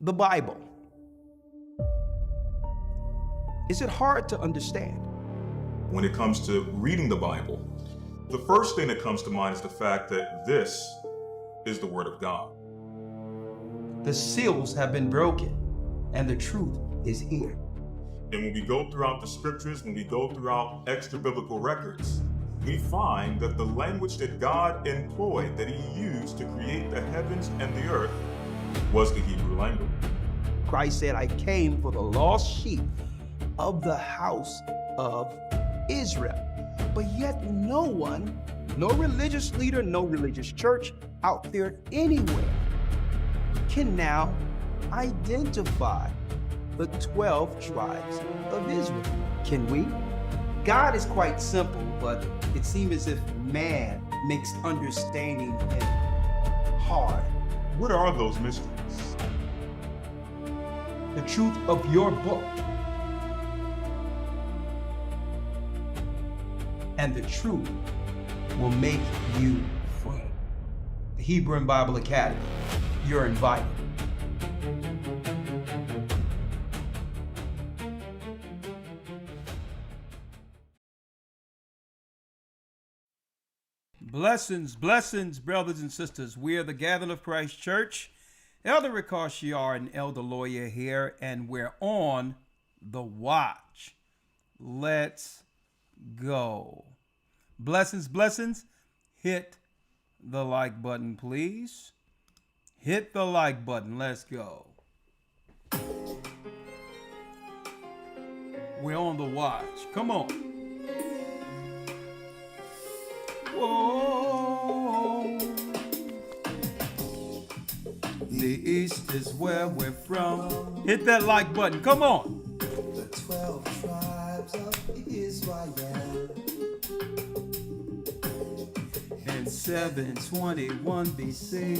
the Bible. Is it hard to understand? When it comes to reading the Bible, the first thing that comes to mind is the fact that this is the Word of God. The seals have been broken, and the truth is here. And when we go throughout the scriptures, when we go throughout extra biblical records, we find that the language that God employed, that He used to create the heavens and the earth, was the Hebrew language. Christ said, I came for the lost sheep of the house of Israel. But yet no one, no religious leader, no religious church out there anywhere can now identify the 12 tribes of Israel. Can we? God is quite simple, but it seems as if man makes understanding him hard. What are those mysteries? The truth of your book and the truth will make you free. The Hebrew and Bible Academy, you're invited. Blessings, blessings, brothers and sisters. We are the Gathering of Christ Church. Elder Rawchaa and Elder Lawya here, and we're on the watch. Let's go. Blessings, blessings. Hit the like button, please. Hit the like button. Let's go. We're on the watch. Come on. Whoa. The East is where we're from. Hit that like button. Come on. The 12 tribes of Israel. In 721 BC,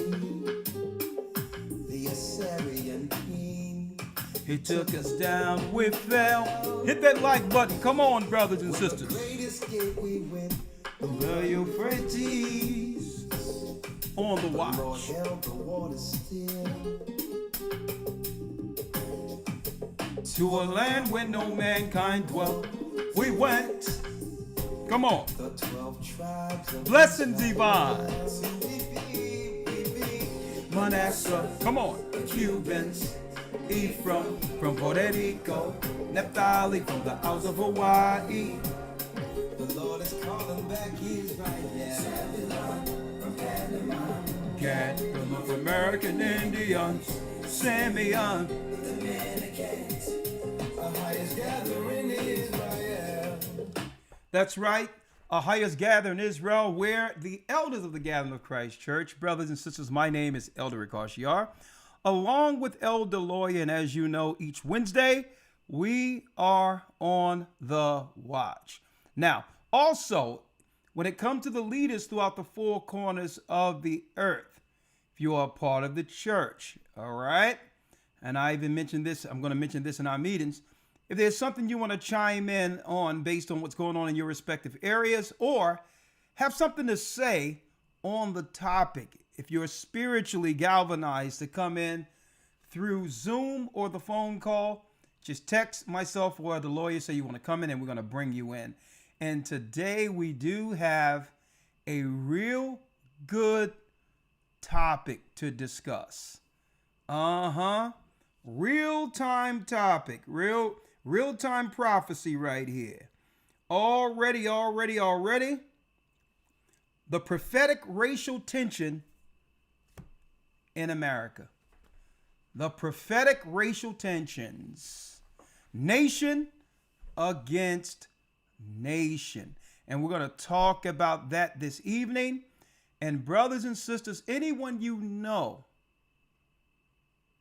The Assyrian king. he took us down. We fell. Hit that like button. Come on, brothers and sisters. Great escape we went. The Euphrates on the Lord watch. held the water still. To a land where no mankind dwelt, we went. Come on. The 12 tribes of Blessings, Israel. Yvonne. We Manasseh. Come on. Cubans. Ephraim from Puerto Rico. Naphtali from the Isles of Hawaii. The Lord is calling back Israel. Gad, the North American Indians. Simeon. Our highest gathering Israel. That's right. Our highest gathering in Israel, where the elders of the Gathering of Christ Church, brothers and sisters, my name is Elder Rawchaa, along with Elder Lawya, and as you know, each Wednesday, we are on the watch. Now, also, when it comes to the leaders throughout the four corners of the earth, if you are a part of the church, all right? And I even mentioned this, I'm going to mention this in our meetings. If there's something you want to chime in on based on what's going on in your respective areas, or have something to say on the topic, if you're spiritually galvanized to come in through Zoom or the phone call, just text myself or the Lawya, say you want to come in, and we're going to bring you in. And today we do have a real good topic to discuss. Real-time topic, real-time prophecy right here. Already. The prophetic racial tension in America. The prophetic racial tensions. Nation against nation. And we're going to talk about that this evening. And brothers and sisters, anyone you know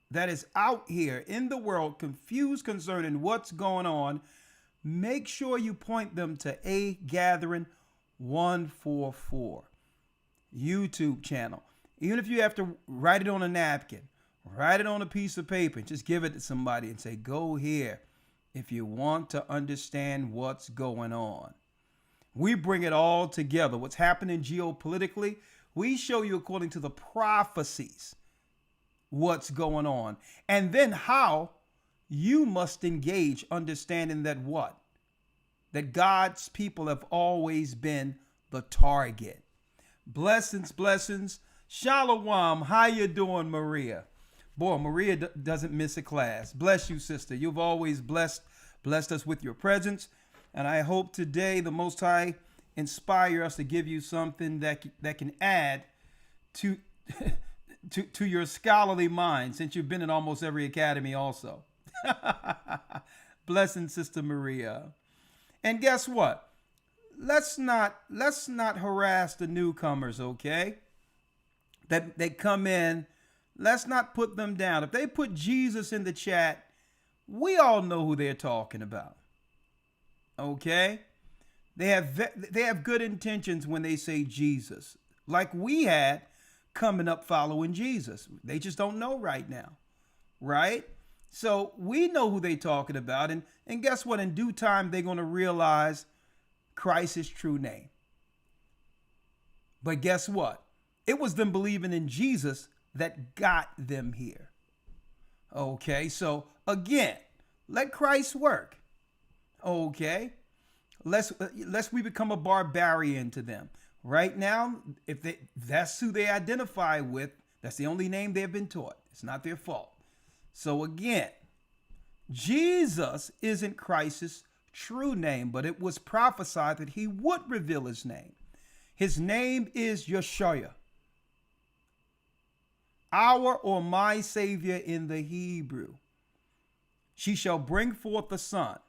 that is out here in the world confused concerning what's going on, make sure you point them to A Gathering 144 YouTube channel. Even if you have to write it on a napkin, write it on a piece of paper, just give it to somebody and say, go here if you want to understand what's going on. We bring it all together. What's happening geopolitically, we show you according to the prophecies what's going on. And then how you must engage, understanding that what? That God's people have always been the target. Blessings, blessings. Shalom. How you doing, Maria? Boy, Maria doesn't miss a class. Bless you, sister. You've always blessed us with your presence. And I hope today the Most High inspire us to give you something that can add to to your scholarly mind, since you've been in almost every academy also. Blessings, Sister Maria. And guess what? Let's not harass the newcomers, okay? That they come in. Let's not put them down. If they put Jesus in the chat, we all know who they're talking about. Okay? They have good intentions when they say Jesus, like we had coming up following Jesus. They just don't know right now, right? So we know who they're talking about, and guess what? In due time, they're going to realize Christ's true name. But guess what? It was them believing in Jesus that got them here. Okay, so again, let Christ work. Okay, lest we become a barbarian to them. Right now, that's who they identify with, that's the only name they've been taught. It's not their fault. So again, Jesus isn't Christ's true name, but it was prophesied that he would reveal his name. His name is Yeshua, our or my Savior in the Hebrew. She shall bring forth a son,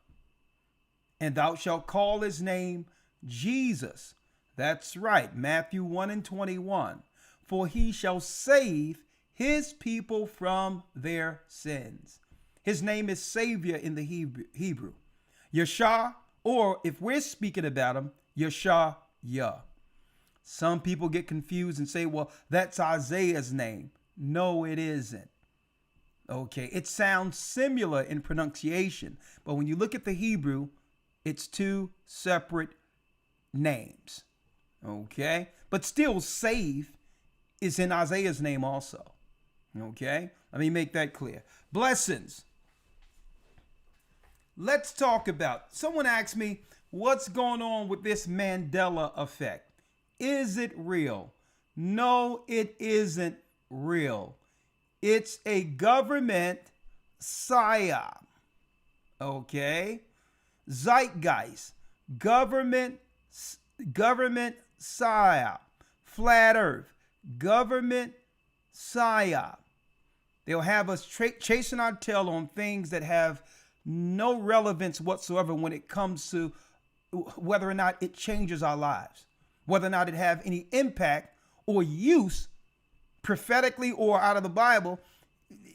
and thou shalt call his name Jesus. That's right, Matthew 1:21. For he shall save his people from their sins. His name is Savior in the Hebrew. Yeshua, or if we're speaking about him, Yeshua. Some people get confused and say, well, that's Isaiah's name. No, it isn't. Okay, it sounds similar in pronunciation, but when you look at the Hebrew, it's two separate names. Okay, but still save is in Isaiah's name also. Okay, let me make that clear. Blessings. Let's talk about, someone asked me, what's going on with this Mandela effect? Is it real? No, it isn't real. It's a government psyop. Okay? Zeitgeist. Government psyop. Flat earth. Government psyop. They'll have us chasing our tail on things that have no relevance whatsoever when it comes to whether or not it changes our lives, whether or not it have any impact or use prophetically or out of the Bible.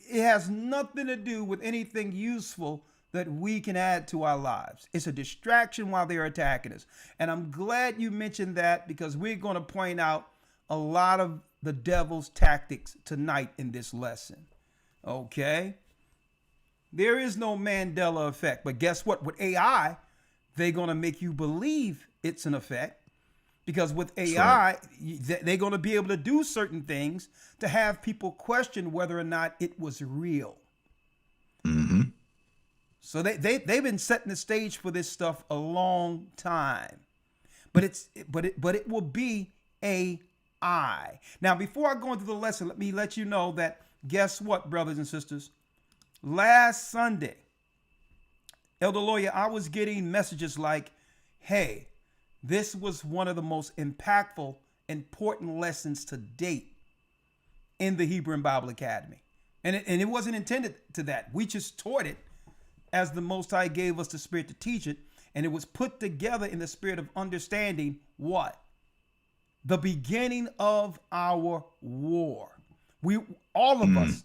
It has nothing to do with anything useful that we can add to our lives. It's a distraction while they're attacking us. And I'm glad you mentioned that, because we're going to point out a lot of the devil's tactics tonight in this lesson. Okay? There is no Mandela effect. But guess what? With AI, they're going to make you believe it's an effect. Because with AI, they're going to be able to do certain things to have people question whether or not it was real. Mm-hmm. So they've been setting the stage for this stuff a long time. But it will be AI. Now, before I go into the lesson, let me let you know that, guess what, brothers and sisters? Last Sunday, Elder Lawya, I was getting messages like, hey, this was one of the most impactful, important lessons to date in the Hebrew and Bible Academy. And it wasn't intended to that. We just taught it as the Most High gave us the Spirit to teach it. And it was put together in the spirit of understanding what? The beginning of our war. All of us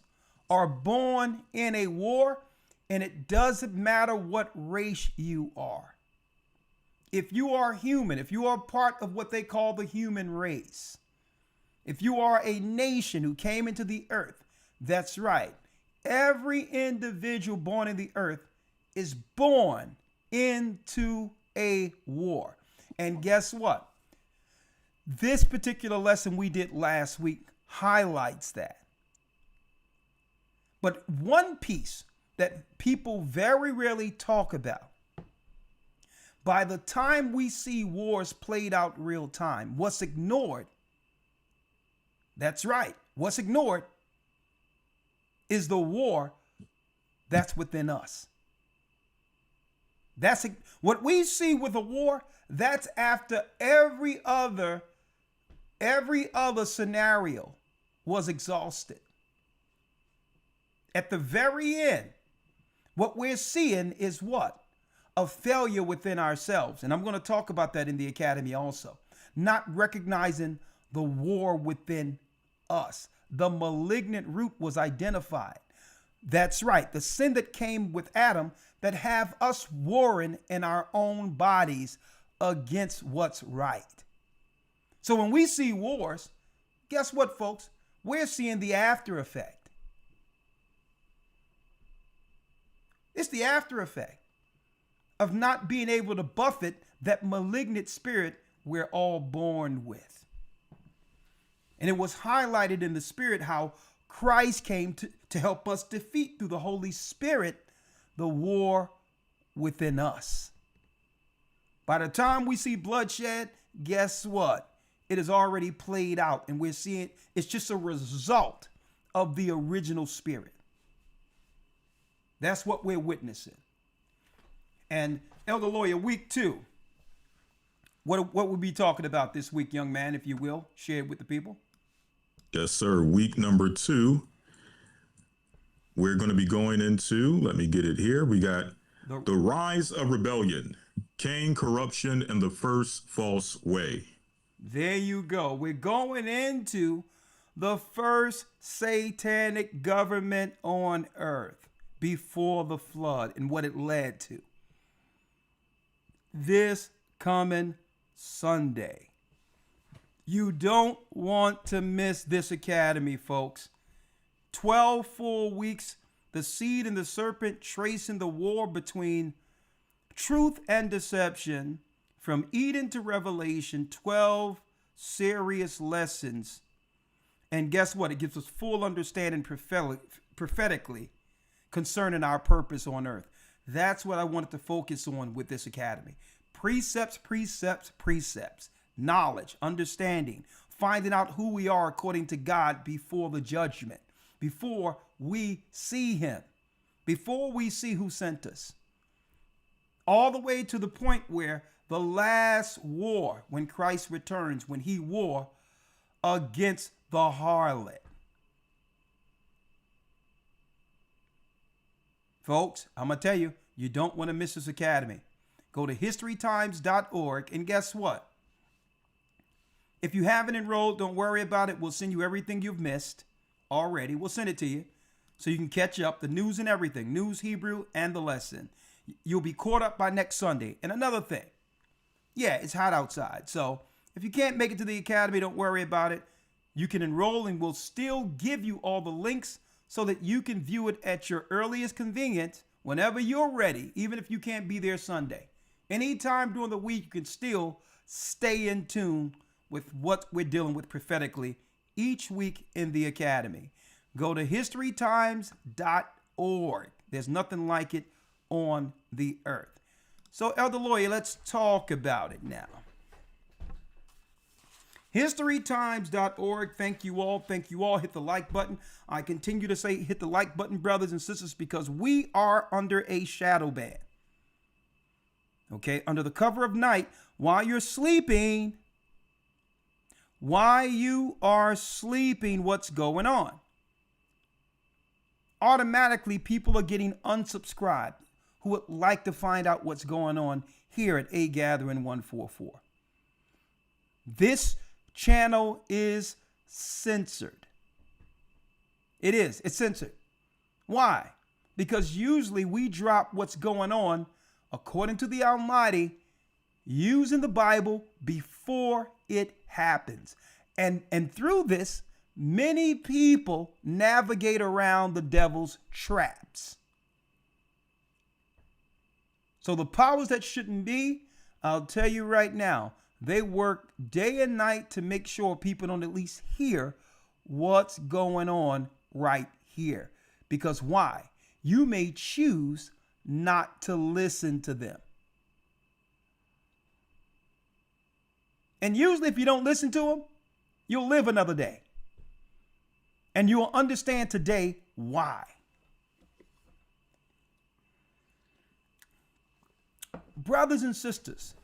are born in a war, and it doesn't matter what race you are. If you are human, if you are part of what they call the human race, if you are a nation who came into the earth, that's right. Every individual born in the earth is born into a war. And guess what? This particular lesson we did last week highlights that. But one piece that people very rarely talk about, by the time we see wars played out real time, what's ignored, that's right, what's ignored is the war that's within us. That's what we see with a war. That's after every other scenario was exhausted. At the very end, what we're seeing is what? A failure within ourselves. And I'm going to talk about that in the academy also. Not recognizing the war within us. The malignant root was identified. That's right. The sin that came with Adam that have us warring in our own bodies against what's right. So when we see wars, guess what, folks? We're seeing the after effect. It's the after effect of not being able to buffet that malignant spirit we're all born with. And it was highlighted in the spirit how Christ came to help us defeat through the Holy Spirit the war within us. By the time we see bloodshed, guess what? It is already played out, and we're seeing it's just a result of the original spirit. That's what we're witnessing. And Elder Lawya, week 2. What we'll be talking about this week, young man, if you will, share it with the people. Yes, sir. Week number 2. We're going to be going into, let me get it here. We got the rise of rebellion, Cain, corruption, and the first false way. There you go. We're going into the first satanic government on earth before the flood and what it led to. This coming Sunday. You don't want to miss this academy, folks. 12 full weeks, the seed and the serpent tracing the war between truth and deception from Eden to Revelation, 12 serious lessons. And guess what? It gives us full understanding prophetically concerning our purpose on earth. That's what I wanted to focus on with this academy. Precepts, precepts, precepts. Knowledge, understanding, finding out who we are according to God before the judgment, before we see him, before we see who sent us. All the way to the point where the last war, when Christ returns, when he war against the harlot. Folks, I'm going to tell you, you don't want to miss this academy. Go to historytimes.org, and guess what? If you haven't enrolled, don't worry about it. We'll send you everything you've missed already. We'll send it to you so you can catch up, the news and everything, news, Hebrew, and the lesson. You'll be caught up by next Sunday. And another thing, yeah, it's hot outside. So if you can't make it to the academy, don't worry about it. You can enroll, and we'll still give you all the links so that you can view it at your earliest convenience whenever you're ready, even if you can't be there Sunday. Anytime during the week, you can still stay in tune with what we're dealing with prophetically each week in the academy. Go to historytimes.org. There's nothing like it on the earth. So, Elder Lawya, let's talk about it now. historytimes.org. Thank you all. Thank you all. Hit the like button. I continue to say hit the like button, brothers and sisters, because we are under a shadow ban. Okay, under the cover of night, while you're sleeping, what's going on? Automatically, people are getting unsubscribed who would like to find out what's going on here at A Gathering 144. This channel is censored. It is. It's censored. Why? Because usually we drop what's going on according to the Almighty, using the Bible before it happens. And through this, many people navigate around the devil's traps. So the powers that shouldn't be, I'll tell you right now, they work day and night to make sure people don't at least hear what's going on right here. Because why? You may choose not to listen to them. And usually if you don't listen to them, you'll live another day. And you will understand today why. Brothers and sisters,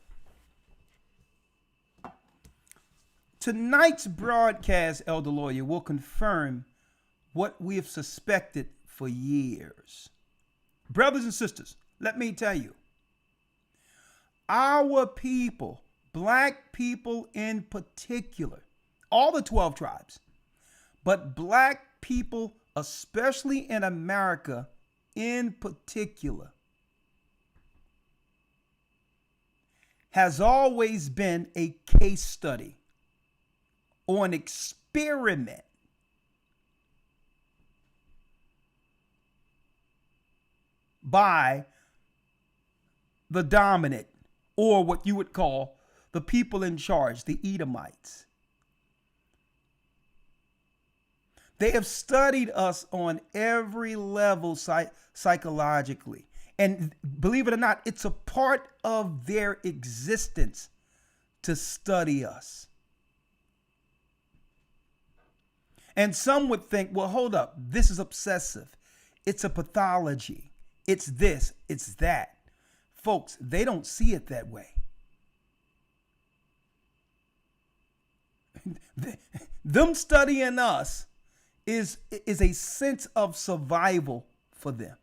tonight's broadcast, Elder Lawya, will confirm what we have suspected for years. Brothers and sisters, let me tell you, our people, black people in particular, all the 12 tribes, but black people, especially in America in particular, has always been a case study or an experiment by the dominant, or what you would call the people in charge, the Edomites. They have studied us on every level psychologically. And believe it or not, it's a part of their existence to study us. And some would think, well, hold up, this is obsessive. It's a pathology. It's this, it's that. Folks, they don't see it that way. Them studying us is a sense of survival for them.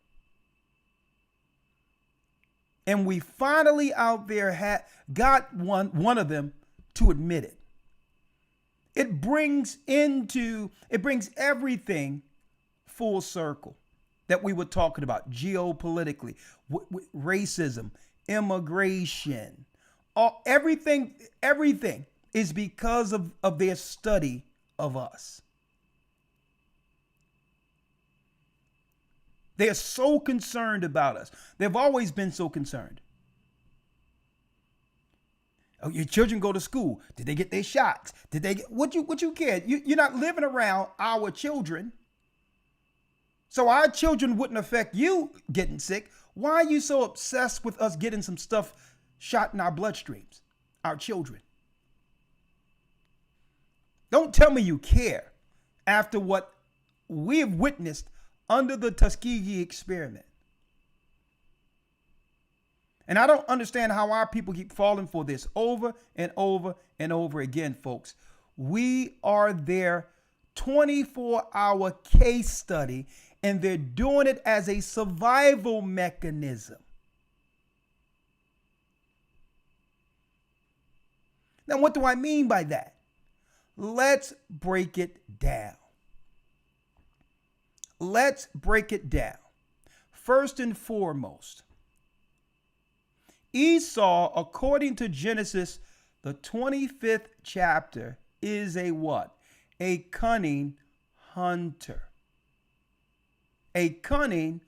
And we finally out there got one of them to admit it. It brings everything full circle that we were talking about geopolitically, racism, immigration, everything is because of their study of us. They're so concerned about us. They've always been so concerned. Oh, your children go to school. Did they get their shots? Did they get what you care? You're not living around our children. So our children wouldn't affect you getting sick. Why are you so obsessed with us getting some stuff shot in our bloodstreams? Our children. Don't tell me you care after what we have witnessed under the Tuskegee experiment. And I don't understand how our people keep falling for this over and over and over again, folks. We are their 24-hour case study, and they're doing it as a survival mechanism. Now, what do I mean by that? Let's break it down. Let's break it down. First and foremost, Esau, according to Genesis, the 25th chapter, is a what? A cunning hunter. A cunning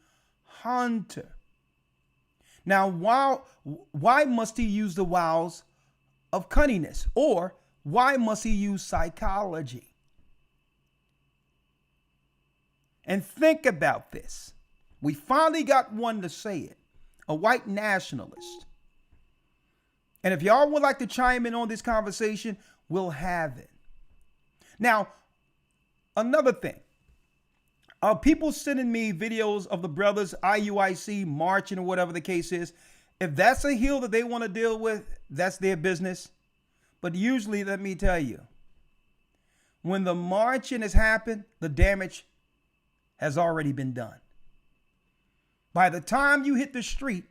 hunter. Now, why must he use the wiles of cunningness? Or why must he use psychology? And think about this. We finally got one to say it, a white nationalist. And if y'all would like to chime in on this conversation, we'll have it. Now, another thing. People sending me videos of the brothers IUIC marching or whatever the case is. If that's a hill that they want to deal with, that's their business. But usually, let me tell you, when the marching has happened, the damage has already been done. By the time you hit the street,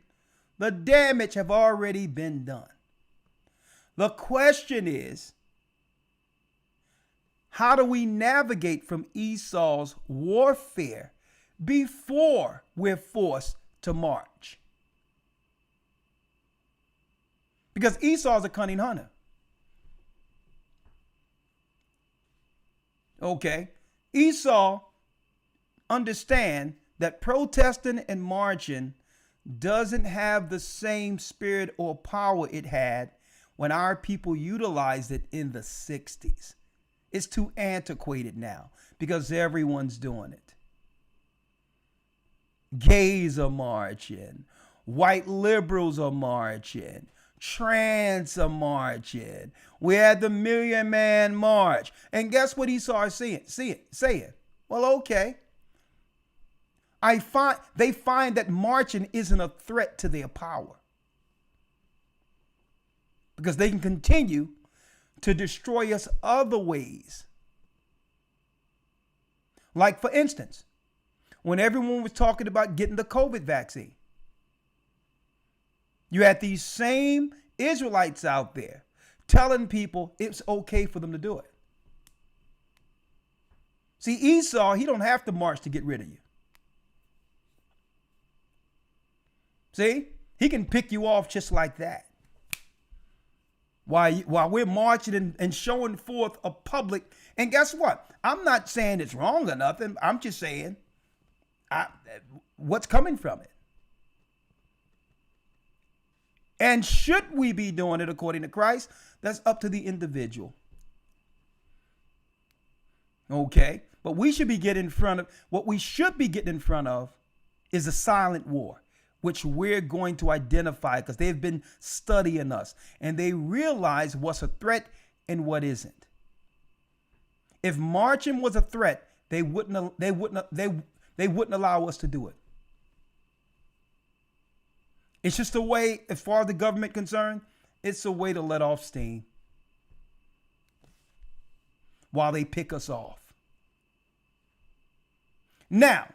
the damage have already been done. The question is, how do we navigate from Esau's warfare before we're forced to march? Because Esau's a cunning hunter. Okay, Esau understand that protesting and marching doesn't have the same spirit or power it had when our people utilized it in the 60s. It's too antiquated now because everyone's doing it. Gays are marching. White liberals are marching. Trans are marching. We had the Million Man March. And guess what he started saying? Well, okay. They find that marching isn't a threat to their power, because they can continue to destroy us other ways. Like, for instance, when everyone was talking about getting the COVID vaccine, you had these same Israelites out there telling people it's okay for them to do it. See, Esau, he don't have to march to get rid of you. See, he can pick you off just like that. While we're marching and showing forth a public, and guess what? I'm not saying it's wrong or nothing. I'm just saying what's coming from it. And should we be doing it according to Christ? That's up to the individual. Okay? But we should be getting in front of, what we should be getting in front of is a silent war, which we're going to identify, because they've been studying us and they realize what's a threat and what isn't. If marching was a threat, they wouldn't allow us to do it. It's just a way, as far as the government concerned, it's a way to let off steam while they pick us off. Now,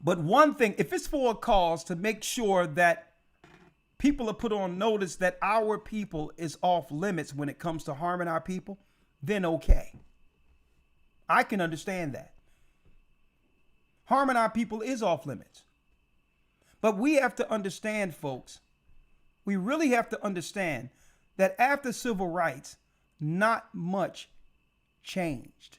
but one thing, if it's for a cause to make sure that people are put on notice that our people is off limits when it comes to harming our people, then okay. I can understand that. Harming our people is off limits. But we have to understand, folks, we really have to understand that after civil rights, not much changed.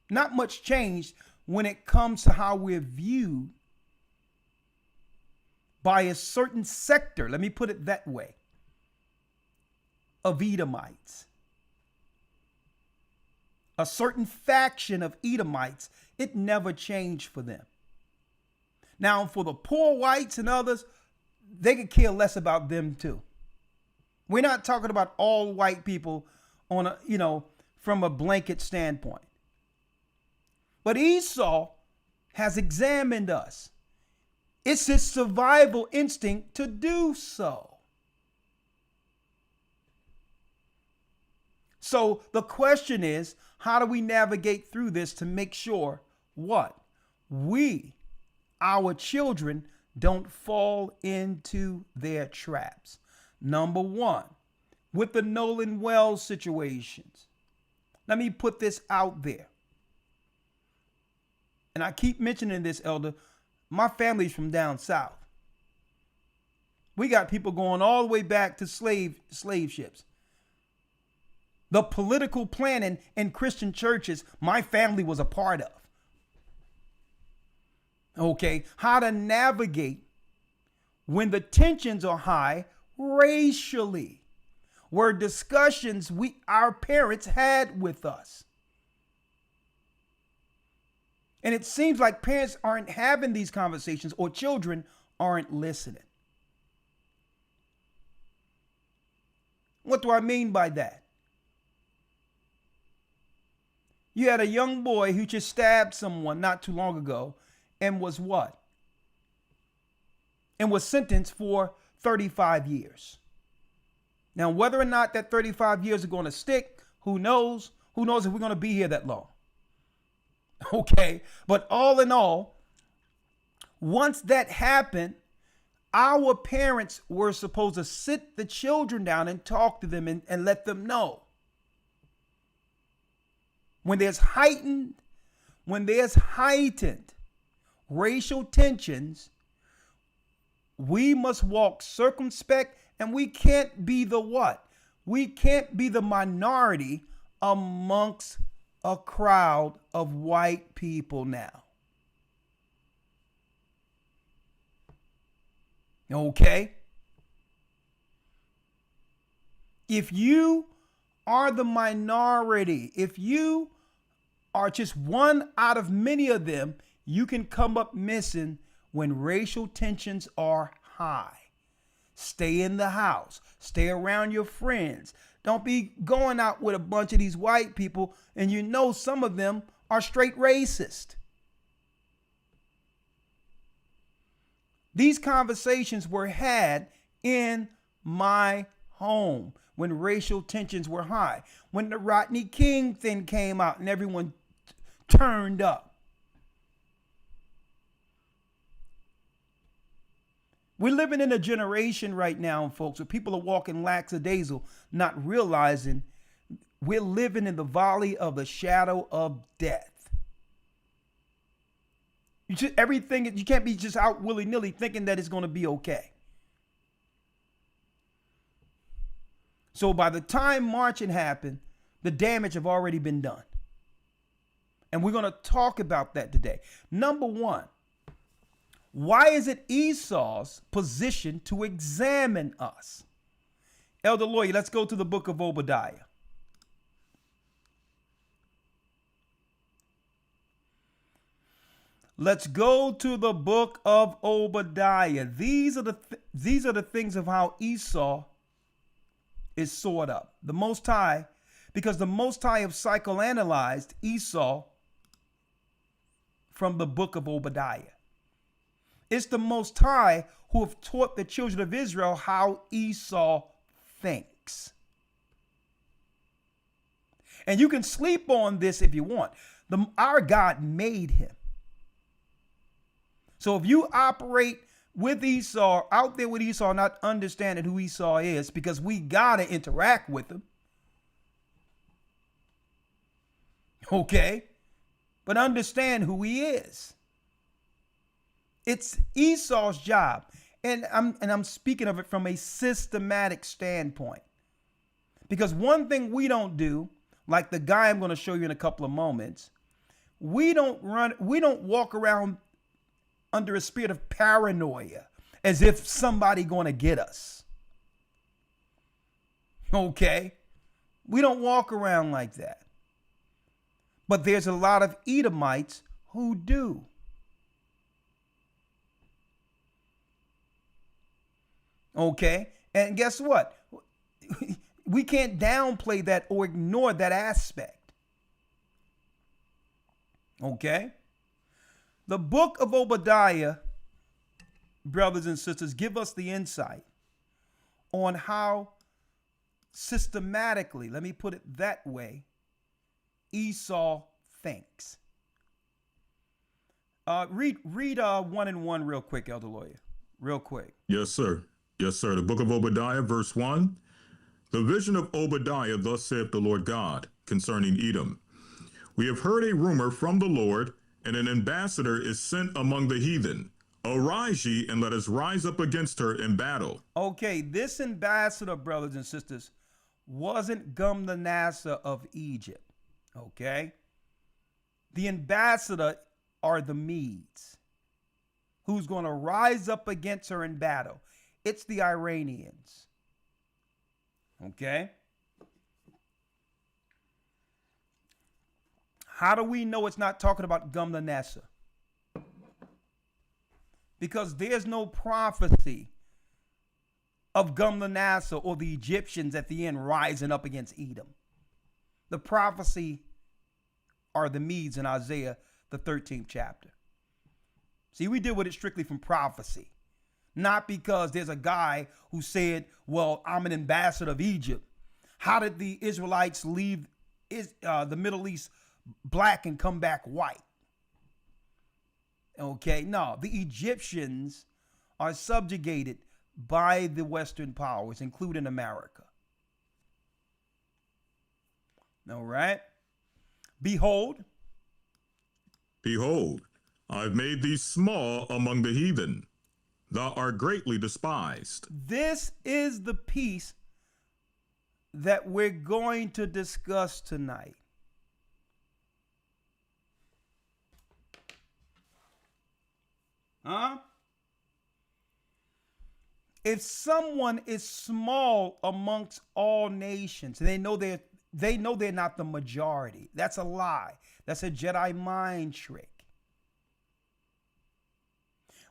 Not much changed when it comes to how we're viewed by a certain sector, let me put it that way, of Edomites. A certain faction of Edomites, it never changed for them. Now, for the poor whites and others, they could care less about them too. We're not talking about all white people on a, from a blanket standpoint. But Esau has examined us. It's his survival instinct to do so. So the question is, how do we navigate through this to make sure what? Our children, don't fall into their traps. Number one, with the Nolan Wells situations. Let me put this out there. And I keep mentioning this, Elder. My family's from down south. We got people going all the way back to slave ships. The political planning in Christian churches, my family was a part of. Okay, how to navigate when the tensions are high racially, were discussions our parents had with us. And it seems like parents aren't having these conversations, or children aren't listening. What do I mean by that? You had a young boy who just stabbed someone not too long ago and was what? And was sentenced for 35 years. Now, whether or not that 35 years are going to stick, who knows? Who knows if we're going to be here that long? Okay, but all in all, once that happened, our parents were supposed to sit the children down and talk to them and let them know. When there's heightened racial tensions, we must walk circumspect, and we can't be the what? We can't be the minority amongst a crowd of white people now. Okay? If you are the minority, if you are just one out of many of them you can come up missing when racial tensions are high. Stay in the house. Stay around your friends. Don't be going out with a bunch of these white people and you know some of them are straight racist. These conversations were had in my home when racial tensions were high. When the Rodney King thing came out and everyone turned up. We're living in a generation right now, folks, where people are walking lackadaisical, not realizing we're living in the valley of the shadow of death. Everything, you can't be just out willy-nilly thinking that it's going to be okay. So by the time marching happened, the damage have already been done. And we're going to talk about that today. Number one, why is it Esau's position to examine us? Elder Lawya, let's go to the book of Obadiah. Let's go to the book of Obadiah. These are the things of how Esau is sorted up. The Most High, because the Most High have psychoanalyzed Esau from the book of Obadiah. It's the Most High who have taught the children of Israel how Esau thinks. And you can sleep on this if you want. Our God made him. So if you operate with Esau, out there with Esau, not understanding who Esau is, because we got to interact with him. Okay? But understand who he is. It's Esau's job. And I'm speaking of it from a systematic standpoint. Because one thing we don't do, like the guy I'm going to show you in a couple of moments, we don't walk around under a spirit of paranoia as if somebody going to get us. Okay? We don't walk around like that. But there's a lot of Edomites who do. Okay? And guess what? We can't downplay that or ignore that aspect. Okay? The book of Obadiah, brothers and sisters, give us the insight on how systematically, let me put it that way, Esau thinks. Read 1 and 1 real quick, Elder Lawya. Real quick. Yes, sir. Yes, sir. The book of Obadiah, verse 1. The vision of Obadiah, thus saith the Lord God, concerning Edom. We have heard a rumor from the Lord, and an ambassador is sent among the heathen. Arise ye, and let us rise up against her in battle. Okay, this ambassador, brothers and sisters, wasn't Gumnanassar of Egypt. Okay? The ambassador are the Medes, who's going to rise up against her in battle. It's the Iranians. Okay? How do we know it's not talking about Gumnanassar? Because there's no prophecy of Gumnanassar or the Egyptians at the end rising up against Edom. The prophecy are the Medes in Isaiah, the 13th chapter. See, we deal with it strictly from prophecy. Not because there's a guy who said, well, I'm an ambassador of Egypt. How did the Israelites leave the Middle East black and come back white? Okay, no, the Egyptians are subjugated by the Western powers, including America. All right. Behold, I've made thee small among the heathen. Thou art greatly despised. This is the piece that we're going to discuss tonight. Huh? If someone is small amongst all nations, and they know they know they're not the majority. That's a lie. That's a Jedi mind trick.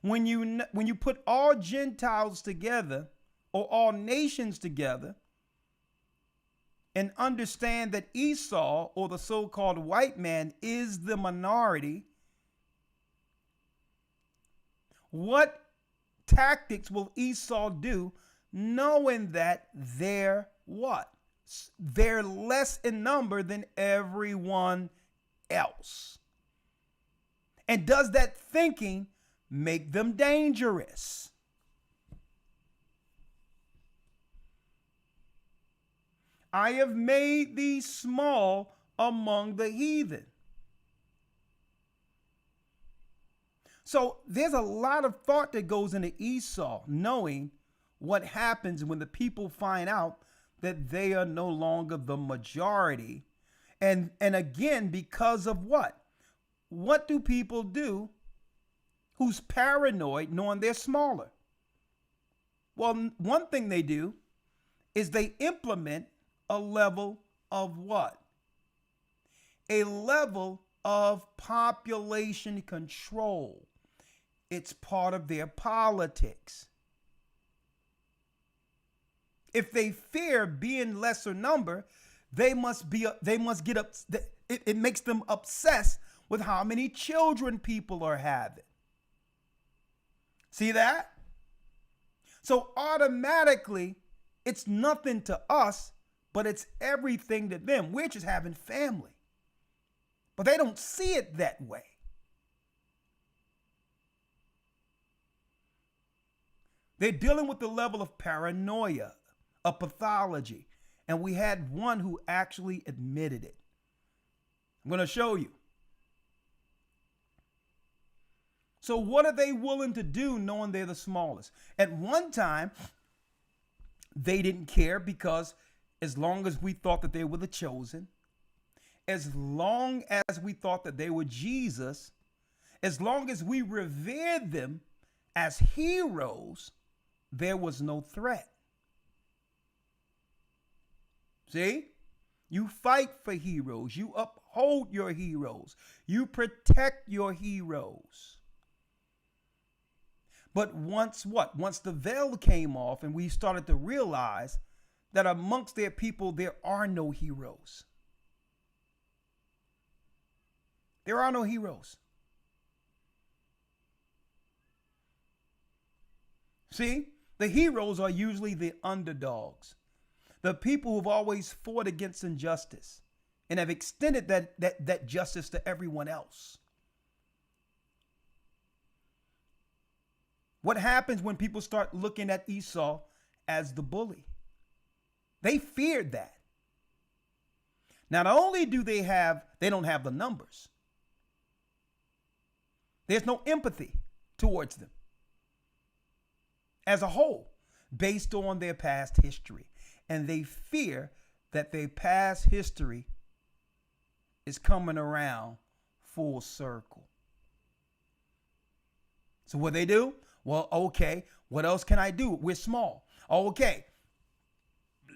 When you put all Gentiles together or all nations together and understand that Esau, or the so-called white man, is the minority, what tactics will Esau do, knowing that they're what? They're less in number than everyone else. And does that thinking make them dangerous? I have made thee small among the heathen. So there's a lot of thought that goes into Esau, knowing what happens when the people find out that they are no longer the majority. And again, because of what? What do people do who's paranoid knowing they're smaller? Well, one thing they do is they implement a level of what? A level of population control. It's part of their politics. If they fear being lesser number, they must get up. It makes them obsessed with how many children people are having. See that? So automatically, it's nothing to us, but it's everything to them. We're just having family. But they don't see it that way. They're dealing with the level of paranoia, of pathology. And we had one who actually admitted it. I'm going to show you. So what are they willing to do knowing they're the smallest? At one time, they didn't care, because as long as we thought that they were the chosen, as long as we thought that they were Jesus, as long as we revered them as heroes, there was no threat. See? You fight for heroes. You uphold your heroes. You protect your heroes. But once what? Once the veil came off and we started to realize that amongst their people, there are no heroes. There are no heroes. See, the heroes are usually the underdogs, the people who've always fought against injustice and have extended that justice to everyone else. What happens when people start looking at Esau as the bully? They feared that. Not only do they don't have the numbers. There's no empathy towards them as a whole, based on their past history. And they fear that their past history is coming around full circle. So what they do? Well, okay, what else can I do? We're small. Okay,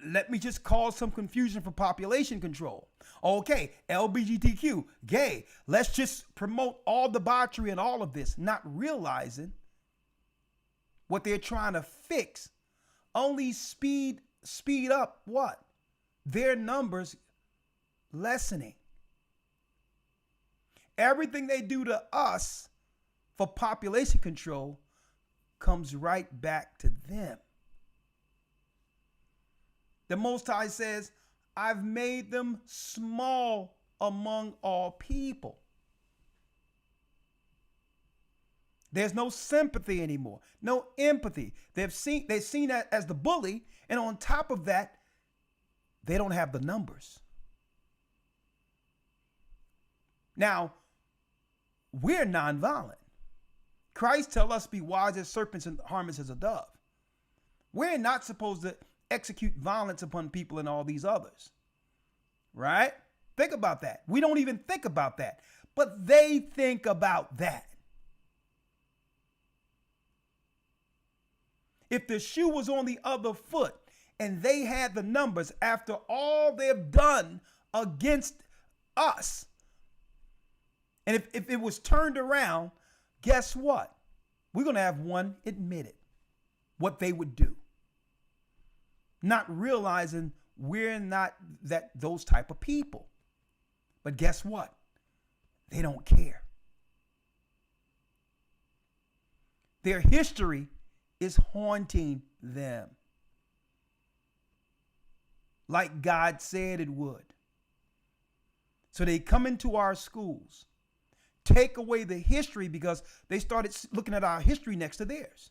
let me just cause some confusion for population control. Okay, LGBTQ, gay. Let's just promote all debauchery and all of this, not realizing what they're trying to fix only speed up what? Their numbers lessening. Everything they do to us for population control comes right back to them. The Most High says, I've made them small among all people. There's no sympathy anymore, no empathy. They've seen that as the bully, and on top of that, they don't have the numbers. Now, we're nonviolent. Christ tells us to be wise as serpents and harmless as a dove. We're not supposed to execute violence upon people and all these others, right? Think about that. We don't even think about that, but they think about that. If the shoe was on the other foot and they had the numbers after all they've done against us. And if it was turned around, guess what? We're going to have one admitted what they would do. Not realizing we're not those type of people. But guess what? They don't care. Their history is haunting them, like God said it would. So they come into our schools, take away the history because they started looking at our history next to theirs.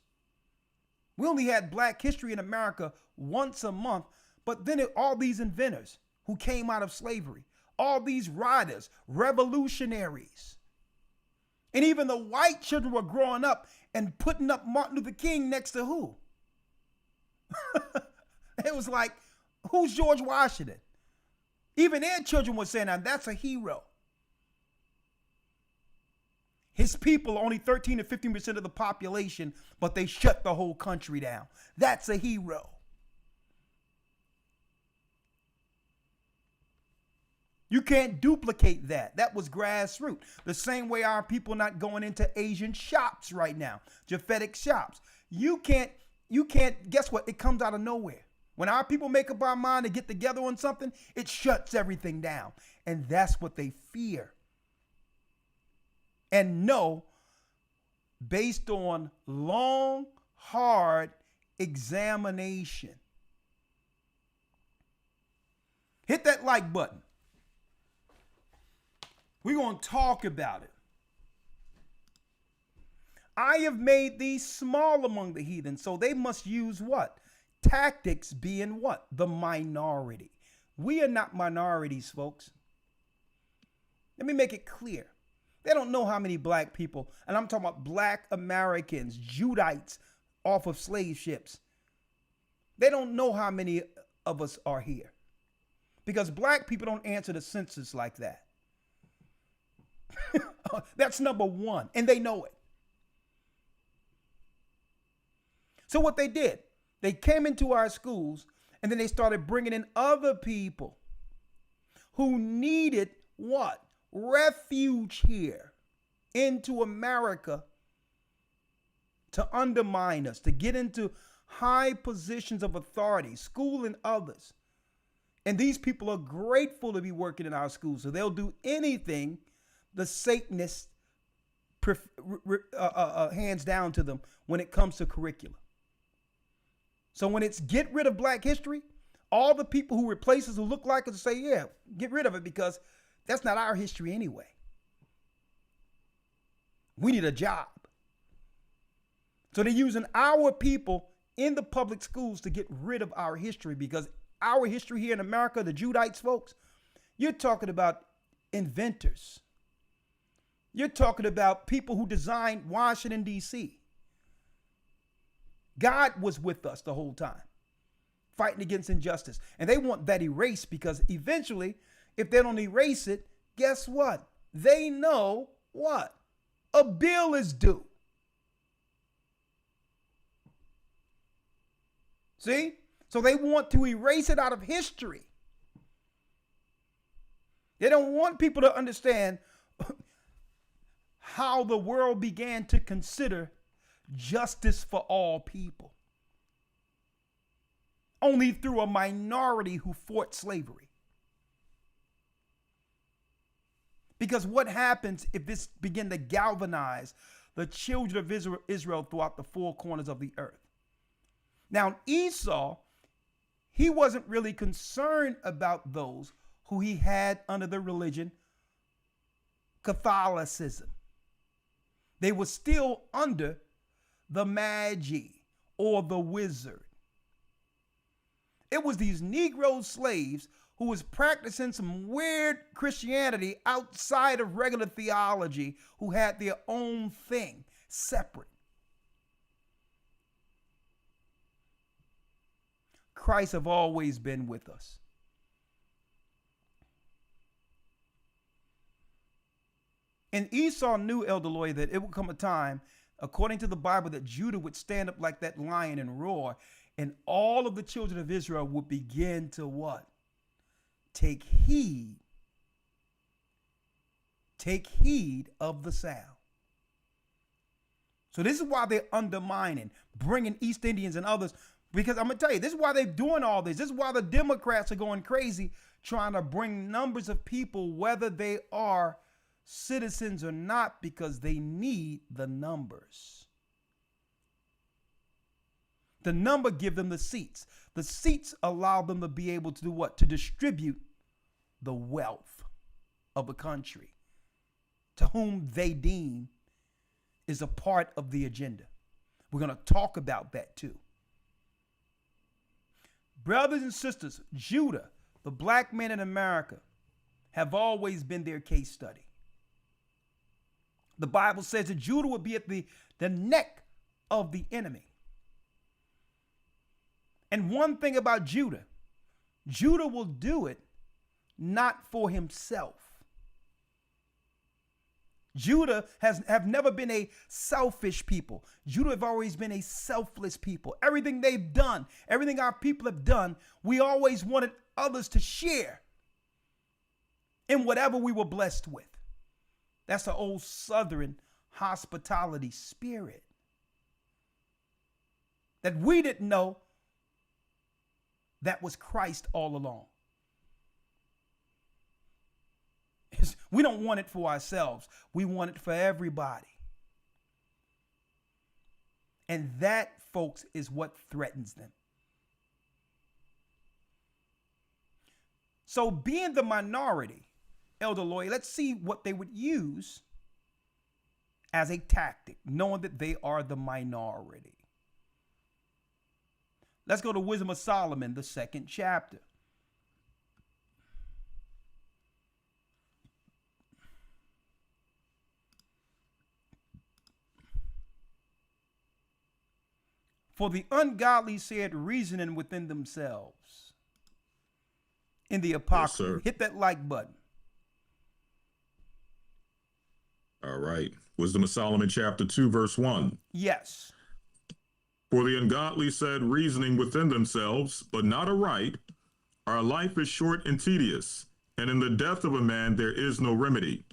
We only had Black history in America once a month, but then all these inventors who came out of slavery, all these writers, revolutionaries, and even the white children were growing up and putting up Martin Luther King next to who? It was like, who's George Washington? Even their children were saying, now that's a hero. His people are only 13 to 15% of the population, but they shut the whole country down. That's a hero. You can't duplicate that. That was grassroots. The same way our people not going into Asian shops right now, Prophetic shops. You can't, guess what? It comes out of nowhere. When our people make up our mind to get together on something, it shuts everything down. And that's what they fear. And know, based on long, hard examination. Hit that like button. We're going to talk about it. I have made these small among the heathen, so they must use what? Tactics being what? The minority. We are not minorities, folks. Let me make it clear. They don't know how many Black people, and I'm talking about Black Americans, Judites off of slave ships. They don't know how many of us are here because Black people don't answer the census like that. That's number one, and they know it. So what they did, they came into our schools and then they started bringing in other people who needed what? Refuge here into America to undermine us, to get into high positions of authority, school and others. And these people are grateful to be working in our schools, so they'll do anything the Satanists hands down to them when it comes to curriculum. So when it's get rid of Black history, all the people who replace us who look like us say, yeah, get rid of it because that's not our history anyway. We need a job. So they're using our people in the public schools to get rid of our history because our history here in America, the Judites, folks, you're talking about inventors. You're talking about people who designed Washington, D.C. God was with us the whole time, fighting against injustice. And they want that erased because eventually, if they don't erase it, guess what? They know what? A bill is due. See? So they want to erase it out of history. They don't want people to understand how the world began to consider justice for all people. Only through a minority who fought slavery. Because what happens if this begin to galvanize the children of Israel throughout the four corners of the earth? Now, Esau, he wasn't really concerned about those who he had under the religion Catholicism. They were still under the Magi or the wizard. It was these Negro slaves who was practicing some weird Christianity outside of regular theology who had their own thing separate. Christ have always been with us. And Esau knew, Elder Lawya, that it would come a time, according to the Bible, that Judah would stand up like that lion and roar, And all of the children of Israel would begin to what? Take heed. Take heed of the sound. So this is why they're undermining, bringing East Indians and others. Because I'm going to tell you, this is why they're doing all this. This is why the Democrats are going crazy, trying to bring numbers of people, whether they are citizens or not, because they need the numbers. The number give them the seats. The seats allow them to be able to do what? To distribute the wealth of the country to whom they deem is a part of the agenda. We're going to talk about that too. Brothers and sisters, Judah, the black men in America, have always been their case study. The Bible says that Judah would be at the neck of the enemy. And one thing about Judah, Judah will do it not for himself. Judah have never been a selfish people. Judah have always been a selfless people. Everything they've done, everything our people have done, we always wanted others to share in whatever we were blessed with. That's the old Southern hospitality spirit that we didn't know that was Christ all along. We don't want it for ourselves. We want it for everybody. And that, folks, is what threatens them. So being the minority, Elder Lawya, let's see what they would use as a tactic, knowing that they are the minority. Let's go to Wisdom of Solomon, the 2nd chapter. For the ungodly said, reasoning within themselves. In the Apocrypha. Yes, hit that like button. All right. Wisdom of Solomon, chapter 2, verse 1. Yes. For the ungodly said, reasoning within themselves, but not aright, our life is short and tedious, and in the death of a man there is no remedy.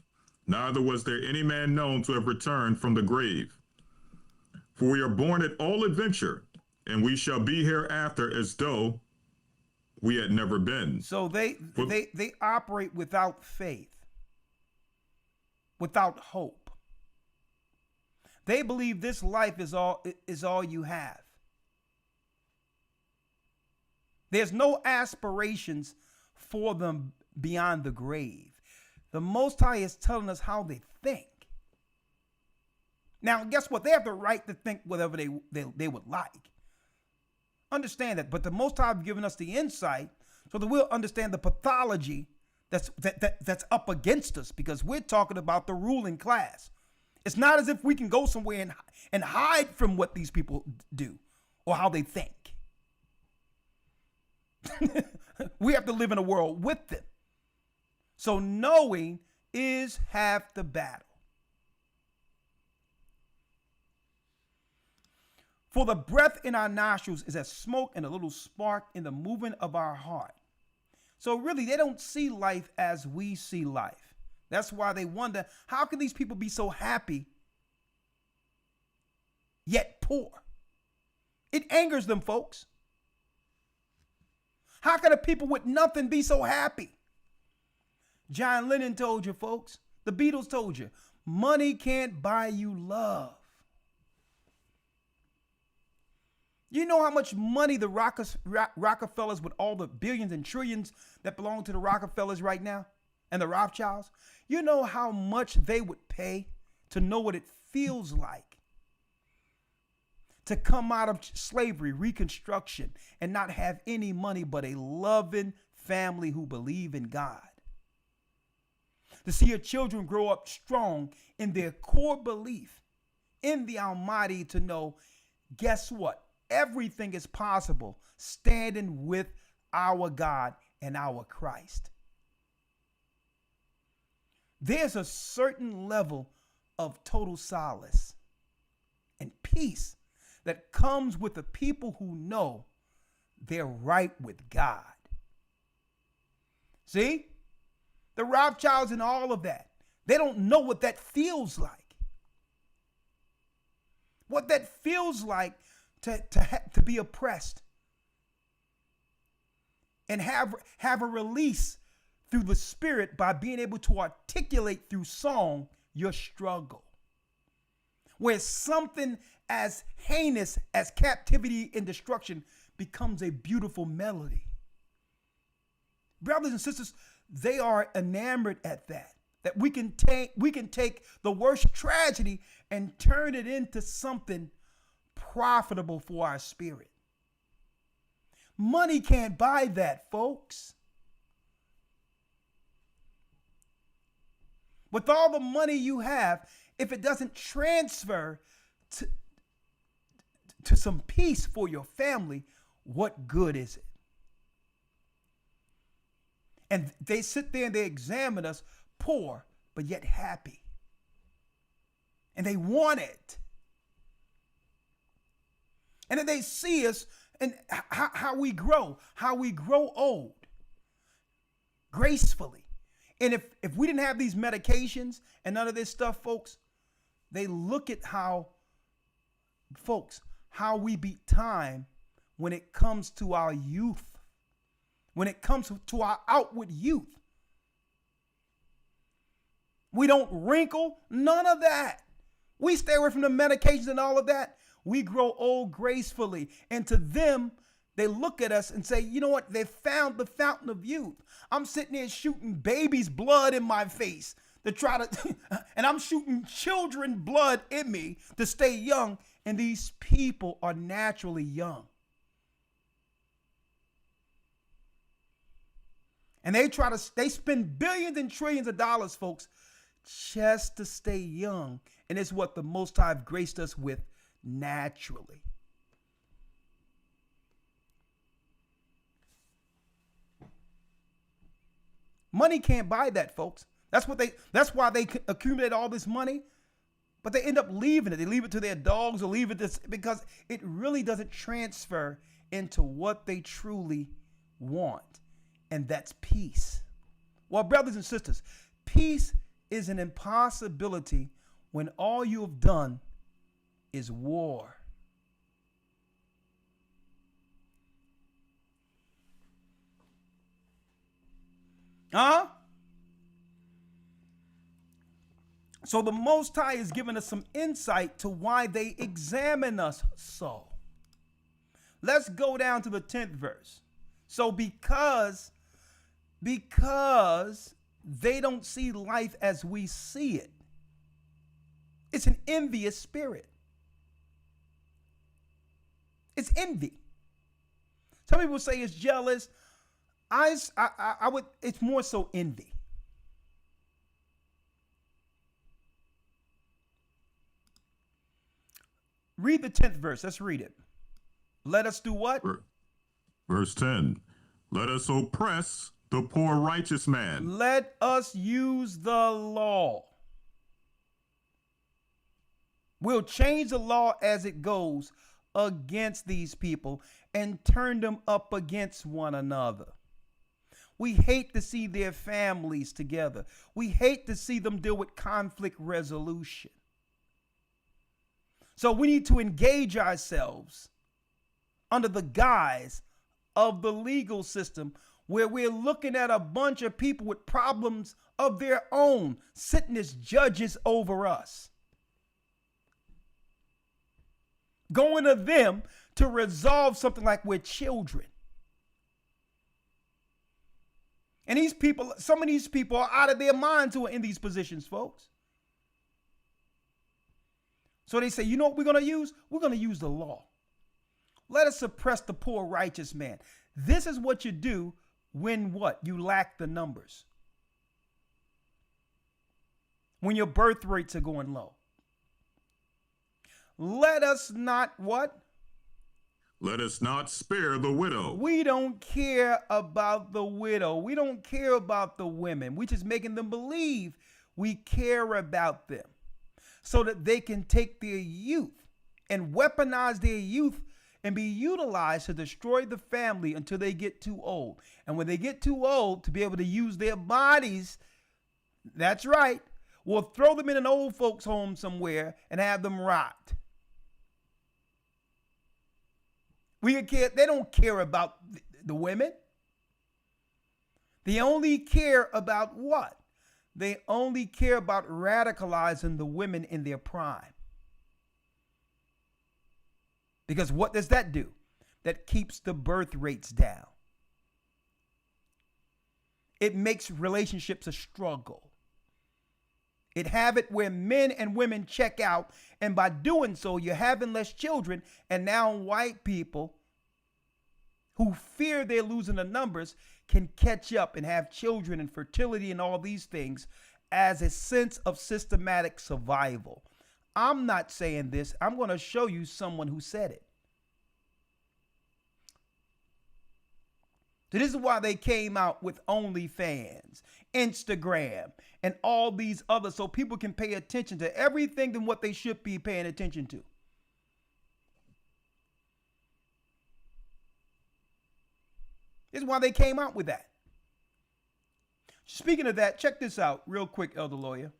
Neither was there any man known to have returned from the grave. For we are born at all adventure, and we shall be hereafter as though we had never been. So they operate without faith, without hope. They believe this life is all you have. There's no aspirations for them beyond the grave. The Most High is telling us how they think. Now, guess what? They have the right to think whatever they would like. Understand that. But the Most High have given us the insight so that we'll understand the pathology that's up against us, because we're talking about the ruling class. It's not as if we can go somewhere and hide from what these people do or how they think. We have to live in a world with them. So knowing is half the battle. For the breath in our nostrils is as smoke and a little spark in the movement of our heart. So really, they don't see life as we see life. That's why they wonder, how can these people be so happy yet poor? It angers them, folks. How can a people with nothing be so happy? John Lennon told you, folks. The Beatles told you, money can't buy you love. You know how much money the Rockefellers, with all the billions and trillions that belong to the Rockefellers right now, and the Rothschilds, you know how much they would pay to know what it feels like to come out of slavery, Reconstruction, and not have any money but a loving family who believe in God. To see your children grow up strong in their core belief in the Almighty, to know, guess what? Everything is possible standing with our God and our Christ. There's a certain level of total solace and peace that comes with the people who know they're right with God. See? The Rothschilds and all of that. They don't know what that feels like. What that feels like to be oppressed and have a release through the Spirit by being able to articulate through song your struggle. Where something as heinous as captivity and destruction becomes a beautiful melody. Brothers and sisters, they are enamored at that. That we can take the worst tragedy and turn it into something profitable for our spirit. Money can't buy that, folks. With all the money you have, if it doesn't transfer to some peace for your family, what good is it? And they sit there and they examine us, poor, but yet happy. And they want it. And then they see us and how we grow old gracefully. And if we didn't have these medications and none of this stuff, folks, they look at how we beat time when it comes to our youth, when it comes to our outward youth. We don't wrinkle, none of that. We stay away from the medications and all of that. We grow old gracefully. And to them, they look at us and say, you know what? They found the fountain of youth. I'm sitting there shooting babies' blood in my face to try to, and I'm shooting children blood in me to stay young. And these people are naturally young. And they spend billions and trillions of dollars, folks, just to stay young. And it's what the Most High have graced us with naturally. Money can't buy that, folks. That's why they accumulate all this money, but they end up leaving it. They leave it to their dogs or leave it because it really doesn't transfer into what they truly want. And that's peace. Well, brothers and sisters, peace is an impossibility when all you have done is war. Huh? So the Most High has given us some insight to why they examine us so. Let's go down to the 10th verse. So because they don't see life as we see it, it's an envious spirit. It's envy. Some people say it's jealous. I would. It's more so envy. Read the 10th verse. Let's read it. Let us do what? Verse 10. Let us oppress the poor righteous man. Let us use the law. We'll change the law as it goes against these people and turn them up against one another. We hate to see their families together. We hate to see them deal with conflict resolution. So we need to engage ourselves under the guise of the legal system, where we're looking at a bunch of people with problems of their own sitting as judges over us, going to them to resolve something like we're children. And these people, some of these people are out of their minds who are in these positions, folks. So they say, you know what we're going to use? We're going to use the law. Let us suppress the poor righteous man. This is what you do when what? You lack the numbers. When your birth rates are going low. Let us not what? Let us not spare the widow. We don't care about the widow. We don't care about the women. We're just making them believe we care about them so that they can take their youth and weaponize their youth and be utilized to destroy the family until they get too old. And when they get too old to be able to use their bodies, that's right, we'll throw them in an old folks home somewhere and have them rot. They don't care about the women. They only care about what? They only care about radicalizing the women in their prime. Because what does that do? That keeps the birth rates down. It makes relationships a struggle. It have it where men and women check out, and by doing so, you're having less children, and now white people who fear they're losing the numbers can catch up and have children and fertility and all these things as a sense of systematic survival. I'm not saying this. I'm going to show you someone who said it. So this is why they came out with OnlyFans, Instagram, and all these others, so people can pay attention to everything than what they should be paying attention to. This is why they came out with that. Speaking of that, check this out real quick, Elder Lawya.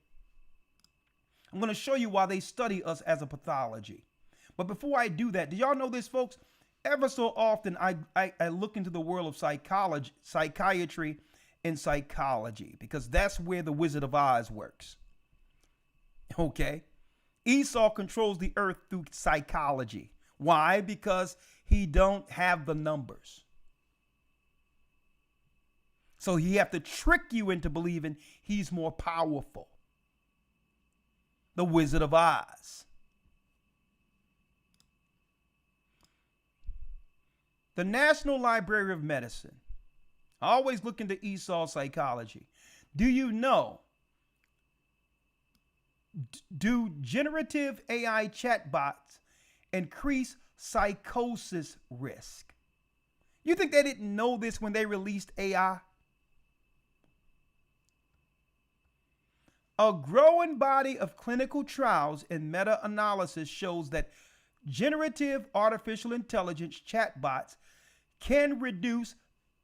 I'm going to show you why they study us as a pathology. But before I do that, do y'all know this, folks? Ever so often, I look into the world of psychiatry and psychology, because that's where the Wizard of Oz works. Okay? Esau controls the earth through psychology. Why? Because he don't have the numbers. So he have to trick you into believing he's more powerful. The Wizard of Oz. The National Library of Medicine. I always look into Esau's psychology. Do you know, do generative AI chatbots increase psychosis risk? You think they didn't know this when they released AI? A growing body of clinical trials and meta-analysis shows that generative artificial intelligence chatbots can reduce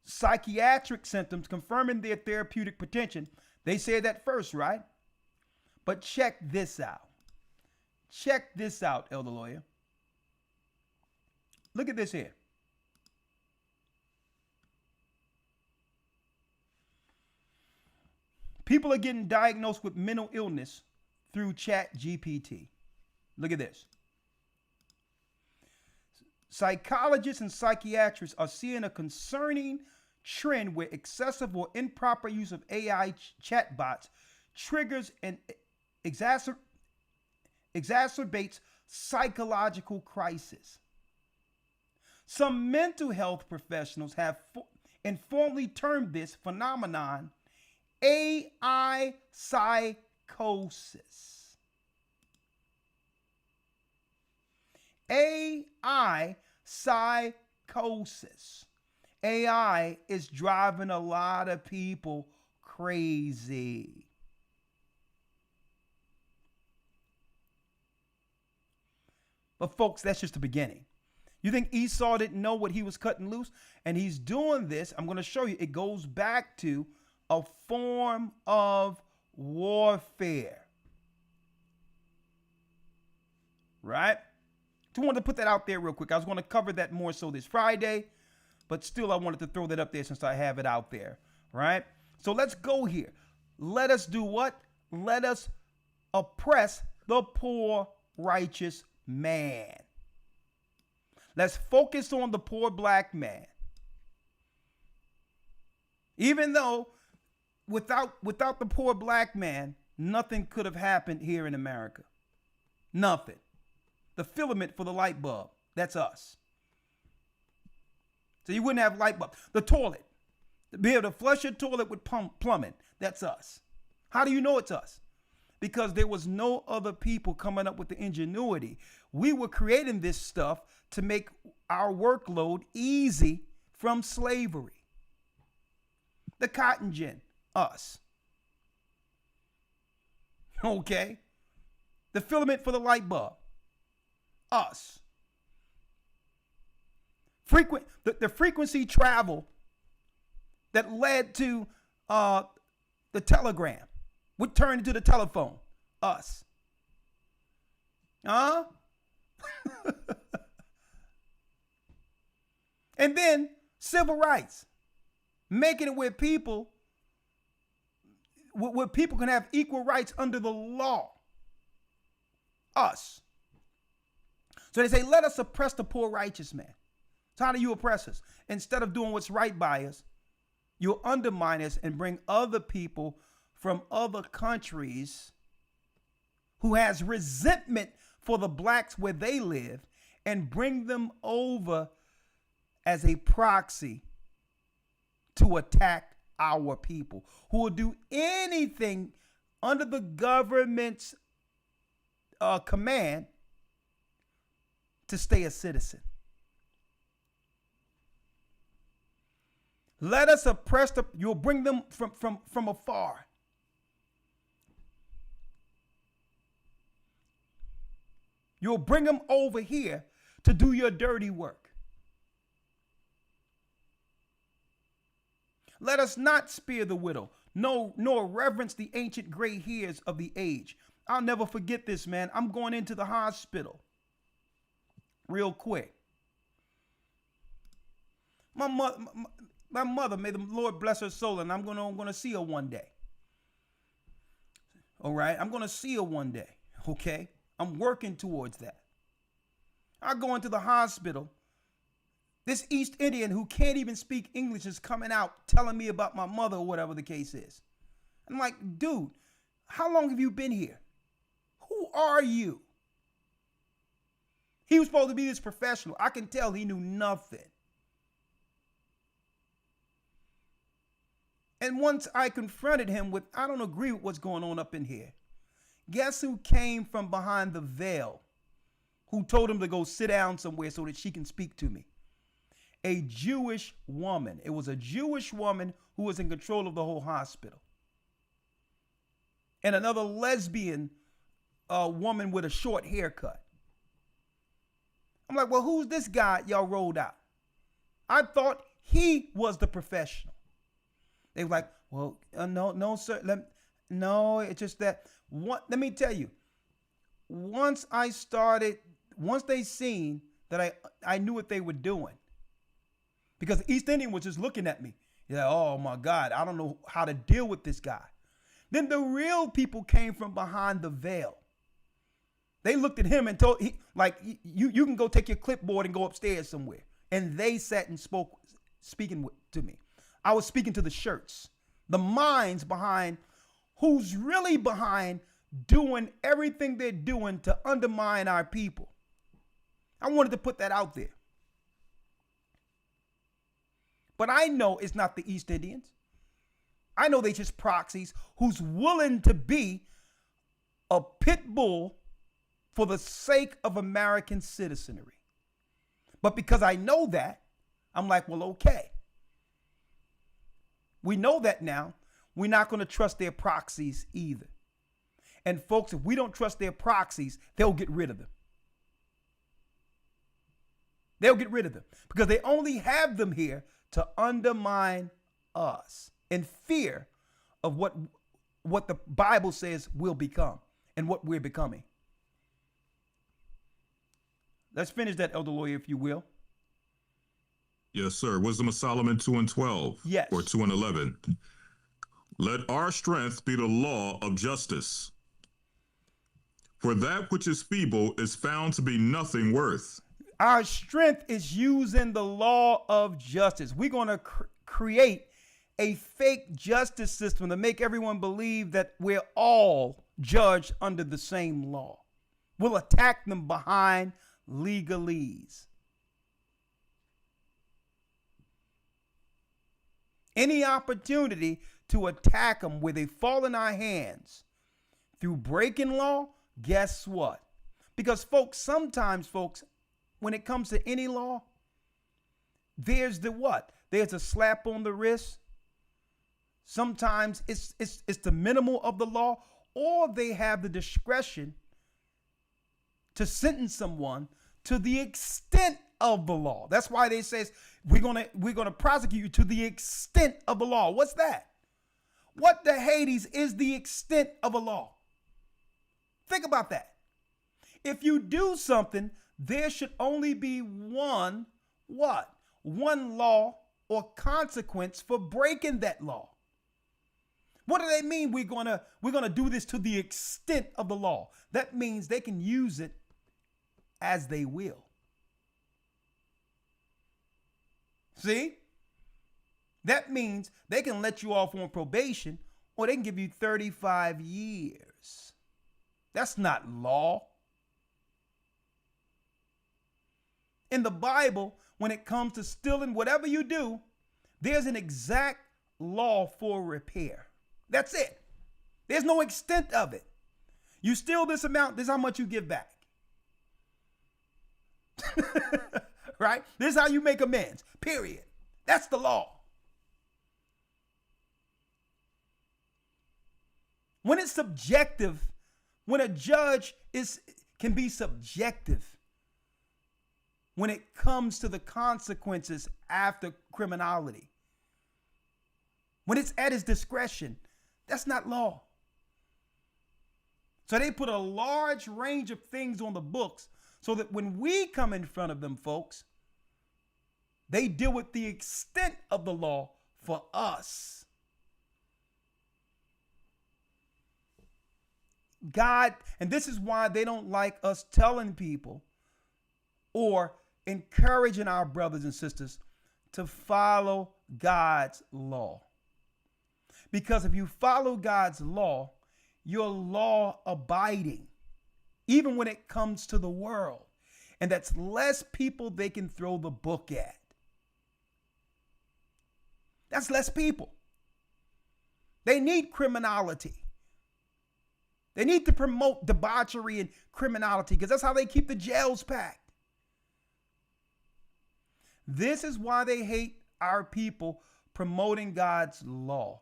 psychiatric symptoms, confirming their therapeutic potential. They said that first, right? But check this out. Check this out, Elder Lawya. Look at this here. People are getting diagnosed with mental illness through ChatGPT. Look at this. Psychologists and psychiatrists are seeing a concerning trend where excessive or improper use of AI chatbots triggers and exacerbates psychological crisis. Some mental health professionals have informally termed this phenomenon AI psychosis. AI psychosis. AI is driving a lot of people crazy. But folks, that's just the beginning. You think Esau didn't know what he was cutting loose? And he's doing this. I'm going to show you. It goes back to a form of warfare. Right? I wanted to put that out there real quick. I was going to cover that more so this Friday, but still I wanted to throw that up there since I have it out there. Right? So let's go here. Let us do what? Let us oppress the poor righteous man. Let's focus on the poor black man. Even though without the poor black man, nothing could have happened here in America. Nothing. The filament for the light bulb, that's us. So you wouldn't have light bulb. The toilet, to be able to flush your toilet with plumbing, that's us. How do you know it's us? Because there was no other people coming up with the ingenuity. We were creating this stuff to make our workload easy from slavery. The cotton gin, us. Okay? The filament for the light bulb, us. the frequency travel that led to the telegram would turn into the telephone. Us. Huh? And then civil rights, making it where people can have equal rights under the law. Us. So they say, let us oppress the poor righteous man. So how do you oppress us? Instead of doing what's right by us, you'll undermine us and bring other people from other countries who has resentment for the blacks where they live and bring them over as a proxy to attack our people, who will do anything under the government's command to stay a citizen. Let us oppress you'll bring them from afar. You'll bring them over here to do your dirty work. Let us not spare the widow, nor reverence the ancient gray hairs of the age. I'll never forget this, man. I'm going into the hospital real quick. My mother, may the Lord bless her soul, and I'm gonna see her one day. All right, I'm gonna see her one day. Okay, I'm working towards that. I go into the hospital. This East Indian who can't even speak English is coming out telling me about my mother or whatever the case is. I'm like, dude, how long have you been here? Who are you? He was supposed to be this professional. I can tell he knew nothing. And once I confronted him with, I don't agree with what's going on up in here. Guess who came from behind the veil? Who told him to go sit down somewhere so that she can speak to me? A Jewish woman. It was a Jewish woman who was in control of the whole hospital. And another lesbian woman with a short haircut. I'm like, well, who's this guy y'all rolled out? I thought he was the professional. They were like, well, no, sir. No, it's just that. Let me tell you, once they seen that I knew what they were doing, because the East Indian was just looking at me. He's like, oh my God, I don't know how to deal with this guy. Then the real people came from behind the veil. They looked at him and told, you can go take your clipboard and go upstairs somewhere. And they sat and speaking to me. I was speaking to the shirts, the minds behind who's really behind doing everything they're doing to undermine our people. I wanted to put that out there. But I know it's not the East Indians. I know they just proxies who's willing to be a pit bull for the sake of American citizenry. But because I know that, I'm like, well, okay. We know that now. We're not going to trust their proxies either. And folks, if we don't trust their proxies, they'll get rid of them. They'll get rid of them because they only have them here to undermine us in fear of what the Bible says we'll become and what we're becoming. Let's finish that, Elder Lawyer, if you will. Yes, sir. Wisdom of Solomon 2:12. Yes. Or 2:11. Let our strength be the law of justice. For that which is feeble is found to be nothing worth. Our strength is using the law of justice. We're going to create a fake justice system to make everyone believe that we're all judged under the same law. We'll attack them behind legalese. Any opportunity to attack them where they fall in our hands through breaking law, guess what? Because sometimes, when it comes to any law, there's the what? There's a slap on the wrist. Sometimes it's the minimal of the law, or they have the discretion to sentence someone to the extent of the law. That's why they says we're gonna prosecute you to the extent of the law. What's that? What the Hades is the extent of a law? Think about that. If you do something, there should only be one what? One law or consequence for breaking that law. What do they mean we're gonna do this to the extent of the law? That means they can use it as they will. See? That means they can let you off on probation or they can give you 35 years. That's not law. In the Bible, when it comes to stealing, whatever you do, there's an exact law for repair. That's it. There's no extent of it. You steal this amount, this is how much you give back. Right? This is how you make amends, period. That's the law. When it's subjective, when a judge can be subjective when it comes to the consequences after criminality, when it's at his discretion, that's not law. So they put a large range of things on the books so that when we come in front of them, folks, they deal with the extent of the law for us. God, and this is why they don't like us telling people or encouraging our brothers and sisters to follow God's law. Because if you follow God's law, you're law abiding, even when it comes to the world. And that's less people they can throw the book at. That's less people. They need criminality. They need to promote debauchery and criminality because that's how they keep the jails packed. This is why they hate our people promoting God's law.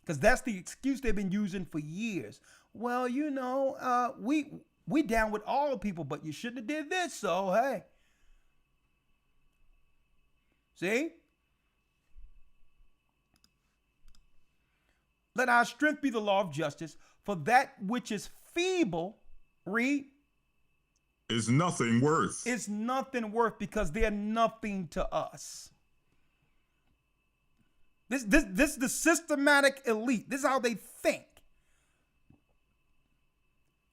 Because that's the excuse they've been using for years. Well, you know, we down with all people, but you shouldn't have did this, so hey. See? Let our strength be the law of justice, for that which is feeble, read, is nothing worth. is nothing worth because they're nothing to us. This is the systematic elite. This is how they think.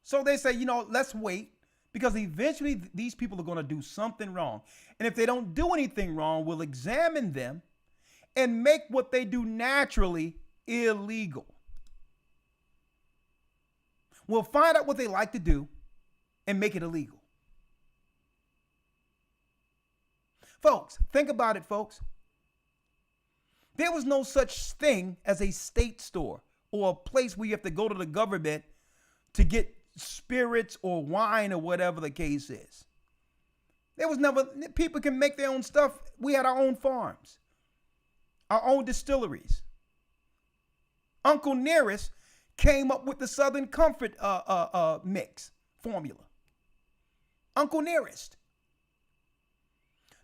So they say, you know, let's wait because eventually these people are going to do something wrong. And if they don't do anything wrong, we'll examine them and make what they do naturally illegal. We'll find out what they like to do and make it illegal. Folks, think about it, folks. There was no such thing as a state store or a place where you have to go to the government to get spirits or wine or whatever the case is. There was never, people can make their own stuff. We had our own farms, our own distilleries. Uncle Nearest came up with the Southern Comfort mix formula. Uncle Nearest.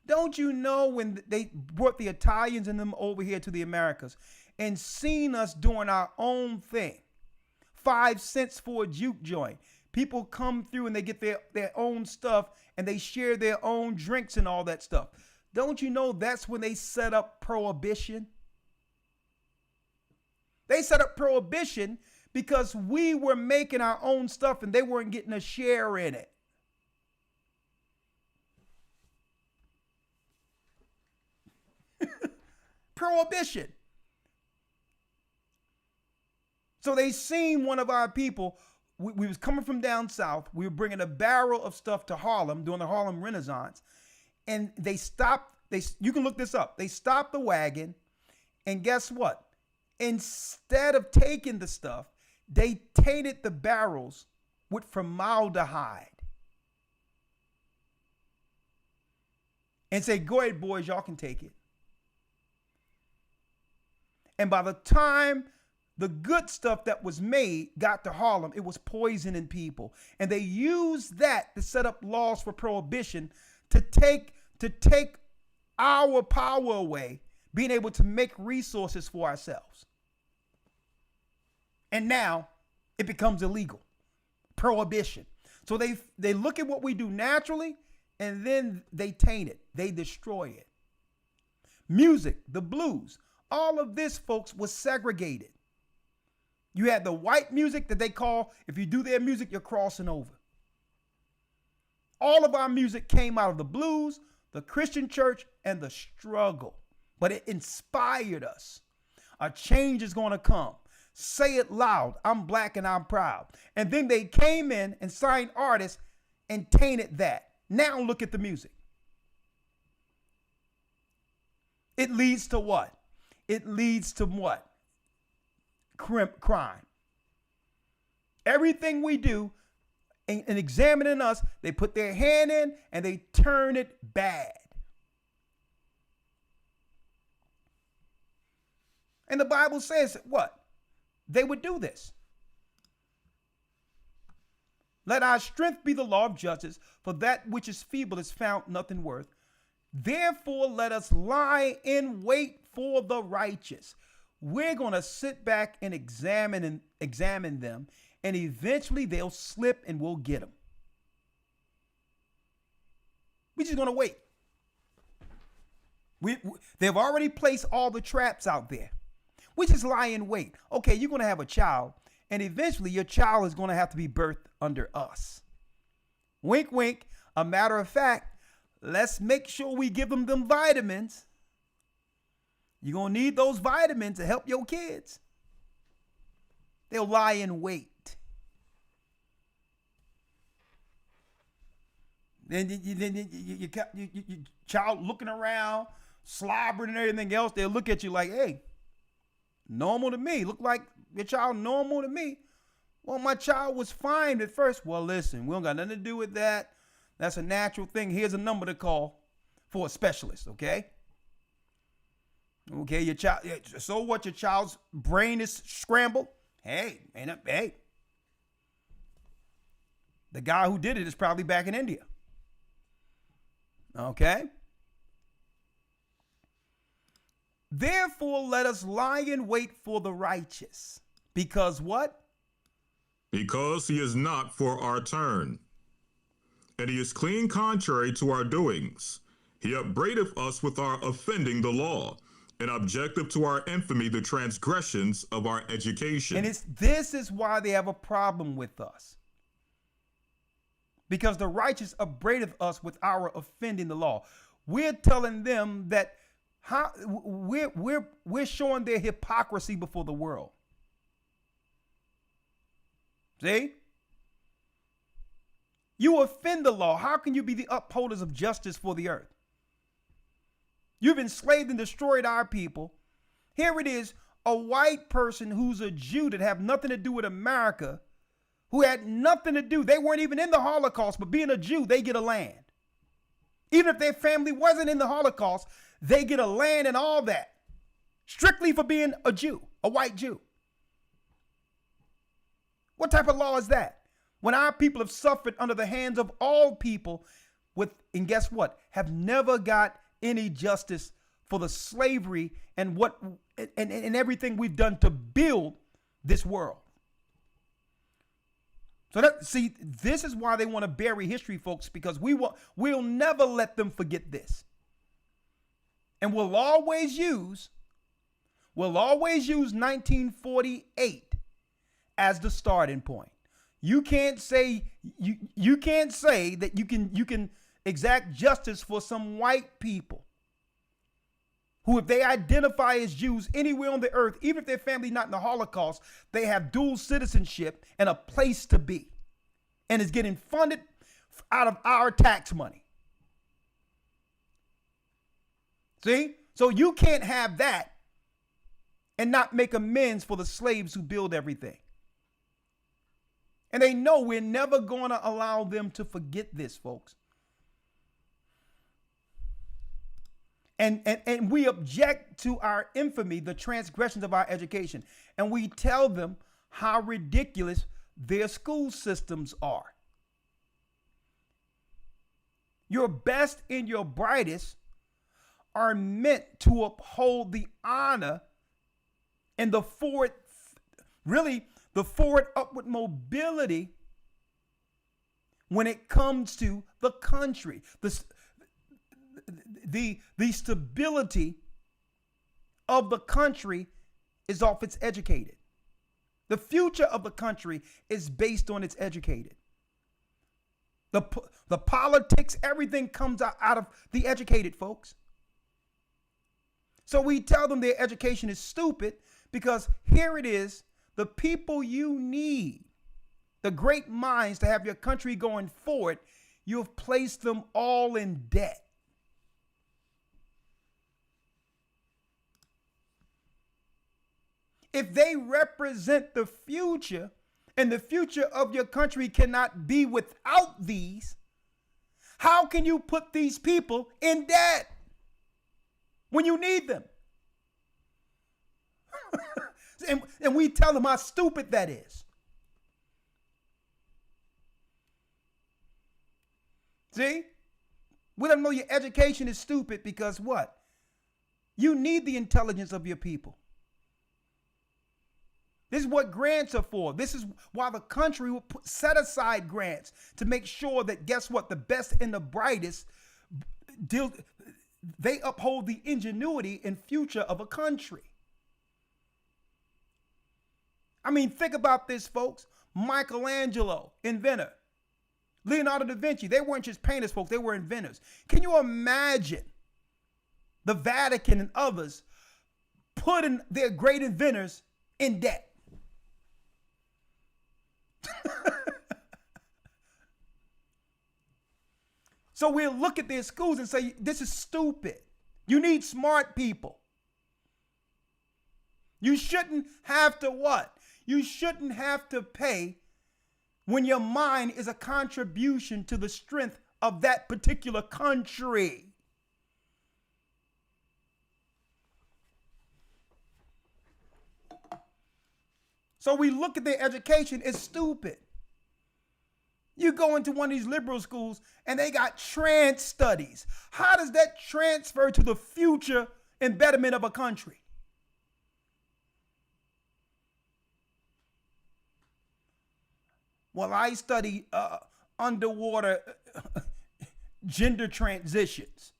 Don't you know when they brought the Italians and them over here to the Americas and seen us doing our own thing? 5 cents for a juke joint. People come through and they get their own stuff and they share their own drinks and all that stuff. Don't you know that's when they set up prohibition? They set up prohibition because we were making our own stuff and they weren't getting a share in it. Prohibition. So they seen one of our people. We was coming from down south. We were bringing a barrel of stuff to Harlem during the Harlem Renaissance. And they stopped. You can look this up. They stopped the wagon. And guess what? Instead of taking the stuff, they tainted the barrels with formaldehyde. And say, go ahead, boys, y'all can take it. And by the time the good stuff that was made got to Harlem, it was poisoning people. And they used that to set up laws for prohibition to take our power away, being able to make resources for ourselves. And now it becomes illegal. Prohibition. So they look at what we do naturally and then they taint it. They destroy it. Music, the blues, all of this, folks, was segregated. You had the white music that they call, if you do their music, you're crossing over. All of our music came out of the blues, the Christian church, and the struggle. But it inspired us. A change is going to come. Say it loud. I'm black and I'm proud. And then they came in and signed artists and tainted that. Now look at the music. It leads to what? It leads to what? Crime. Everything we do in examining us, they put their hand in and they turn it bad. And the Bible says what? They would do this. Let our strength be the law of justice, for that which is feeble is found nothing worth. Therefore, let us lie in wait for the righteous. We're going to sit back and examine them, and eventually they'll slip and we'll get them. We're just going to wait. They've already placed all the traps out there. We just lie in wait. Okay, you're going to have a child, and eventually your child is going to have to be birthed under us. Wink, wink. A matter of fact, let's make sure we give them vitamins. You're going to need those vitamins to help your kids. They'll lie in wait. Then your child looking around, slobbering and everything else, they'll look at you like, hey, normal to me. Look like your child normal to me. Well, my child was fine at first. Well, listen, we don't got nothing to do with that. That's a natural thing. Here's a number to call for a specialist, okay? Okay, your child. So what? Your child's brain is scrambled. Hey. The guy who did it is probably back in India. Okay. Therefore, let us lie in wait for the righteous. Because what? Because he is not for our turn, and he is clean contrary to our doings. He upbraideth us with our offending the law, and objective to our infamy the transgressions of our education. And this is why they have a problem with us. Because the righteous upbraideth us with our offending the law. We're telling them that we're showing their hypocrisy before the world. See? You offend the law. How can you be the upholders of justice for the earth? You've enslaved and destroyed our people. Here it is, a white person who's a Jew that have nothing to do with America, who had nothing to do. They weren't even in the Holocaust, but being a Jew, they get a land. Even if their family wasn't in the Holocaust, they get a land and all that. Strictly for being a Jew, a white Jew. What type of law is that? When our people have suffered under the hands of all people and guess what? Have never got any justice for the slavery and everything we've done to build this world. So this is why they want to bury history, folks, because we'll never let them forget this. And we'll always use 1948 as the starting point. You can't say that you can exact justice for some white people who, if they identify as Jews anywhere on the earth, even if their family not in the Holocaust, they have dual citizenship and a place to be, and is getting funded out of our tax money. See? So you can't have that and not make amends for the slaves who build everything. And they know we're never going to allow them to forget this, folks. And we object to our infamy, the transgressions of our education. And we tell them how ridiculous their school systems are. Your best and your brightest are meant to uphold the honor and the forward upward mobility when it comes to the country. The stability of the country is off its educated. The future of the country is based on its educated. The politics, everything comes out of the educated, folks. So we tell them their education is stupid because here it is, the people you need, the great minds to have your country going forward, you've placed them all in debt. If they represent the future, and the future of your country cannot be without these, how can you put these people in debt when you need them? and we tell them how stupid that is. See? We don't know your education is stupid because what? You need the intelligence of your people. This is what grants are for. This is why the country will set aside grants to make sure that, guess what, the best and the brightest, they uphold the ingenuity and future of a country. I mean, think about this, folks. Michelangelo, inventor. Leonardo da Vinci, they weren't just painters, folks. They were inventors. Can you imagine the Vatican and others putting their great inventors in debt? So we'll look at their schools and say, this is stupid. You need smart people. You shouldn't have to what? You shouldn't have to pay when your mind is a contribution to the strength of that particular country. So we look at their education as stupid. You go into one of these liberal schools and they got trans studies. How does that transfer to the future and betterment of a country? Well, I study underwater gender transitions.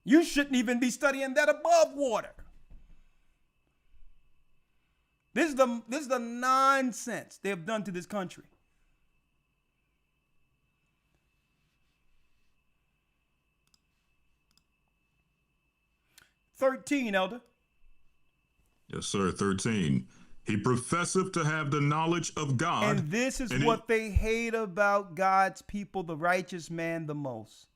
You shouldn't even be studying that above water. This is the nonsense they have done to this country. "13, Elder. Yes, sir. 13. He professeth to have the knowledge of God. And this is what they hate about God's people, the righteous man, the most.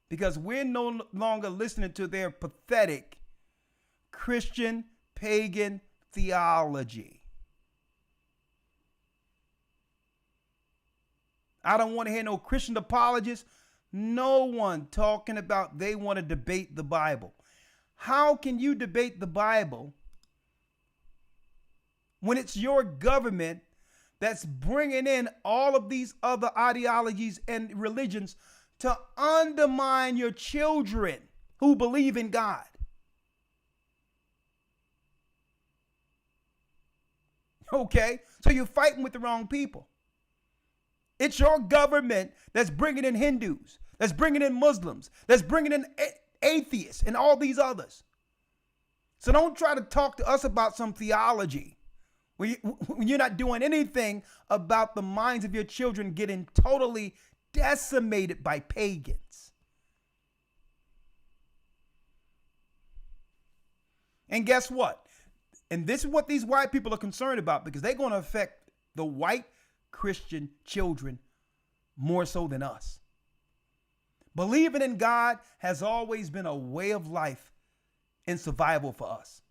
Because we're no longer listening to their pathetic Christian, pagan theology. I don't want to hear no Christian apologists, no one talking about they want to debate the Bible. How can you debate the Bible when it's your government that's bringing in all of these other ideologies and religions to undermine your children who believe in God? Okay, so you're fighting with the wrong people. It's your government that's bringing in Hindus, that's bringing in Muslims, that's bringing in atheists and all these others. So don't try to talk to us about some theology when you're not doing anything about the minds of your children getting totally decimated by pagans. And guess what? And this is what these white people are concerned about, because they're going to affect the white Christian children more so than us. Believing in God has always been a way of life and survival for us.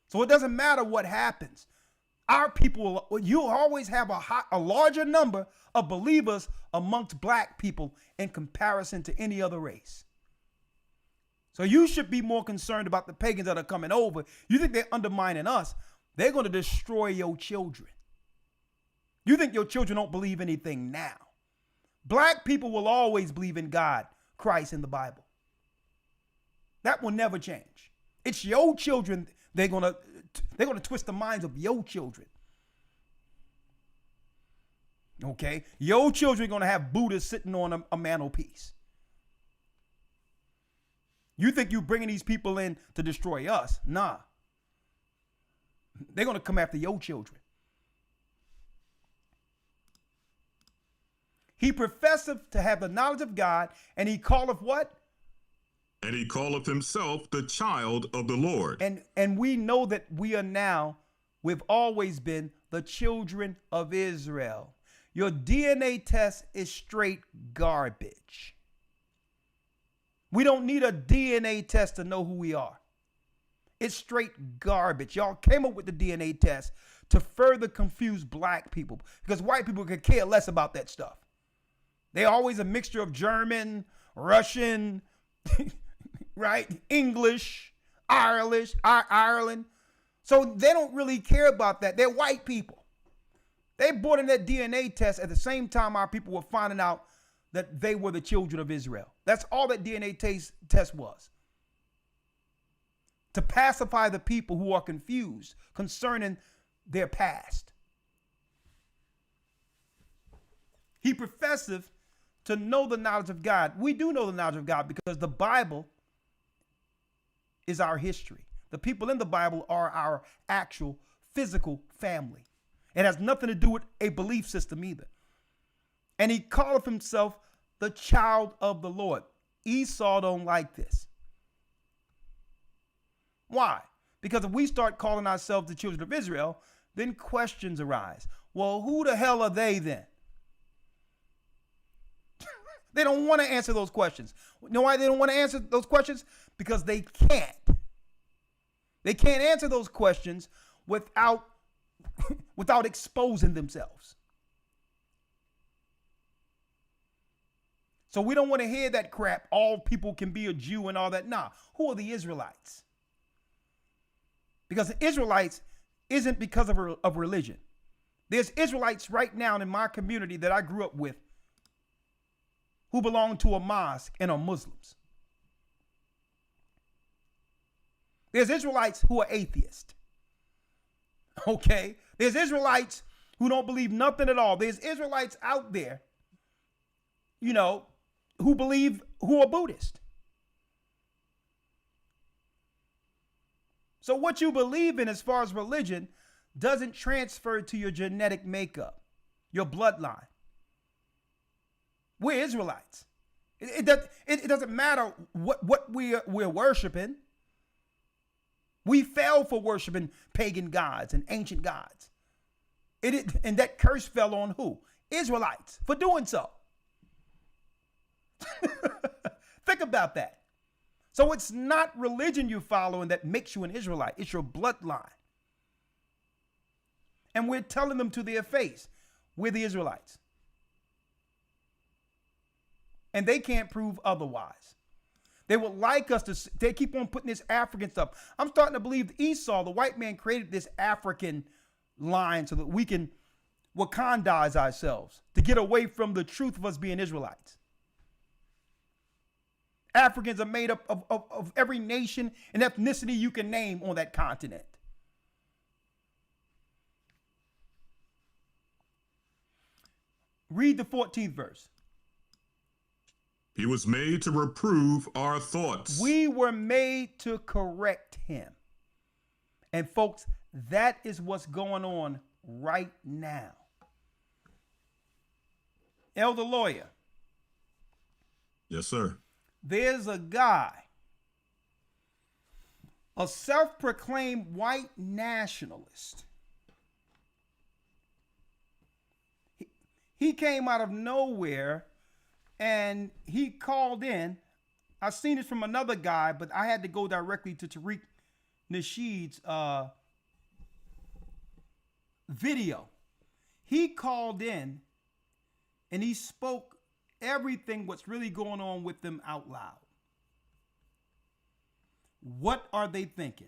So it doesn't matter what happens. Our people, you always have a larger number of believers amongst black people in comparison to any other race. So you should be more concerned about the pagans that are coming over. You think they're undermining us? They're going to destroy your children. You think your children don't believe anything now? Black people will always believe in God, Christ, and the Bible. That will never change. It's your children. They're gonna twist the minds of your children. Okay, your children are gonna have Buddha sitting on a mantelpiece. You think you bringing these people in to destroy us? Nah. They're gonna come after your children. He professeth to have the knowledge of God, and he calleth what? And he calleth himself the child of the Lord. And we know that we've always been the children of Israel. Your DNA test is straight garbage. We don't need a DNA test to know who we are. It's straight garbage. Y'all came up with the DNA test to further confuse black people because white people could care less about that stuff. They're always a mixture of German, Russian, right? English, Ireland. So they don't really care about that. They're white people. They brought in that DNA test at the same time our people were finding out that they were the children of Israel. That's all that DNA test was. To pacify the people who are confused concerning their past. He professeth to know the knowledge of God. We do know the knowledge of God because the Bible is our history. The people in the Bible are our actual physical family. It has nothing to do with a belief system either. And he calleth himself the child of the Lord. Esau don't like this. Why? Because if we start calling ourselves the children of Israel, then questions arise. Well, who the hell are they then? They don't want to answer those questions. You know why they don't want to answer those questions? Because they can't. They can't answer those questions without exposing themselves. So we don't want to hear that crap. All people can be a Jew and all that. Nah, who are the Israelites? Because the Israelites isn't because of religion. There's Israelites right now in my community that I grew up with who belong to a mosque and are Muslims. There's Israelites who are atheists. Okay? There's Israelites who don't believe nothing at all. There's Israelites out there, who are Buddhist. So what you believe in as far as religion doesn't transfer to your genetic makeup, your bloodline. We're Israelites. It doesn't matter what we're worshiping. We fell for worshiping pagan gods and ancient gods. And that curse fell on who? Israelites for doing so. Think about that. So it's not religion you follow and that makes you an Israelite. It's your bloodline. And we're telling them to their face, we're the Israelites. And they can't prove otherwise. They would like us to, they keep on putting this African stuff. I'm starting to believe Esau, the white man, created this African line so that we can Wakandize ourselves to get away from the truth of us being Israelites. Africans are made up of every nation and ethnicity you can name on that continent. Read the 14th verse. He was made to reprove our thoughts. We were made to correct him. And folks, that is what's going on right now. Elder Lawya. Yes, sir. There's a guy, a self-proclaimed white nationalist. He came out of nowhere and he called in. I've seen it from another guy, but I had to go directly to Tariq Nasheed's video. He called in and he spoke everything what's really going on with them out loud. What are they thinking?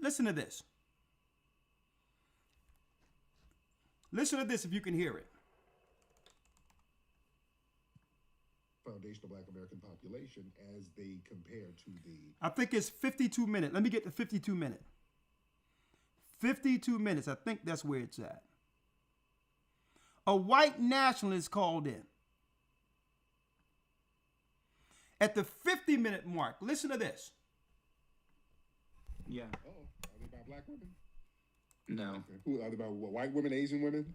Listen to this. Listen to this if you can hear it. Foundational Black American population as they compare to the... I think it's 52 minutes. Let me get to 52 minutes. 52 minutes. I think that's where it's at. A white nationalist called in. At the 50-minute mark, listen to this. Yeah. Oh, are they about black women? No. Who are they about? What, white women, Asian women?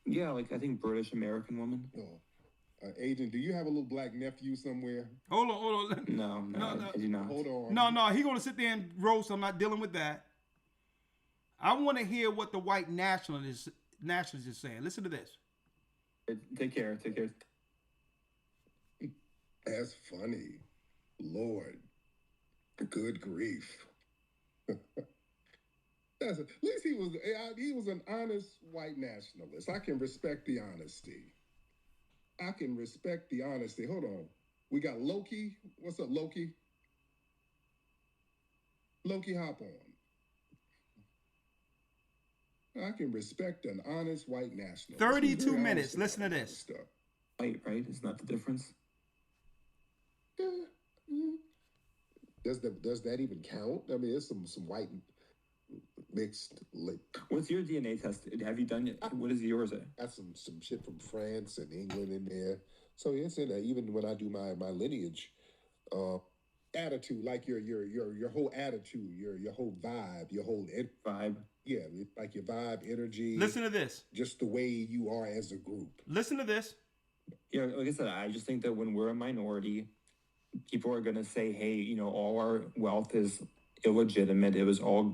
Yeah, like I think British American woman. Oh, Asian. Do you have a little black nephew somewhere? Hold on. No, I do not. Hold on. No, he gonna sit there and roast. I'm not dealing with that. I want to hear what the white nationalist is saying. Listen to this. Take care. That's funny. Lord, good grief. At least he was an honest white nationalist. I can respect the honesty. Hold on. We got Loki. What's up, Loki? Loki, hop on. I can respect an honest white nationalist. 32 minutes. Listen to this. Stuff. White, right? Isn't that the difference? Does that even count? I mean, there's some white mixed. What's your DNA test? Have you done it? What is yours? Got some shit from France and England in there. So it's in there. Even when I do my lineage, attitude, like your whole attitude, your whole vibe, your whole vibe. Yeah, like your vibe, energy. Listen to this. Just the way you are as a group. Listen to this. Yeah, like I said, I just think that when we're a minority, people are going to say, hey, all our wealth is illegitimate. It was all,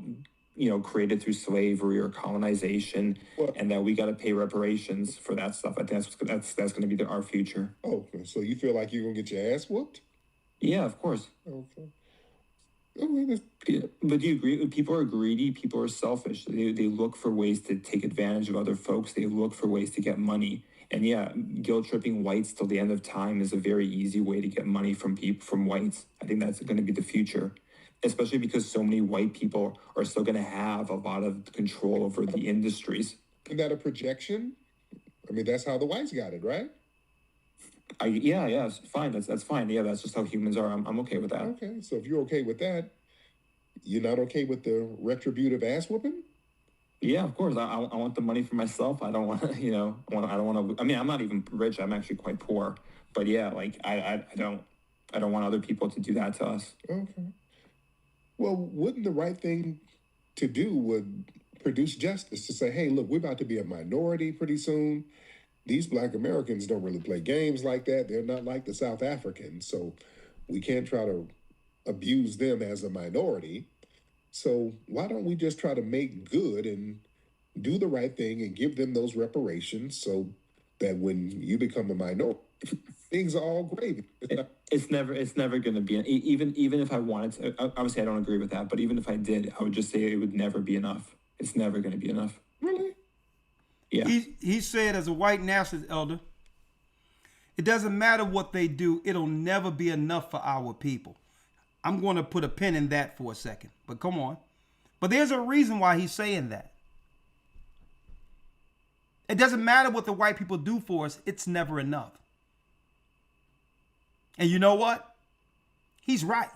created through slavery or colonization, and that we got to pay reparations for that stuff. I think that's going to be our future. Oh, so you feel like you're going to get your ass whooped? Yeah, of course. Okay. But do you agree? People are greedy. People are selfish. They look for ways to take advantage of other folks. They look for ways to get money. And yeah, guilt tripping whites till the end of time is a very easy way to get money from whites. I think that's going to be the future, especially because so many white people are still going to have a lot of control over the industries. Isn't that a projection? I mean, that's how the whites got it, right? Yeah, it's fine. That's fine. Yeah, that's just how humans are. I'm okay with that. Okay, so if you're okay with that, you're not okay with the retributive ass whooping? Yeah, of course. I want the money for myself. I don't want to, I don't want to. I mean, I'm not even rich. I'm actually quite poor. But yeah, like I don't want other people to do that to us. Okay. Well, wouldn't the right thing to do would produce justice to say, hey, look, we're about to be a minority pretty soon. These Black Americans don't really play games like that. They're not like the South Africans. So we can't try to abuse them as a minority. So why don't we just try to make good and do the right thing and give them those reparations so that when you become a minority, things are all gravy. It's never going to be, even if I wanted to, obviously I don't agree with that, but even if I did, I would just say it would never be enough. It's never going to be enough. Really? Yeah. He said, as a white nationalist elder, it doesn't matter what they do, it'll never be enough for our people. I'm going to put a pin in that for a second, but come on. But there's a reason why he's saying that. It doesn't matter what the white people do for us, it's never enough. And you know what? He's right.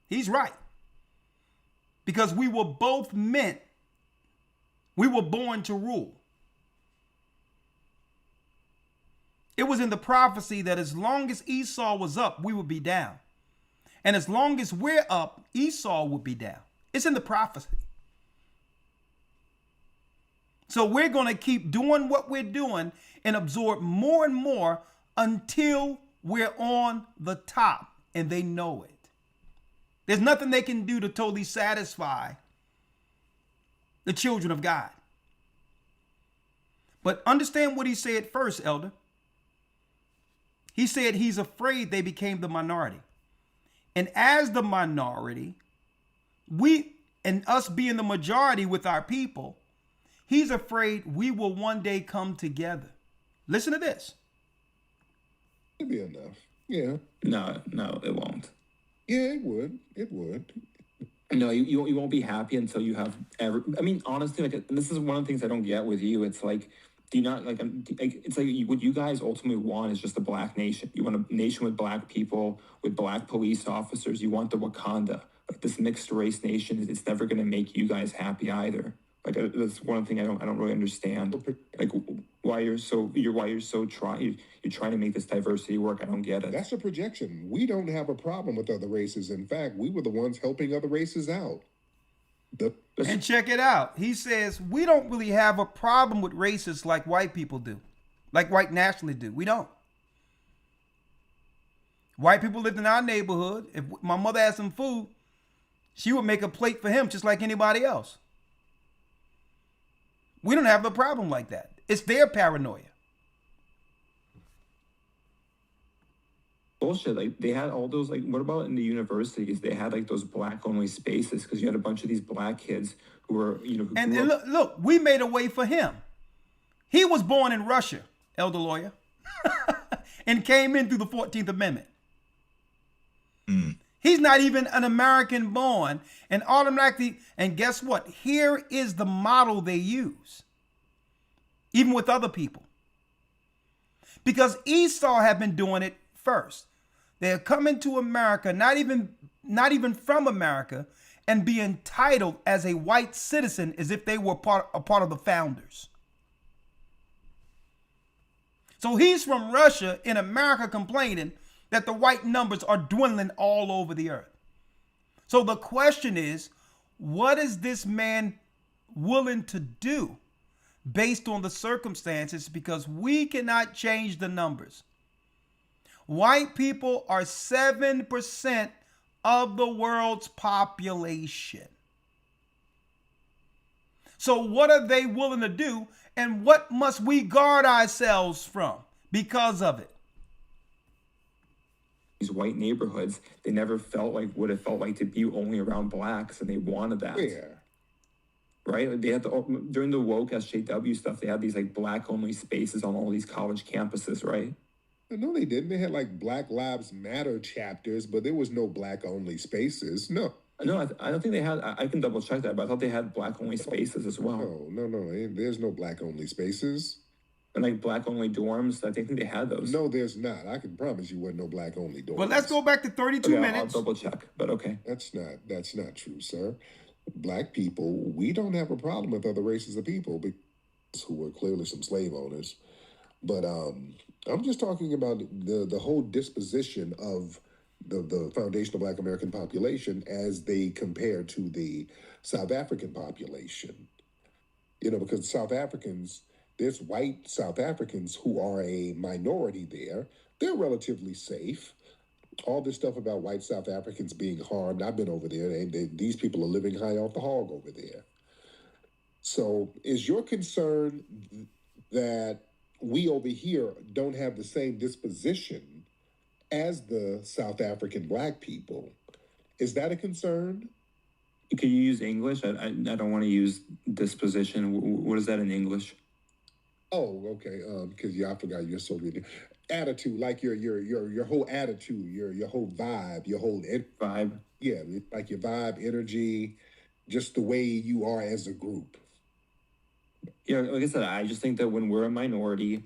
He's right. Because we were both meant, we were born to rule. It was in the prophecy that as long as Esau was up, we would be down. And as long as we're up, Esau would be down. It's in the prophecy. So we're going to keep doing what we're doing and absorb more and more until we're on the top and they know it. There's nothing they can do to totally satisfy the children of God. But understand what he said first, Elder. He said he's afraid they became the minority. And as the minority, And us being the majority with our people, he's afraid we will one day come together. Listen to this. It'd be enough. Yeah. No, it won't. Yeah, it would. It would. No, you won't be happy until you have I mean, honestly, like, this is one of the things I don't get with you. It's like, do you not, like, it's like what you guys ultimately want is just a black nation. You want a nation with black people, with black police officers. You want the Wakanda. Like, this mixed race nation, it's never going to make you guys happy either. Like, that's one thing I don't really understand. Like, you're trying to make this diversity work. I don't get it. That's a projection. We don't have a problem with other races. In fact, we were the ones helping other races out. And check it out. He says, we don't really have a problem with racists like white people do, like white nationalists do. We don't. White people lived in our neighborhood. If my mother had some food, she would make a plate for him just like anybody else. We don't have a problem like that. It's their paranoia. Bullshit. Like, they had all those, like, what about in the universities? They had, like, those black only spaces because you had a bunch of these black kids who were, and look, we made a way for him. He was born in Russia, Elder Lawya, and came in through the 14th Amendment. He's not even an American born, and automatically, and guess what? Here is the model they use, even with other people. Because Esau had been doing it first. They're coming to America, not even from America, and be entitled as a white citizen as if they were a part of the founders. So he's from Russia in America complaining that the white numbers are dwindling all over the earth. So the question is, what is this man willing to do based on the circumstances? Because we cannot change the numbers. White people are 7% of the world's population. So what are they willing to do? And what must we guard ourselves from because of it? These white neighborhoods, they never felt like what it felt like to be only around blacks, and they wanted that. Yeah. Right? Like, they had during the woke SJW stuff, they had these, like, black only spaces on all these college campuses, right? No, they didn't. They had, like, Black Lives Matter chapters, but there was no black only spaces. No. No, I don't think they had. I can double check that, but I thought they had black only spaces as well. No. There's no black only spaces. And, like, black only dorms, I think they had those. No, there's not. I can promise you wasn't no black only dorms. Well, let's go back to 32 minutes. I'll double check, but okay. That's not true, sir. Black people, we don't have a problem with other races of people who were clearly some slave owners. But I'm just talking about the whole disposition of the foundational Black American population as they compare to the South African population. Because South Africans, there's white South Africans who are a minority there. They're relatively safe. All this stuff about white South Africans being harmed, I've been over there, and these people are living high off the hog over there. So is your concern that we over here don't have the same disposition as the South African black people? Is that a concern? Can you use English? I don't want to use disposition. What is that in English? Oh, okay. Because I forgot you're so good. Attitude, like your whole attitude, your whole vibe, your whole vibe. Yeah, like your vibe, energy, just the way you are as a group. Yeah, like I said, I just think that when we're a minority,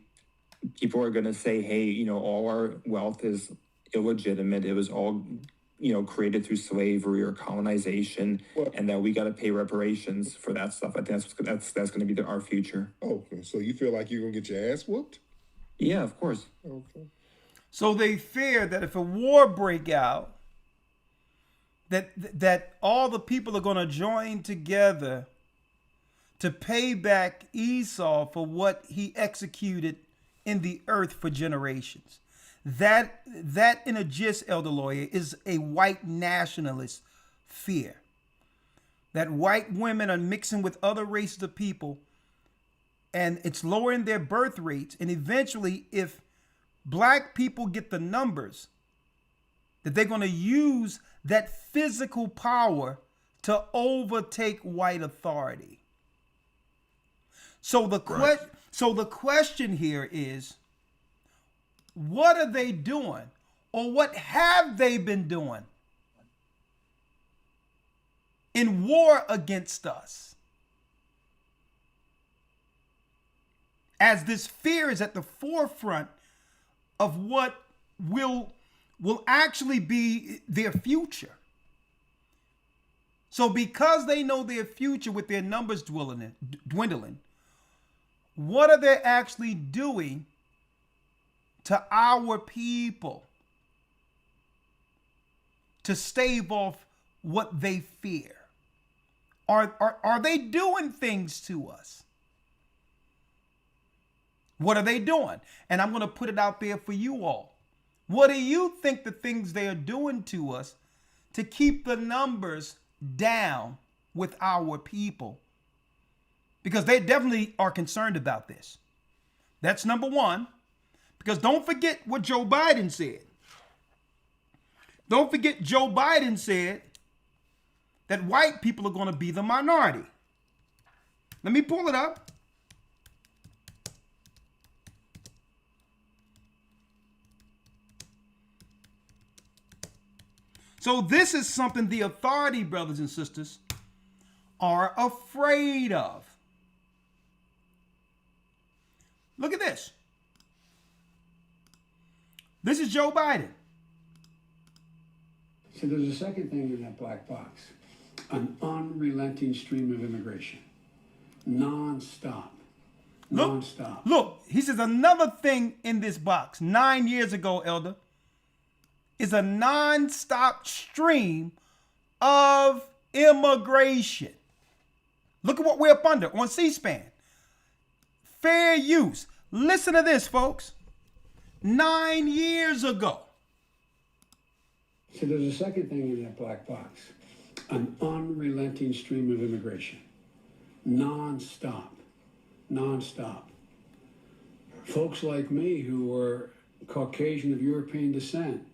people are going to say, hey, all our wealth is illegitimate. It was all, created through slavery or colonization, and that we got to pay reparations for that stuff. I think that's going to be our future. Oh, so you feel like you're going to get your ass whooped? Yeah, of course. Okay. So they fear that if a war break out, that all the people are going to join together to pay back Esau for what he executed in the earth for generations. That in a gist, Elder Lawya, is a white nationalist fear. That white women are mixing with other races of people, and it's lowering their birth rates. And eventually, if black people get the numbers, that they're going to use that physical power to overtake white authority. So the question here is, what are they doing, or what have they been doing in war against us? As this fear is at the forefront of what will actually be their future. So because they know their future with their numbers dwindling, what are they actually doing to our people to stave off what they fear? Are they doing things to us? What are they doing? And I'm going to put it out there for you all. What do you think the things they are doing to us to keep the numbers down with our people? Because they definitely are concerned about this. That's number one. Because don't forget what Joe Biden said. Don't forget Joe Biden said that white people are going to be the minority. Let me pull it up. So this is something the authority, brothers and sisters, are afraid of. Look at this. This is Joe Biden. So there's a second thing in that black box. An unrelenting stream of immigration. Non-stop. Non-stop. Look, he says another thing in this box 9 years ago, Elder, is a non-stop stream of immigration. Look at what we're up under on C-SPAN. Fair use. Listen to this, folks. 9 years ago. So there's a second thing in that black box. An unrelenting stream of immigration. Non-stop. Non-stop. Folks like me who were Caucasian of European descent,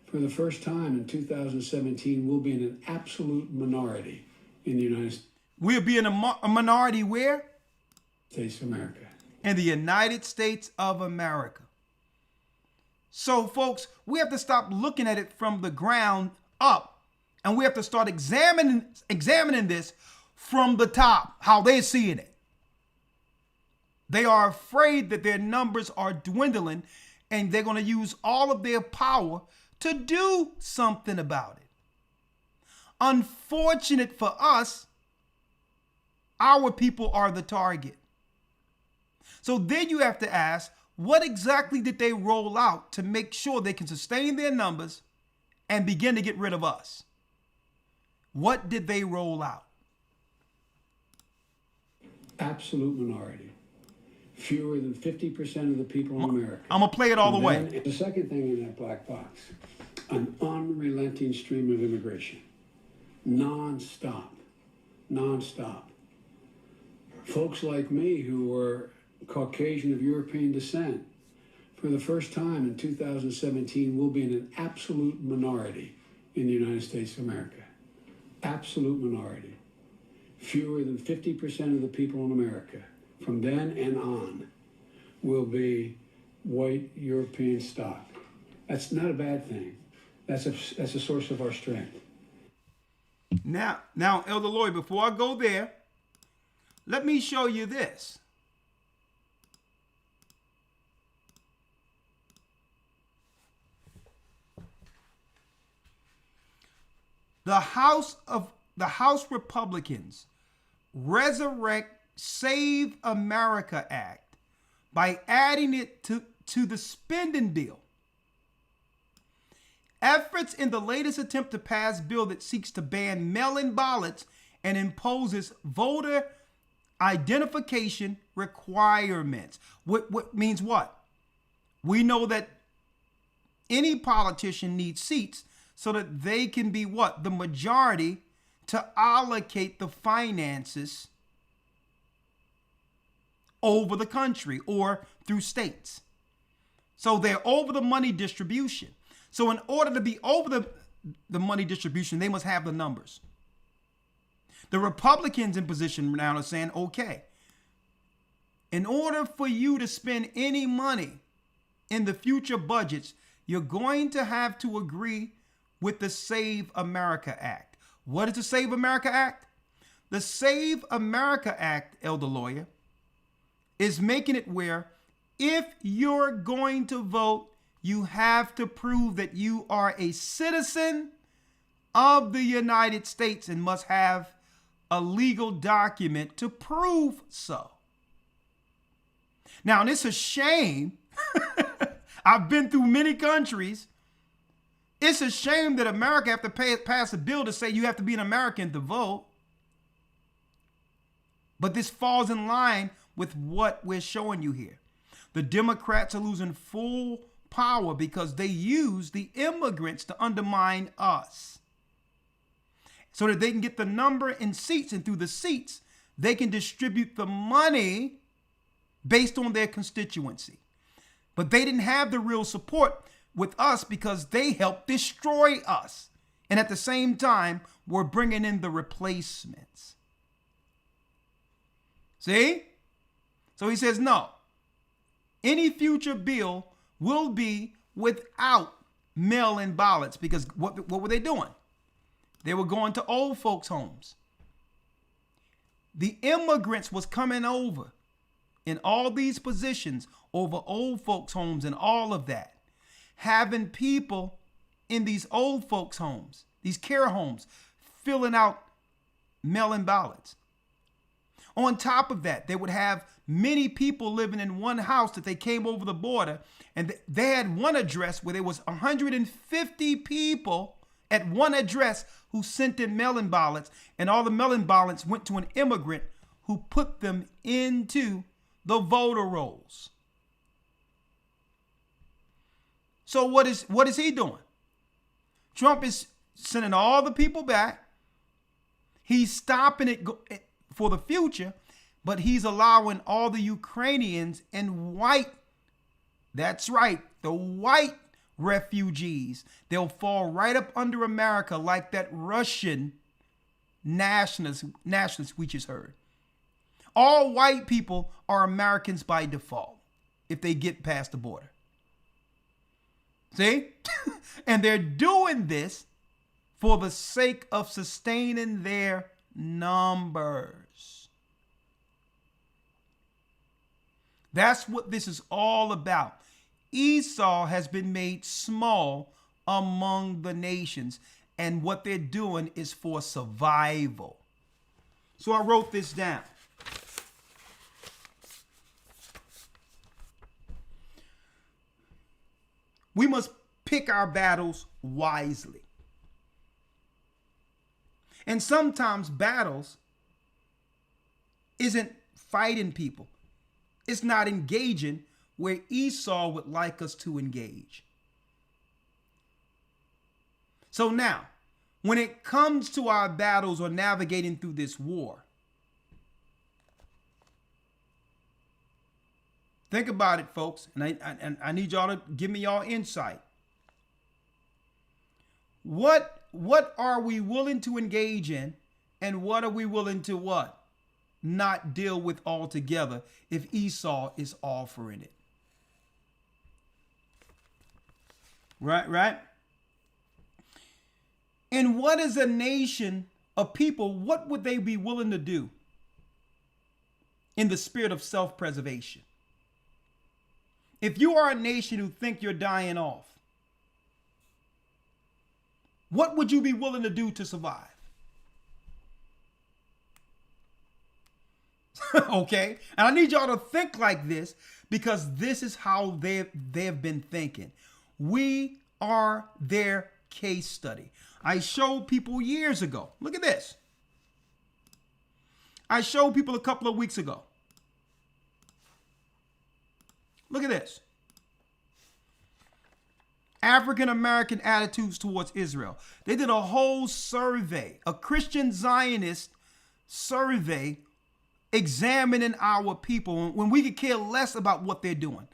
for the first time in 2017, we'll be in an absolute minority in the United States. We'll be in a minority where? States of America. In the United States of America. So, folks, we have to stop looking at it from the ground up, and we have to start examining this from the top, how they're seeing it. They are afraid that their numbers are dwindling, and they're going to use all of their power to do something about it. Unfortunate for us, our people are the target. So then you have to ask, what exactly did they roll out to make sure they can sustain their numbers and begin to get rid of us? What did they roll out? Absolute minority. Fewer than 50% of the people in America. I'm going to play it all the way. The second thing in that black box, an unrelenting stream of immigration. Non-stop. Non-stop. Folks like me who were Caucasian of European descent, for the first time in 2017, we'll be in an absolute minority in the United States of America. Absolute minority. Fewer than 50% of the people in America, from then and on, will be white European stock. That's not a bad thing. That's a source of our strength. Now, Elder Lawya, before I go there, let me show you this. The House Republicans resurrect Save America Act by adding it to the spending bill. Efforts in the latest attempt to pass bill that seeks to ban mail-in ballots and imposes voter identification requirements. What means what? We know that any politician needs seats so that they can be what? The majority to allocate the finances over the country or through states. So they're over the money distribution. So in order to be over the money distribution, they must have the numbers. The Republicans in position now are saying, okay, in order for you to spend any money in the future budgets, you're going to have to agree with the Save America Act. What is the Save America Act? The Save America Act, Elder Lawya, is making it where if you're going to vote, you have to prove that you are a citizen of the United States and must have a legal document to prove so. Now, it's a shame. I've been through many countries. It's a shame that America have to pass a bill to say you have to be an American to vote. But this falls in line with what we're showing you here. The Democrats are losing full power because they use the immigrants to undermine us, so that they can get the number in seats, and through the seats, they can distribute the money based on their constituency. But they didn't have the real support with us because they helped destroy us. And at the same time, we're bringing in the replacements. See? So he says, no, any future bill will be without mail-in ballots, because what were they doing? They were going to old folks' homes. The immigrants was coming over in all these positions over old folks' homes and all of that, having people in these old folks' homes, these care homes, filling out mail-in ballots. On top of that, they would have many people living in one house that they came over the border, and they had one address where there was 150 people at one address who sent in mail-in ballots, and all the mail-in ballots went to an immigrant who put them into the voter rolls. So what is he doing? Trump is sending all the people back. He's stopping it for the future, but he's allowing all the Ukrainians and white, that's right, the white refugees, they'll fall right up under America like that Russian nationalist we just heard. All white people are Americans by default if they get past the border. See? And they're doing this for the sake of sustaining their numbers. That's what this is all about. Esau has been made small among the nations, and what they're doing is for survival. So I wrote this down. We must pick our battles wisely. And sometimes battles isn't fighting people. It's not engaging where Esau would like us to engage. So now, when it comes to our battles or navigating through this war, think about it, folks, and I need y'all to give me y'all insight. What are we willing to engage in, and what are we willing to what? Not deal with altogether if Esau is offering it. Right? And what is a nation of people, what would they be willing to do in the spirit of self-preservation? If you are a nation who think you're dying off, what would you be willing to do to survive? Okay? And I need y'all to think like this, because this is how they've been thinking. We are their case study. I showed people years ago. Look at this. I showed people a couple of weeks ago. Look at this. African American attitudes towards Israel. They did a whole survey, a Christian Zionist survey, examining our people when we could care less about what they're doing,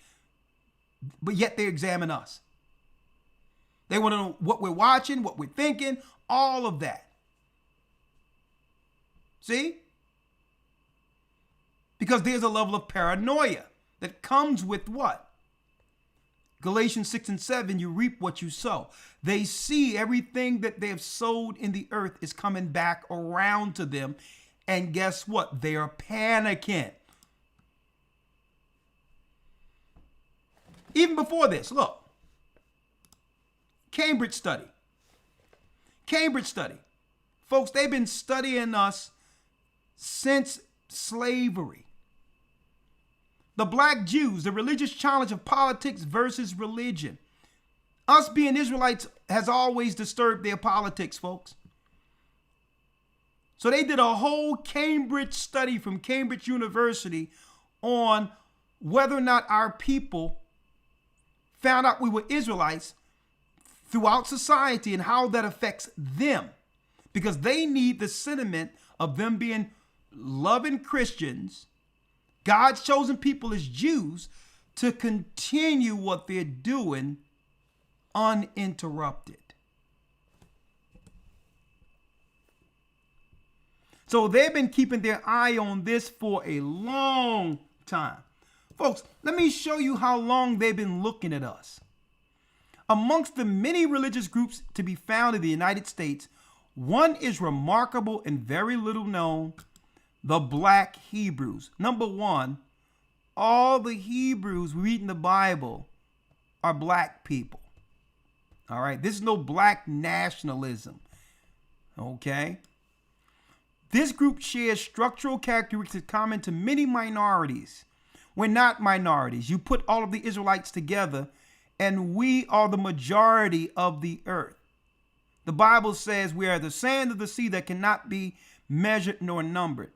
but yet they examine us. They want to know what we're watching, what we're thinking, all of that. See? Because there's a level of paranoia that comes with what? Galatians 6 and 7, you reap what you sow. They see everything that they have sowed in the earth is coming back around to them. And guess what? They are panicking. Even before this, look. Cambridge study. Cambridge study. Folks, they've been studying us since slavery. The black Jews, the religious challenge of politics versus religion. Us being Israelites has always disturbed their politics, folks. So they did a whole Cambridge study from Cambridge University on whether or not our people found out we were Israelites throughout society and how that affects them. Because they need the sentiment of them being loving Christians, God's chosen people as Jews, to continue what they're doing uninterrupted. So they've been keeping their eye on this for a long time. Folks, let me show you how long they've been looking at us. Amongst the many religious groups to be found in the United States, one is remarkable and very little known: the Black Hebrews. Number one, all the Hebrews we read in the Bible are black people. All right, this is no black nationalism. Okay. This group shares structural characteristics common to many minorities. We're not minorities. You put all of the Israelites together, and we are the majority of the earth. The Bible says we are the sand of the sea that cannot be measured nor numbered.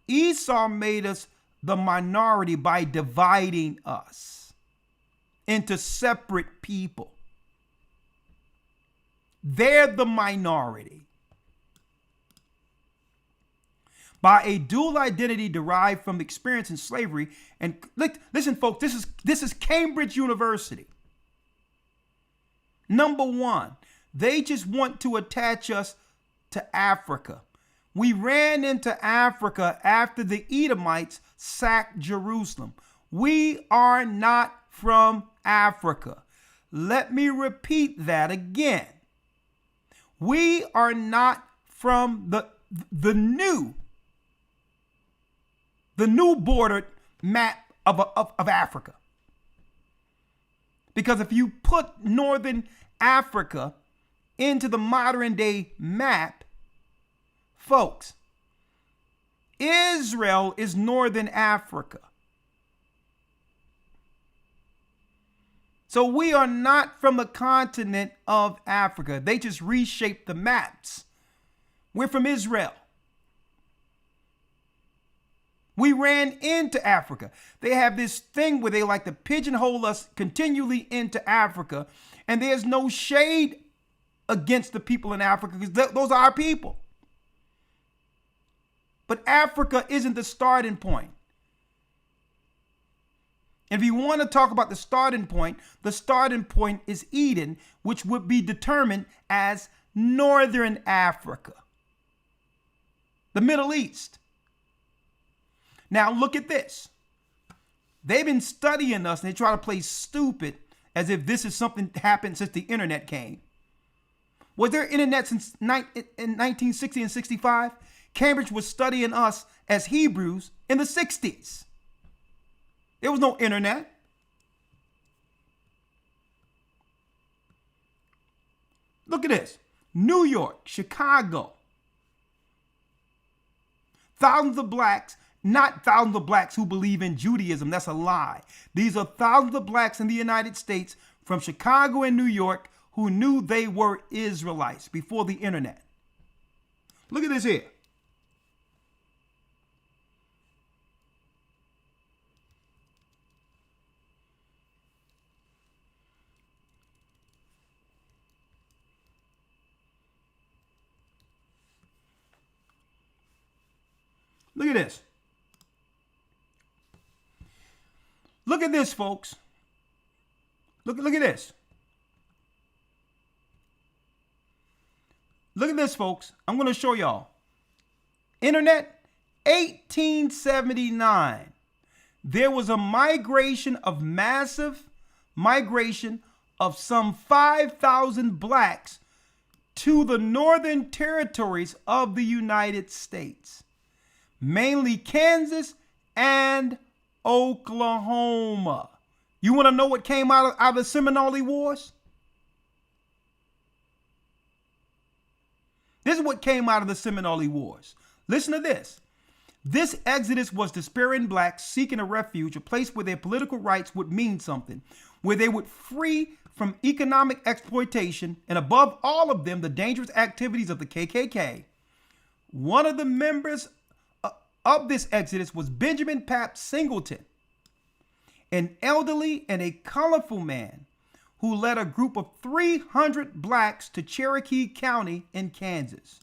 Esau made us the minority by dividing us into separate people. They're the minority. By a dual identity derived from experience in slavery. And listen, folks, this is Cambridge University. Number one, they just want to attach us to Africa. We ran into Africa after the Edomites sacked Jerusalem. We are not from Africa. Let me repeat that again. We are not from the new bordered map of Africa. Because if you put northern Africa into the modern day map, folks, Israel is northern Africa. So we are not from the continent of Africa. They just reshaped the maps. We're from Israel. We ran into Africa. They have this thing where they like to pigeonhole us continually into Africa. And there's no shade against the people in Africa because those are our people. But Africa isn't the starting point. And if you want to talk about the starting point is Eden, which would be determined as northern Africa, the Middle East. Now look at this. They've been studying us and they try to play stupid as if this is something that happened since the internet came. Was there internet since in 1960 and 65? Cambridge was studying us as Hebrews in the 60s. There was no internet. Look at this. New York, Chicago. Thousands of blacks, not thousands of blacks who believe in Judaism. That's a lie. These are thousands of blacks in the United States from Chicago and New York who knew they were Israelites before the internet. Look at this here. Look at this. Look at this, folks. Look at this. Look at this, folks. I'm going to show y'all. Internet 1879, there was a massive migration of some 5,000 blacks to the northern territories of the United States, mainly Kansas and Oklahoma. You want to know what came out of the Seminole Wars? This is what came out of the Seminole Wars. Listen to this. This exodus was despairing blacks seeking a refuge, a place where their political rights would mean something, where they would free from economic exploitation, and above all of them, the dangerous activities of the KKK. One of the members of this exodus was Benjamin Pap Singleton, an elderly and a colorful man who led a group of 300 blacks to Cherokee County in Kansas.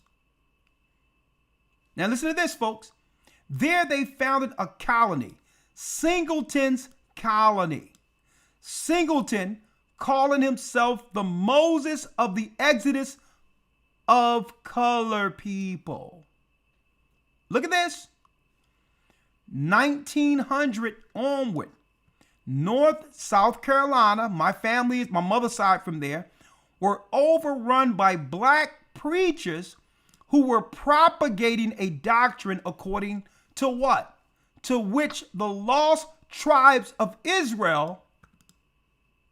Now listen to this, folks. There they founded a colony, Singleton's Colony. Singleton calling himself the Moses of the Exodus of color people. Look at this. 1900 onward, South Carolina, my mother's side from there, were overrun by black preachers who were propagating a doctrine according to what? To which the lost tribes of Israel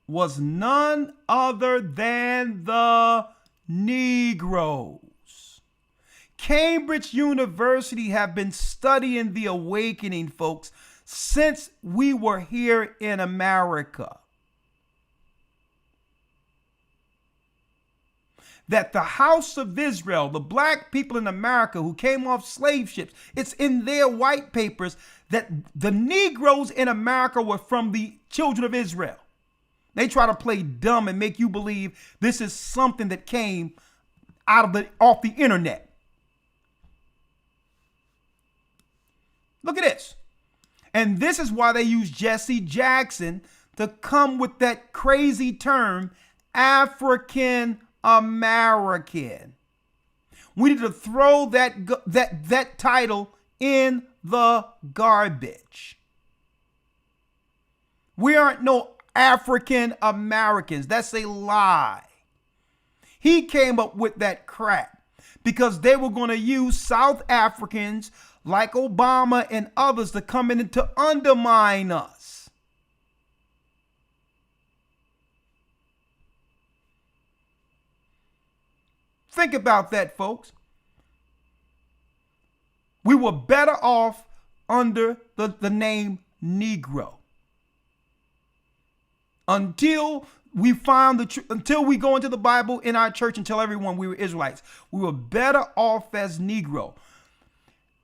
was none other than the Negroes. Cambridge University have been studying the awakening, folks, since we were here in America. That the house of Israel, the black people in America who came off slave ships, it's in their white papers that the Negroes in America were from the children of Israel. They try to play dumb and make you believe this is something that came off the internet. Look at this. And this is why they use Jesse Jackson to come with that crazy term, African American. We need to throw that title in the garbage. We aren't no African Americans. That's a lie. He came up with that crap because they were going to use South Africans like Obama and others to come in and to undermine us. Think about that, folks. We were better off under the name Negro. Until we found until we go into the Bible in our church and tell everyone we were Israelites, we were better off as Negro.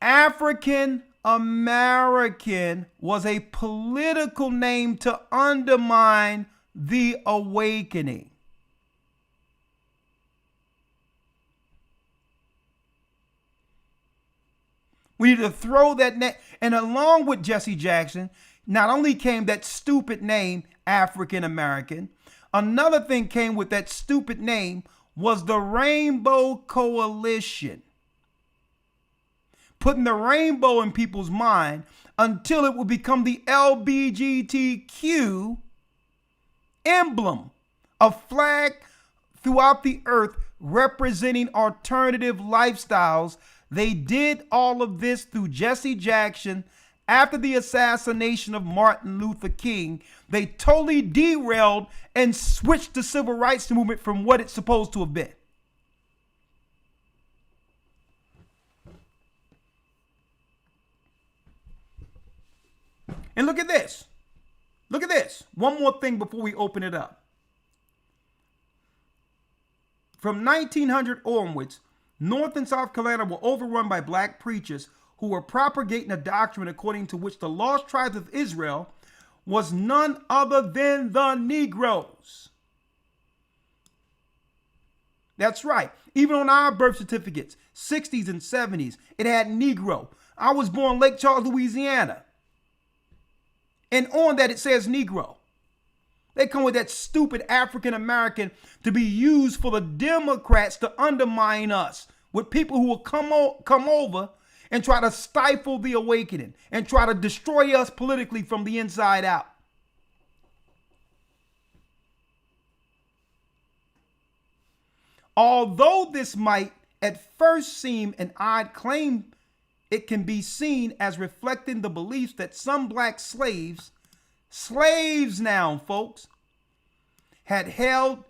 African American was a political name to undermine the awakening. We need to throw that net. And along with Jesse Jackson, not only came that stupid name, African American, another thing came with that stupid name was the Rainbow Coalition. Putting the rainbow in people's mind until it would become the LGBTQ emblem, a flag throughout the earth representing alternative lifestyles. They did all of this through Jesse Jackson. After the assassination of Martin Luther King, they totally derailed and switched the civil rights movement from what it's supposed to have been. And look at this. Look at this. One more thing before we open it up. From 1900 onwards, North and South Carolina were overrun by black preachers who were propagating a doctrine according to which the lost tribes of Israel was none other than the Negroes. That's right. Even on our birth certificates, 60s and 70s, it had Negro. I was born Lake Charles, Louisiana. And on that it says Negro. They come with that stupid African American to be used for the Democrats to undermine us with people who will come over and try to stifle the awakening and try to destroy us politically from the inside out. Although this might at first seem an odd claim, it can be seen as reflecting the beliefs that some black slaves now, folks, had held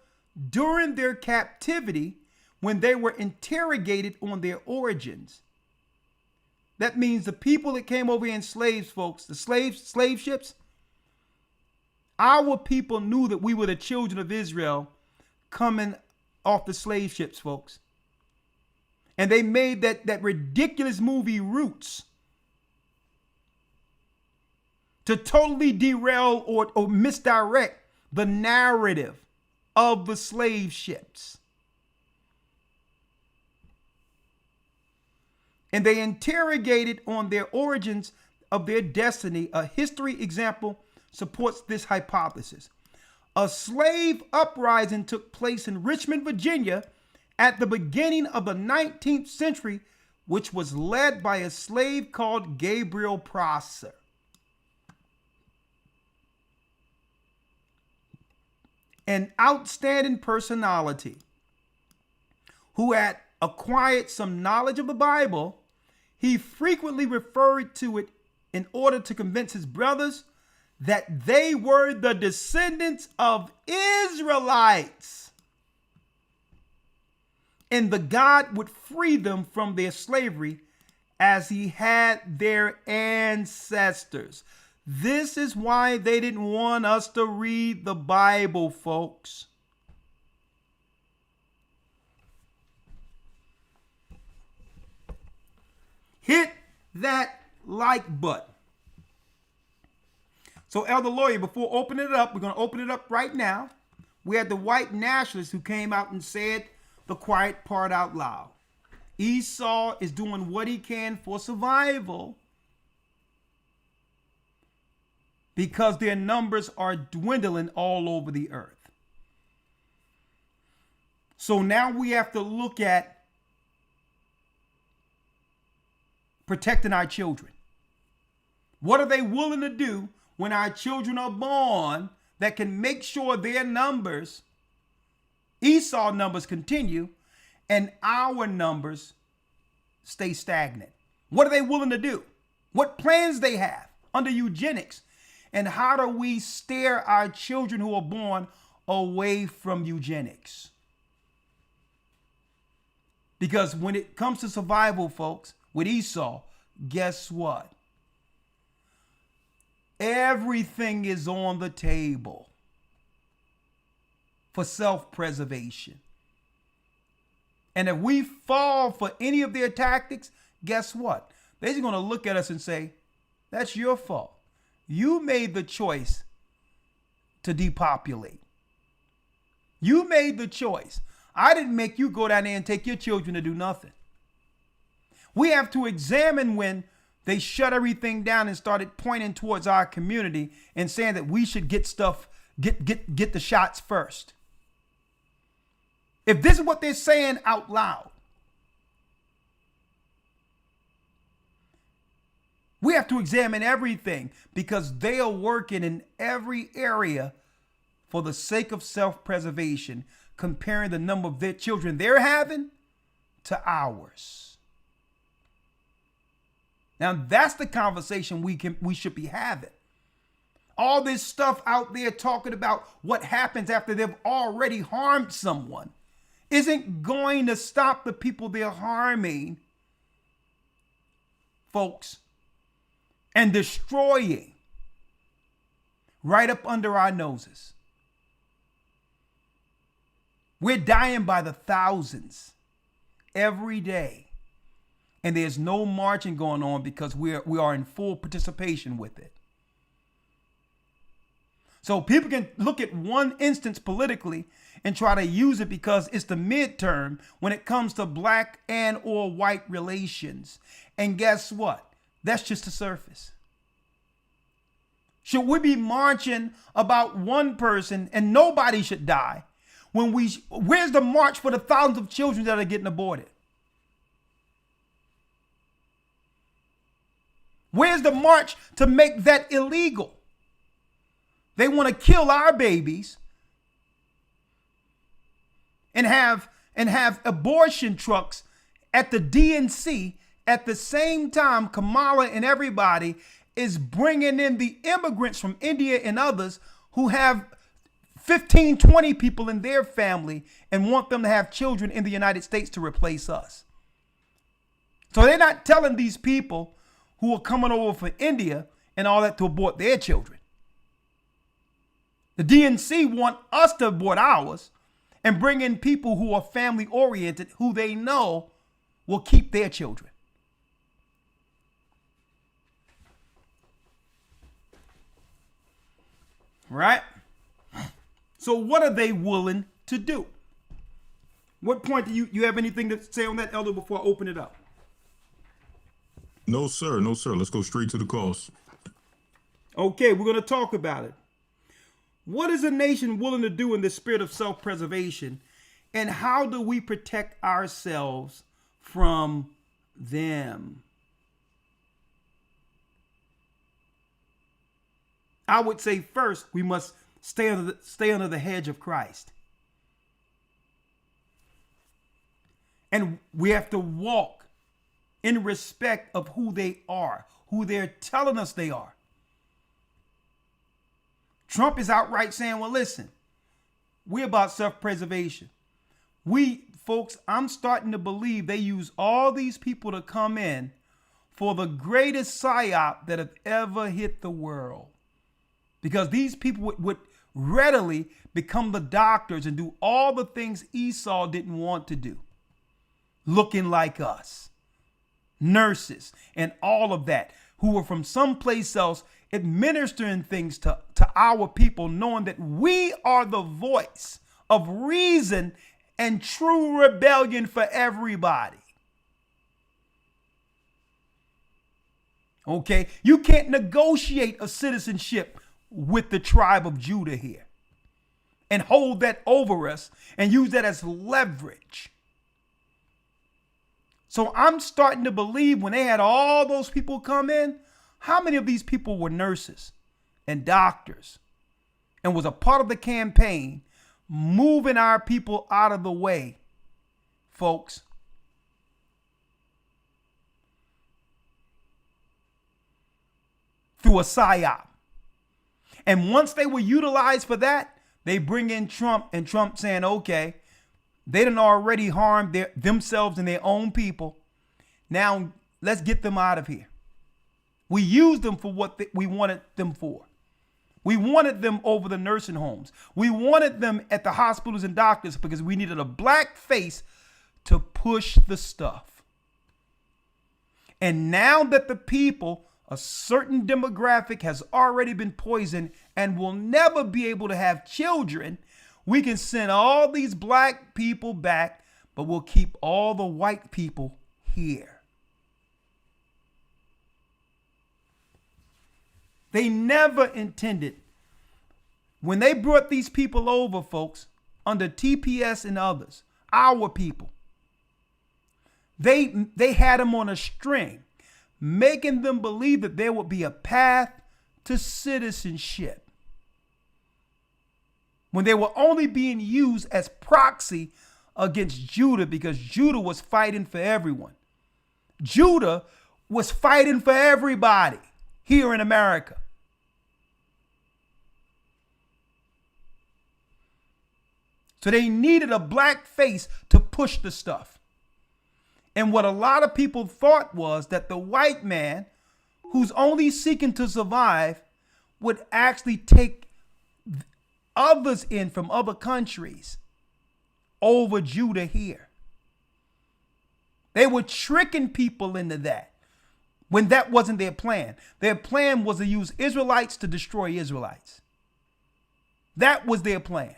during their captivity when they were interrogated on their origins. That means the people that came over in slaves, folks, the slave ships, our people knew that we were the children of Israel coming off the slave ships, folks. And they made that ridiculous movie Roots to totally derail or misdirect the narrative of the slave ships. And they interrogated on their origins of their destiny. A history example supports this hypothesis. A slave uprising took place in Richmond, Virginia at the beginning of the 19th century, which was led by a slave called Gabriel Prosser. An outstanding personality who had acquired some knowledge of the Bible. He frequently referred to it in order to convince his brothers that they were the descendants of Israelites and the God would free them from their slavery as he had their ancestors. This is why they didn't want us to read the Bible, folks. Hit that like button. So, Elder Lawya, before opening it up, we're going to open it up right now. We had the white nationalists who came out and said the quiet part out loud. Esau is doing what he can for survival because their numbers are dwindling all over the earth. So now we have to look at protecting our children. What are they willing to do when our children are born that can make sure their numbers, Esau numbers, continue and our numbers stay stagnant? What are they willing to do? What plans they have under eugenics? And how do we steer our children who are born away from eugenics? Because when it comes to survival, folks, with Esau, guess what? Everything is on the table for self-preservation. And if we fall for any of their tactics, guess what? They're just going to look at us and say, that's your fault. You made the choice to depopulate. You made the choice. I didn't make you go down there and take your children to do nothing. We have to examine when they shut everything down and started pointing towards our community and saying that we should get the shots first. If this is what they're saying out loud, we have to examine everything because they are working in every area for the sake of self-preservation, comparing the number of their children they're having to ours. Now that's the conversation we should be having. All this stuff out there talking about what happens after they've already harmed someone isn't going to stop the people they're harming, folks, and destroying right up under our noses. We're dying by the thousands every day. And there's no marching going on because we are in full participation with it. So people can look at one instance politically and try to use it because it's the midterm when it comes to black and or white relations. And guess what? That's just the surface. Should we be marching about one person and nobody should die when where's the march for the thousands of children that are getting aborted? Where's the march to make that illegal? They want to kill our babies and have abortion trucks at the DNC at the same time Kamala and everybody is bringing in the immigrants from India and others who have 15, 20 people in their family and want them to have children in the United States to replace us. So they're not telling these people who are coming over from India and all that to abort their children. The DNC want us to abort ours and bring in people who are family oriented, who they know will keep their children. Right? So what are they willing to do? What point do you have anything to say on that, Elder, before I open it up? No, sir. No, sir. Let's go straight to the cause. Okay, we're going to talk about it. What is a nation willing to do in the spirit of self-preservation? And how do we protect ourselves from them? I would say first, we must stay under the hedge of Christ. And we have to walk in respect of who they are, who they're telling us they are. Trump is outright saying, well, listen, we're about self-preservation. Folks, I'm starting to believe they use all these people to come in for the greatest psyop that have ever hit the world. Because these people would readily become the doctors and do all the things Esau didn't want to do. Looking like us. Nurses and all of that, who were from someplace else administering things to our people, knowing that we are the voice of reason and true rebellion for everybody. Okay, you can't negotiate a citizenship with the tribe of Judah here and hold that over us and use that as leverage. So I'm starting to believe when they had all those people come in, how many of these people were nurses and doctors and was a part of the campaign moving our people out of the way, folks? Through a psyop. And once they were utilized for that, they bring in Trump, and Trump saying, okay, they done already harmed themselves and their own people. Now let's get them out of here. We used them for what we wanted them for. We wanted them over the nursing homes. We wanted them at the hospitals and doctors because we needed a black face to push the stuff. And now that the people, a certain demographic has already been poisoned and will never be able to have children, we can send all these black people back, but we'll keep all the white people here. They never intended, when they brought these people over, folks, under TPS and others, our people, they had them on a string, making them believe that there would be a path to citizenship, when they were only being used as proxy against Judah, because Judah was fighting for everyone. Judah was fighting for everybody here in America. So they needed a black face to push the stuff. And what a lot of people thought was that the white man, who's only seeking to survive, would actually take others in from other countries over Judah here. They were tricking people into that when that wasn't their plan. Their plan was to use Israelites to destroy Israelites. That was their plan.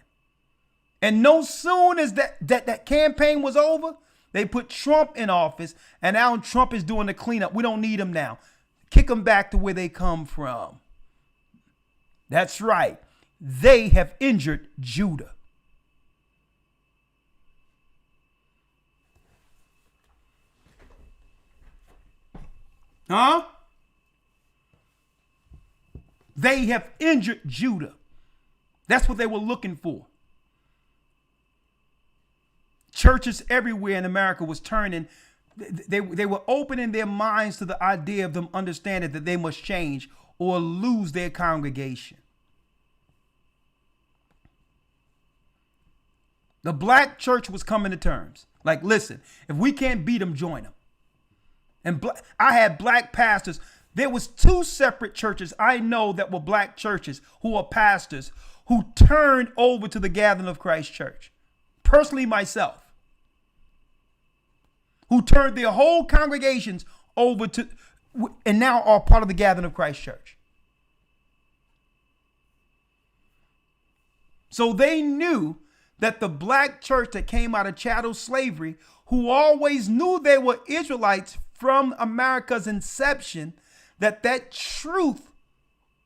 And no soon as that campaign was over, they put Trump in office, and now Trump is doing the cleanup. We don't need him now. Kick them back to where they come from. That's right. They have injured Judah. Huh? They have injured Judah. That's what they were looking for. Churches everywhere in America was turning. They were opening their minds to the idea of them understanding that they must change or lose their congregation. The black church was coming to terms. Like, listen, if we can't beat them, join them. And I had black pastors. There was 2 separate churches I know that were black churches who are pastors who turned over to the Gathering of Christ Church. Personally, myself, who turned their whole congregations over to, and now are part of the Gathering of Christ Church. So they knew that the black church that came out of chattel slavery, who always knew they were Israelites from America's inception, that truth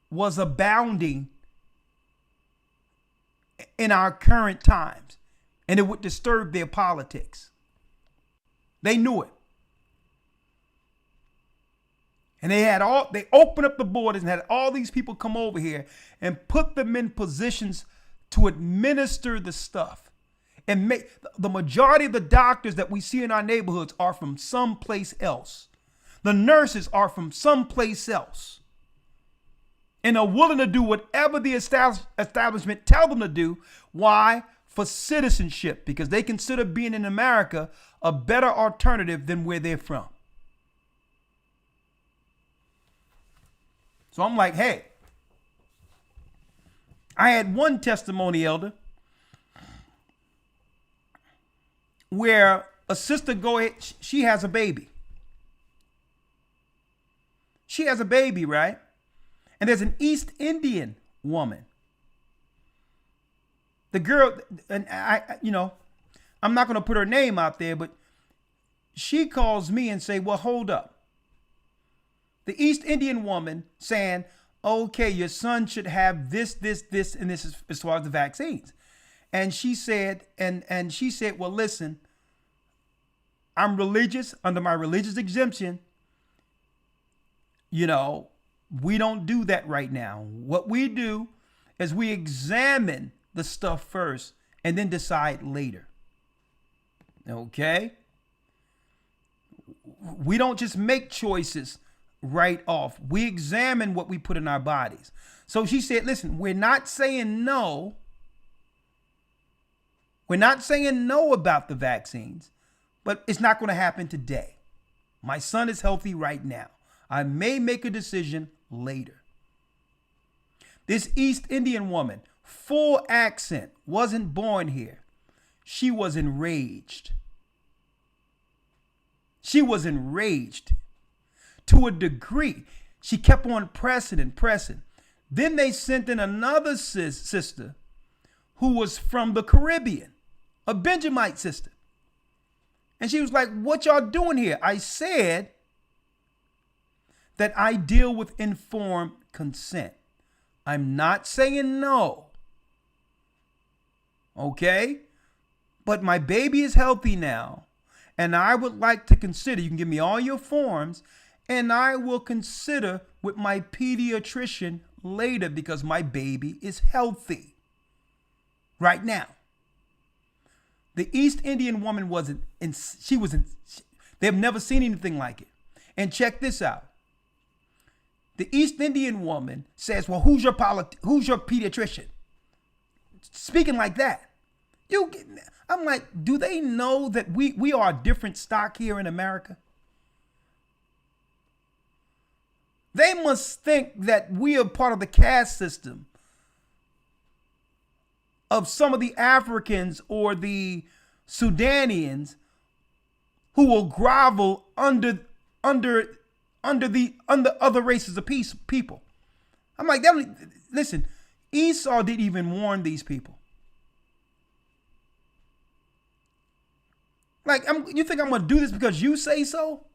was abounding in our current times, and it would disturb their politics. They knew it. And they opened up the borders and had all these people come over here and put them in positions to administer the stuff. And make the majority of the doctors that we see in our neighborhoods are from someplace else. The nurses are from someplace else. And are willing to do whatever the establishment tell them to do. Why? For citizenship, because they consider being in America a better alternative than where they're from. So I'm like, hey, I had one testimony, Elder, where a sister she has a baby. She has a baby, right? And there's an East Indian woman. The girl, and I'm not going to put her name out there, but she calls me and say, well, hold up. The East Indian woman saying, okay, your son should have this, and this as far as the vaccines. And she said, and she said, well, listen, I'm religious, under my religious exemption. We don't do that right now. What we do is we examine the stuff first and then decide later. Okay? We don't just make choices right off. We examine what we put in our bodies. So she said, listen, we're not saying no. We're not saying no about the vaccines, but it's not going to happen today. My son is healthy right now. I may make a decision later. This East Indian woman, full accent, wasn't born here. She was enraged. She was enraged to a degree. She kept on pressing. Then they sent in another sister who was from the Caribbean, a Benjamite sister. And she was like, what y'all doing here? I said that I deal with informed consent. I'm not saying no. Okay? But my baby is healthy now. And I would like to consider, you can give me all your forms, and I will consider with my pediatrician later because my baby is healthy right now. The East Indian woman they've never seen anything like it. And check this out. The East Indian woman says, well, who's your pediatrician? Speaking like that. I'm like, do they know that we are a different stock here in America? They must think that we are part of the caste system of some of the Africans or the Sudanians who will grovel under other races of people. I'm like, listen, Esau didn't even warn these people. Like, you think I'm going to do this because you say so?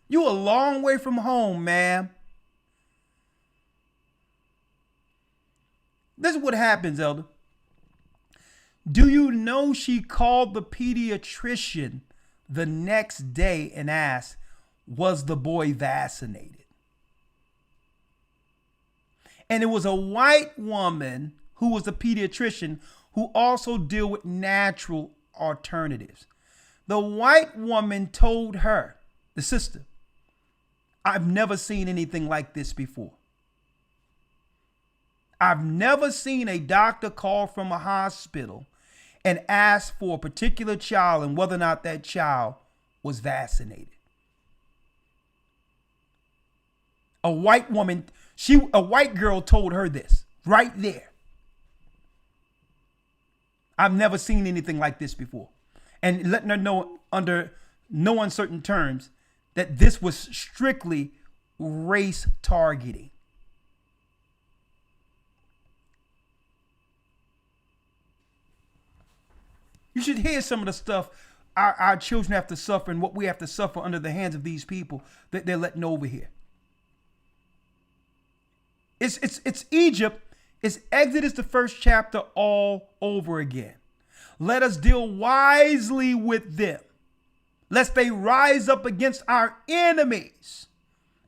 You a long way from home, man. This is what happens, Elder. Do you know she called the pediatrician the next day and asked, was the boy vaccinated? And it was a white woman who was a pediatrician who also deal with natural alternatives. The white woman told her, the sister, I've never seen anything like this before. I've never seen a doctor call from a hospital and ask for a particular child and whether or not that child was vaccinated. A white woman, a white girl told her this right there. I've never seen anything like this before. And letting her know under no uncertain terms that this was strictly race targeting. You should hear some of the stuff our children have to suffer and what we have to suffer under the hands of these people that they're letting over here. It's Egypt. It's Exodus, the first chapter, all over again. Let us deal wisely with them, lest they rise up against our enemies.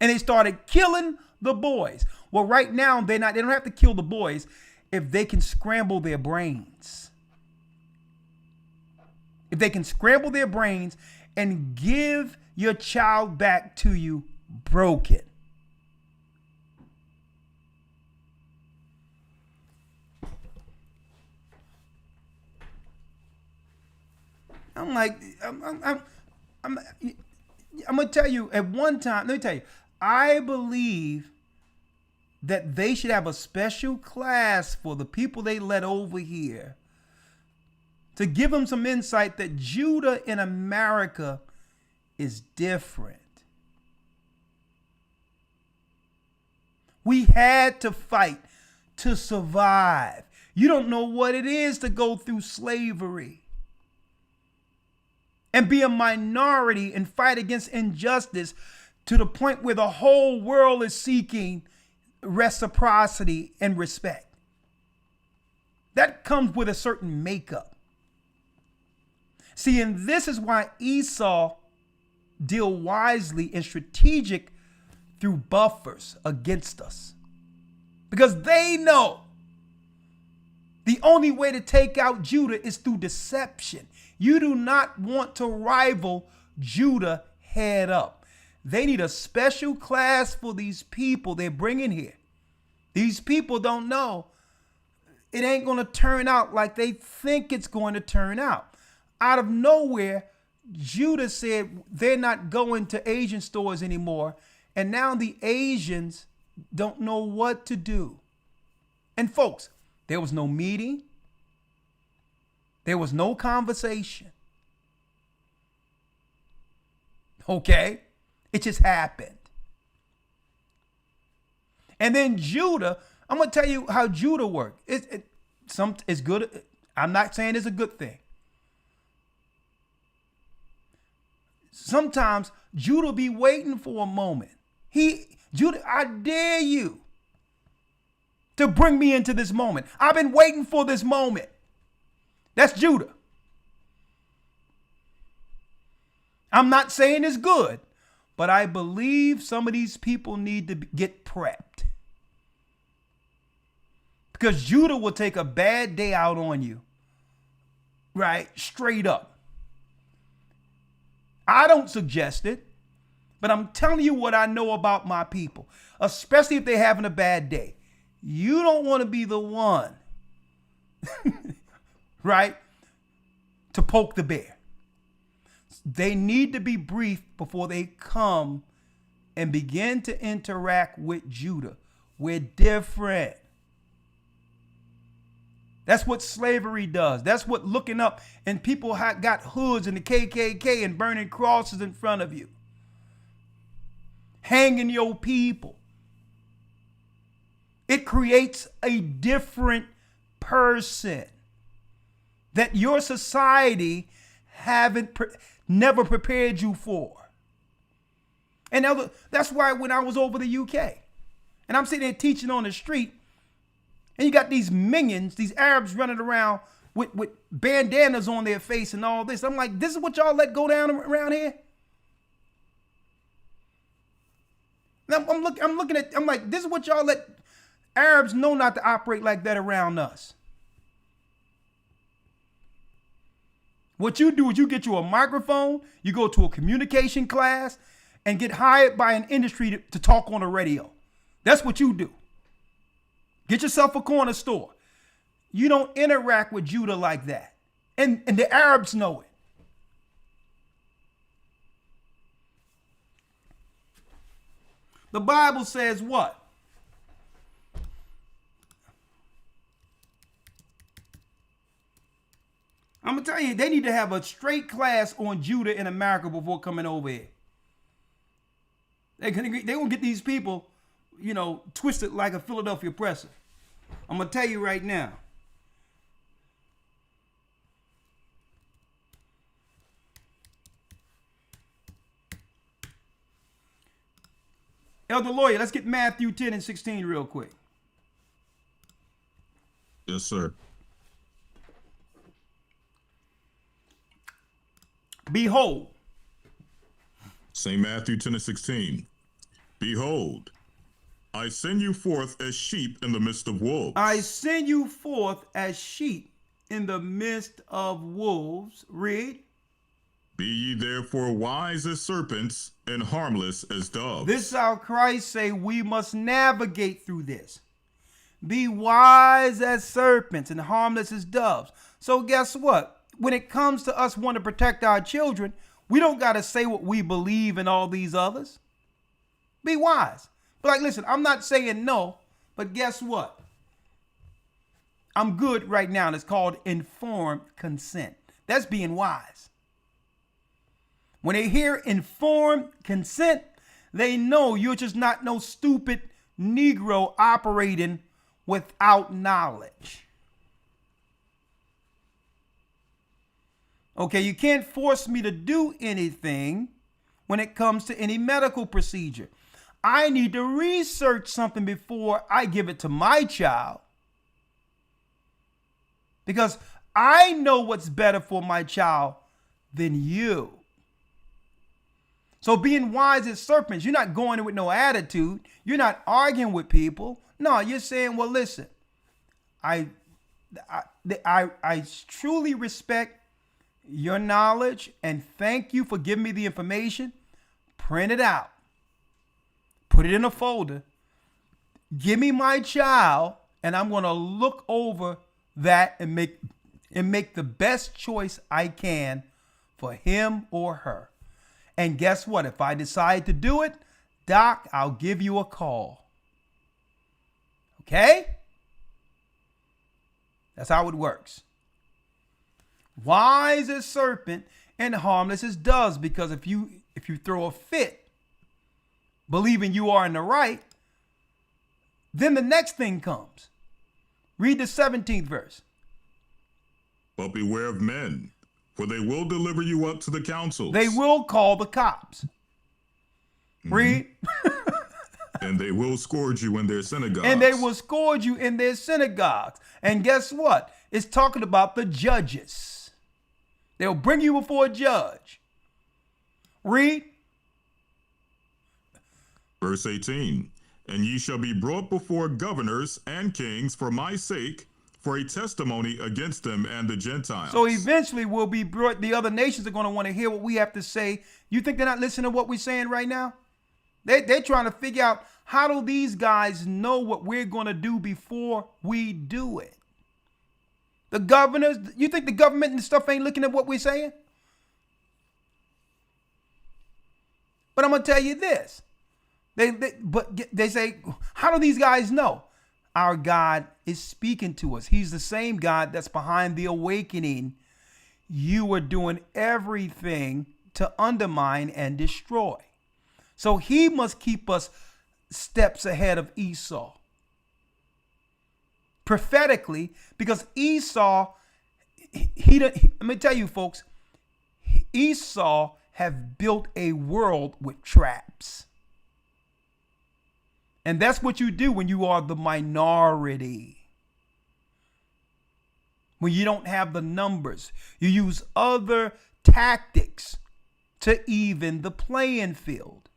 And they started killing the boys. Well, right now they don't have to kill the boys if they can scramble their brains. If they can scramble their brains and give your child back to you broken. I'm like, I'm gonna tell you at one time, let me tell you, I believe that they should have a special class for the people they let over here to give them some insight that Judah in America is different. We had to fight to survive. You don't know what it is to go through slavery and be a minority and fight against injustice to the point where the whole world is seeking reciprocity and respect. That comes with a certain makeup. See, and this is why Esau deal wisely and strategic through buffers against us. Because they know the only way to take out Judah is through deception. You do not want to rival Judah head up. They need a special class for these people they're bringing here. These people don't know it ain't going to turn out like they think it's going to turn out. Out of nowhere, Judah said they're not going to Asian stores anymore. And now the Asians don't know what to do. And folks, there was no meeting. There was no conversation. Okay? It just happened. And then Judah, I'm going to tell you how Judah worked. It's good. I'm not saying it's a good thing. Sometimes Judah be waiting for a moment. Judah, I dare you to bring me into this moment. I've been waiting for this moment. That's Judah. I'm not saying it's good, but I believe some of these people need to get prepped. Because Judah will take a bad day out on you. Right? Straight up. I don't suggest it, but I'm telling you what I know about my people, especially if they're having a bad day. You don't want to be the one, right, to poke the bear. They need to be briefed before they come and begin to interact with Judah. We're different. That's what slavery does. That's what looking up and people got hoods and the KKK and burning crosses in front of you. Hanging your people. It creates a different person that your society never prepared you for. And that's why when I was over the UK and I'm sitting there teaching on the street, and you got these minions, these Arabs running around with bandanas on their face and all this. I'm like, this is what y'all let go down around here? I'm like, this is what y'all let Arabs know not to operate like that around us. What you do is you get you a microphone, you go to a communication class, and get hired by an industry to talk on the radio. That's what you do. Get yourself a corner store. You don't interact with Judah like that. And the Arabs know it. The Bible says what? I'm going to tell you, they need to have a straight class on Judah in America before coming over here. They won't get these people, twisted like a Philadelphia presser. I'm going to tell you right now. Elder Lawya, let's get Matthew 10 and 16 real quick. Yes, sir. Behold. St. Matthew 10 and 16. Behold, I send you forth as sheep in the midst of wolves. I send you forth as sheep in the midst of wolves. Read. Be ye therefore wise as serpents and harmless as doves. This is how Christ say we must navigate through this. Be wise as serpents and harmless as doves. So guess what? When it comes to us wanting to protect our children, we don't got to say what we believe in all these others. Be wise. But like, listen, I'm not saying no, but guess what? I'm good right now, and it's called informed consent. That's being wise. When they hear informed consent, they know you're just not no stupid Negro operating without knowledge. Okay, you can't force me to do anything when it comes to any medical procedure. I need to research something before I give it to my child, because I know what's better for my child than you. So being wise as serpents, you're not going in with no attitude. You're not arguing with people. No, you're saying, well, listen, I truly respect your knowledge and thank you for giving me the information. Print it out. Put it in a folder. Give me my child, and I'm going to look over that and make the best choice I can for him or her. And guess what? If I decide to do it, Doc, I'll give you a call. Okay? That's how it works. Wise as serpent and harmless as doves, because if you throw a fit, believing you are in the right, then the next thing comes. Read the 17th verse. But beware of men, for they will deliver you up to the councils. They will call the cops. Read. And they will scourge you in their synagogues. And they will scourge you in their synagogues. And guess what? It's talking about the judges. They'll bring you before a judge. Read. Verse 18. And ye shall be brought before governors and kings for my sake, for a testimony against them and the Gentiles. So eventually we'll be brought, the other nations are going to want to hear what we have to say. You think they're not listening to what we're saying right now? They're trying to figure out, how do these guys know what we're going to do before we do it? The governors, you think the government and stuff ain't looking at what we're saying? But I'm going to tell you this. They say, how do these guys know? Our God is speaking to us. He's the same God that's behind the awakening. You are doing everything to undermine and destroy. So he must keep us steps ahead of Esau. Prophetically, because Esau, let me tell you folks, Esau have built a world with traps. And that's what you do when you are the minority. When you don't have the numbers, you use other tactics to even the playing field.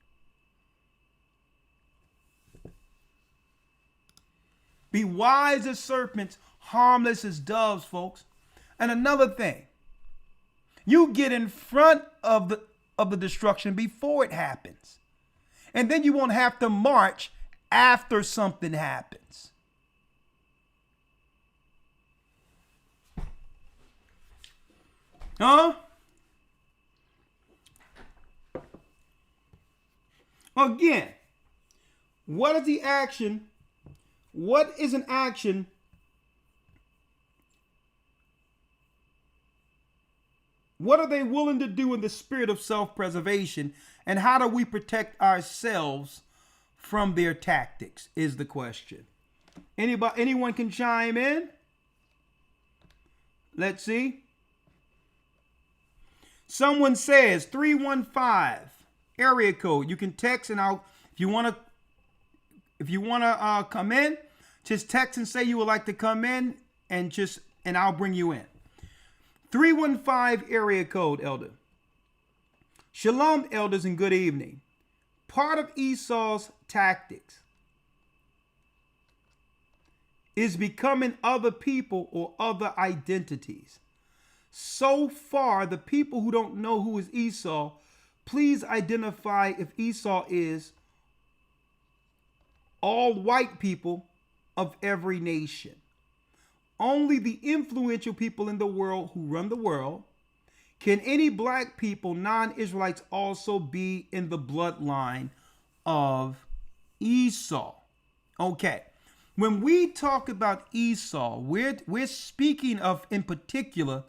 Be wise as serpents, harmless as doves, folks. And another thing, you get in front of the destruction before it happens. And then you won't have to march after something happens. Huh? Again, what is the action? What is an action? What are they willing to do in the spirit of self-preservation? And how do we protect ourselves from their tactics is the question. Anyone can chime in? Let's see. Someone says 315 area code. You can text and if you want to come in, just text and say you would like to come in and I'll bring you in. 315 area code, Elder. Shalom, elders, and good evening. Part of Esau's tactics is becoming other people or other identities. So far, the people who don't know who is Esau, please identify if Esau is all white people of every nation. Only the influential people in the world who run the world. Can any black people, non-Israelites, also be in the bloodline of Esau? Okay. When we talk about Esau, we're speaking of, in particular,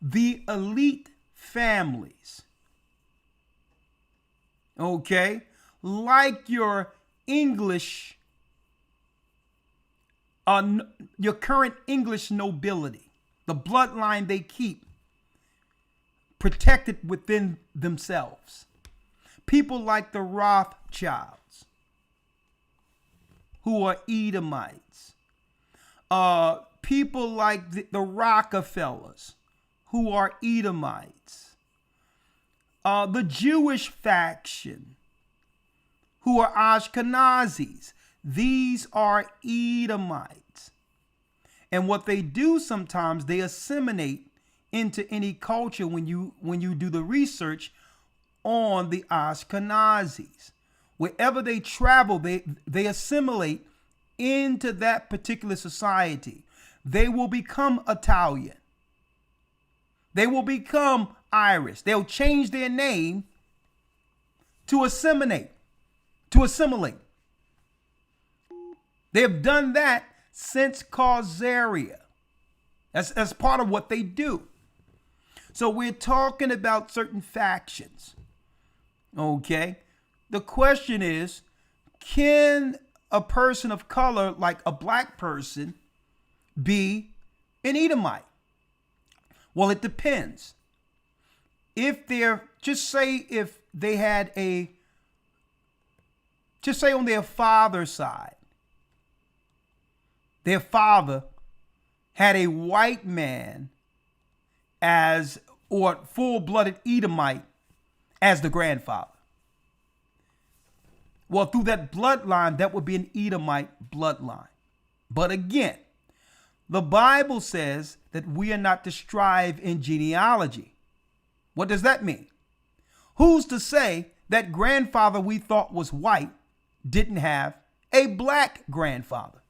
the elite families. Okay? Like your English, your current English nobility, the bloodline they keep protected within themselves. People like the Rothschilds, who are Edomites. People like the Rockefellers, who are Edomites. The Jewish faction, who are Ashkenazis. These are Edomites. And what they do sometimes, they assimilate into any culture when you do the research on the Ashkenazis. Wherever they travel, they assimilate into that particular society. They will become Italian. They will become Irish. They'll change their name to assimilate. They have done that since Khazaria. That's part of what they do. So we're talking about certain factions. Okay? The question is, can a person of color, like a black person, be an Edomite? Well, it depends. If they had just say on their father's side, their father had a white man or full-blooded Edomite as the grandfather. Well, through that bloodline, that would be an Edomite bloodline. But again, the Bible says that we are not to strive in genealogy. What does that mean? Who's to say that grandfather we thought was white didn't have a black grandfather?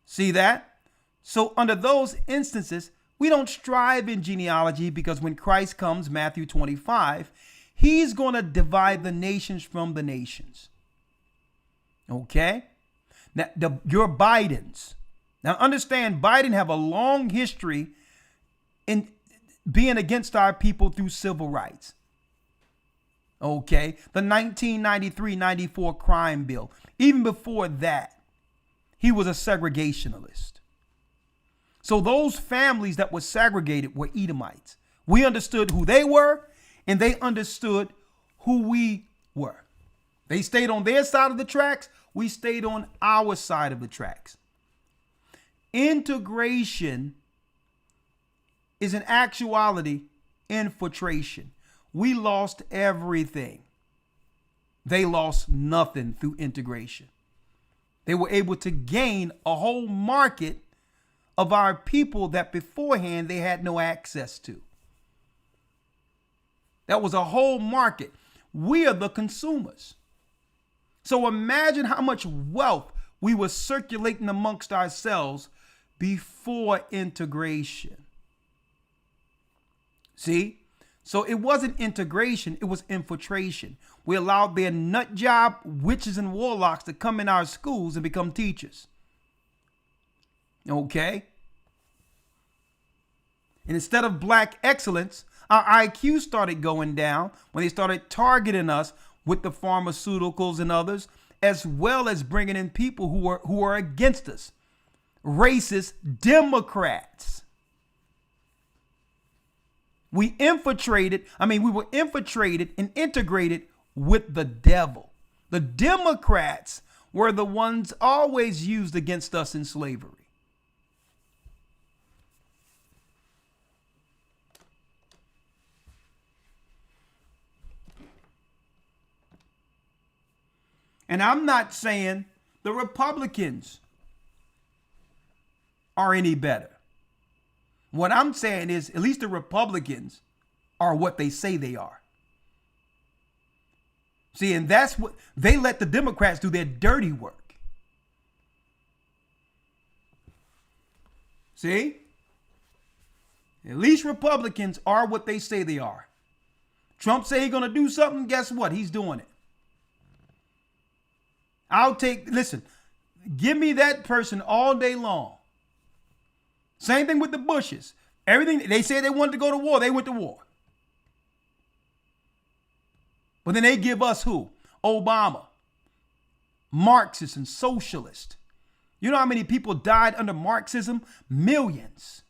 See that? So under those instances, we don't strive in genealogy, because when Christ comes, Matthew 25, he's going to divide the nations from the nations. Okay? Now, your Bidens. Now understand, Biden have a long history in being against our people through civil rights. Okay? The 1993-94 crime bill. Even before that, he was a segregationalist. So those families that were segregated were Edomites. We understood who they were, and they understood who we were. They stayed on their side of the tracks. We stayed on our side of the tracks. Integration is in actuality infiltration. We lost everything. They lost nothing through integration. They were able to gain a whole market of our people that beforehand they had no access to. That was a whole market. We are the consumers. So imagine how much wealth we were circulating amongst ourselves before integration. See? So it wasn't integration, it was infiltration. We allowed their nut job witches and warlocks to come in our schools and become teachers. Okay? And instead of black excellence, our IQ started going down when they started targeting us with the pharmaceuticals and others, as well as bringing in people who are against us. Racist Democrats. We were infiltrated and integrated with the devil. The Democrats were the ones always used against us in slavery. And I'm not saying the Republicans are any better. What I'm saying is at least the Republicans are what they say they are. See, and that's what they let the Democrats do their dirty work. See? At least Republicans are what they say they are. Trump say he's going to do something. Guess what? He's doing it. Listen, give me that person all day long. Same thing with the Bushes. Everything they said they wanted to go to war, they went to war. But then they give us who? Obama. Marxist and socialist. You know how many people died under Marxism? Millions.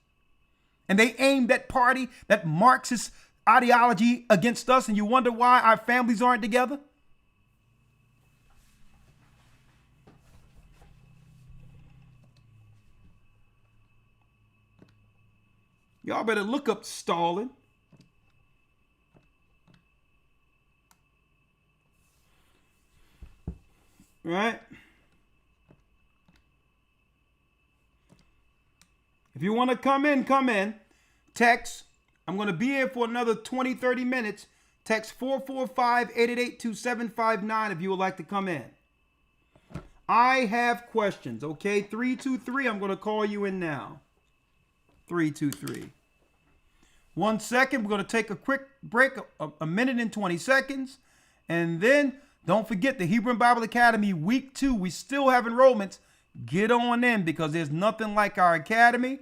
And they aimed that party, that Marxist ideology against us, and you wonder why our families aren't together? Y'all better look up Stalin. Right? If you want to come in. Text. I'm going to be here for another 20, 30 minutes. Text 445-888-2759 if you would like to come in. I have questions, okay? 323, I'm going to call you in now. 323. 1 second. We're going to take a quick break, a minute and 20 seconds. And then don't forget the Hebrew Bible Academy week 2. We still have enrollments. Get on in because there's nothing like our academy.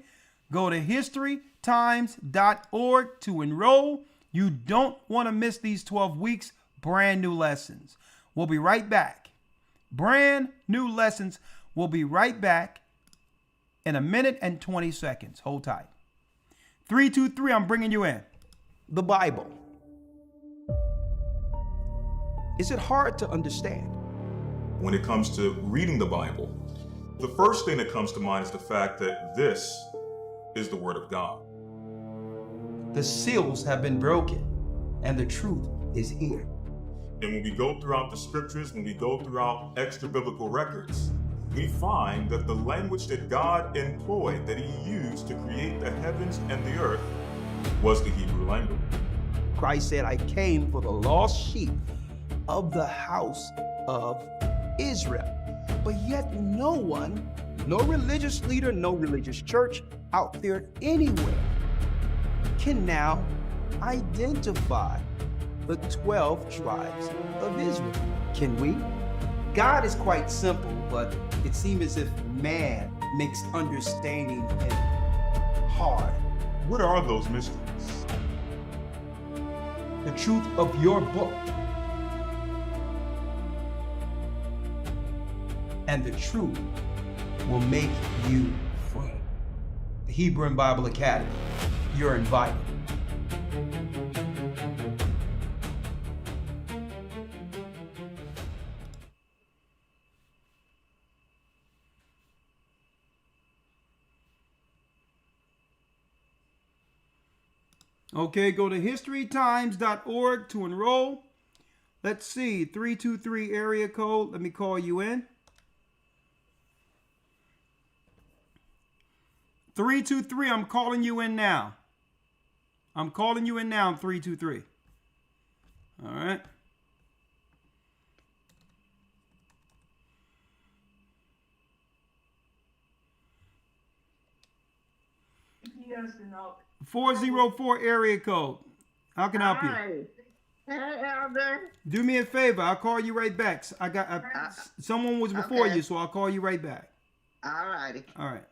Go to historytimes.org to enroll. You don't want to miss these 12 weeks. Brand new lessons. We'll be right back. Brand new lessons. We'll be right back in a minute and 20 seconds. Hold tight. 323, I'm bringing you in. The Bible. Is it hard to understand? When it comes to reading the Bible, the first thing that comes to mind is the fact that this is the Word of God. The seals have been broken and the truth is here. And when we go throughout the scriptures, when we go throughout extra biblical records, we find that the language that God employed, that he used to create the heavens and the earth, was the Hebrew language. Christ said, I came for the lost sheep of the house of Israel. But yet no one, no religious leader, no religious church out there anywhere can now identify the 12 tribes of Israel. Can we? God is quite simple, but it seems as if man makes understanding it hard. What are those mysteries? The truth of your book and the truth will make you free. The Hebrew and Bible Academy. You're invited. Okay, go to historytimes.org to enroll. Let's see, 323 area code. Let me call you in. 323, I'm calling you in now. I'm calling you in now, 323. All right. Yes, no. 404 area code. How can I help you? Hi. Hey, Elder. Do me a favor. I'll call you right back. Someone was before Okay. you, so I'll call you right back. All righty. All right.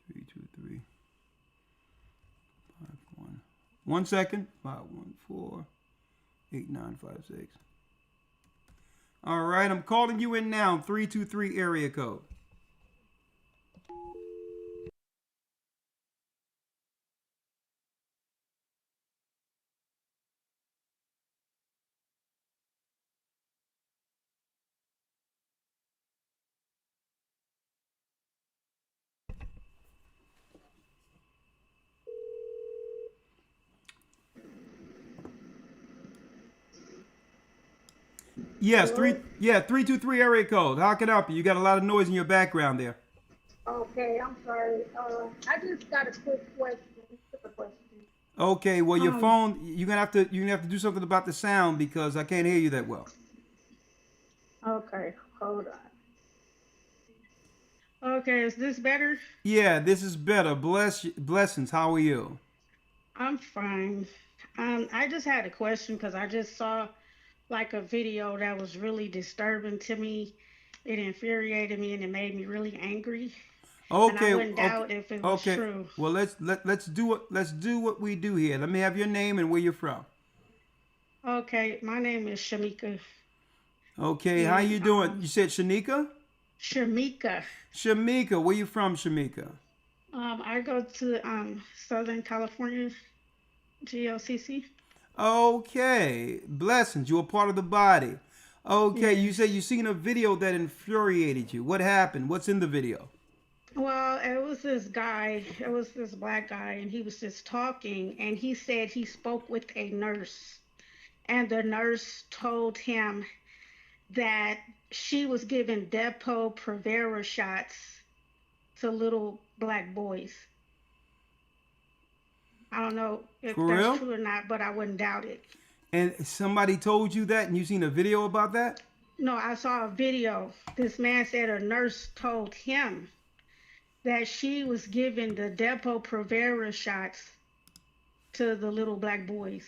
Three, two, three, 5, 1. 1 second. 5, 1, 4, 8, 9, 5, 6. All right, I'm calling you in now. 323 area code. Yes, 323 area code. How can I help you? You got a lot of noise in your background there. Okay, I'm sorry. I just got a quick question. Okay, well your phone you're gonna have to do something about the sound because I can't hear you that well. Okay, hold on. Okay, is this better? Yeah, this is better. Blessings. How are you? I'm fine. I just had a question because I just saw like a video that was really disturbing to me. It infuriated me and it made me really angry. And Okay, I wouldn't doubt if it was okay. true. Well, let's do what we do here. Let me have your name and where you're from. Okay, my name is Shamika. Okay, how you And doing? You said Shanika? Shamika. Shamika, where you from, Shamika? I go to Southern California, GOCC. Okay, blessings. You're a part of the body. Okay, you said you seen a video that infuriated you. What happened? What's in the video? Well, it was this guy, it was this black guy, and he was just talking, and he said he spoke with a nurse, and the nurse told him that she was giving Depo-Provera shots to little black boys. I don't know if For that's real? true or not, but I wouldn't doubt it. And somebody told you that and you seen a video about that? No, I saw a video. This man said a nurse told him that she was giving the Depo-Provera shots to the little black boys.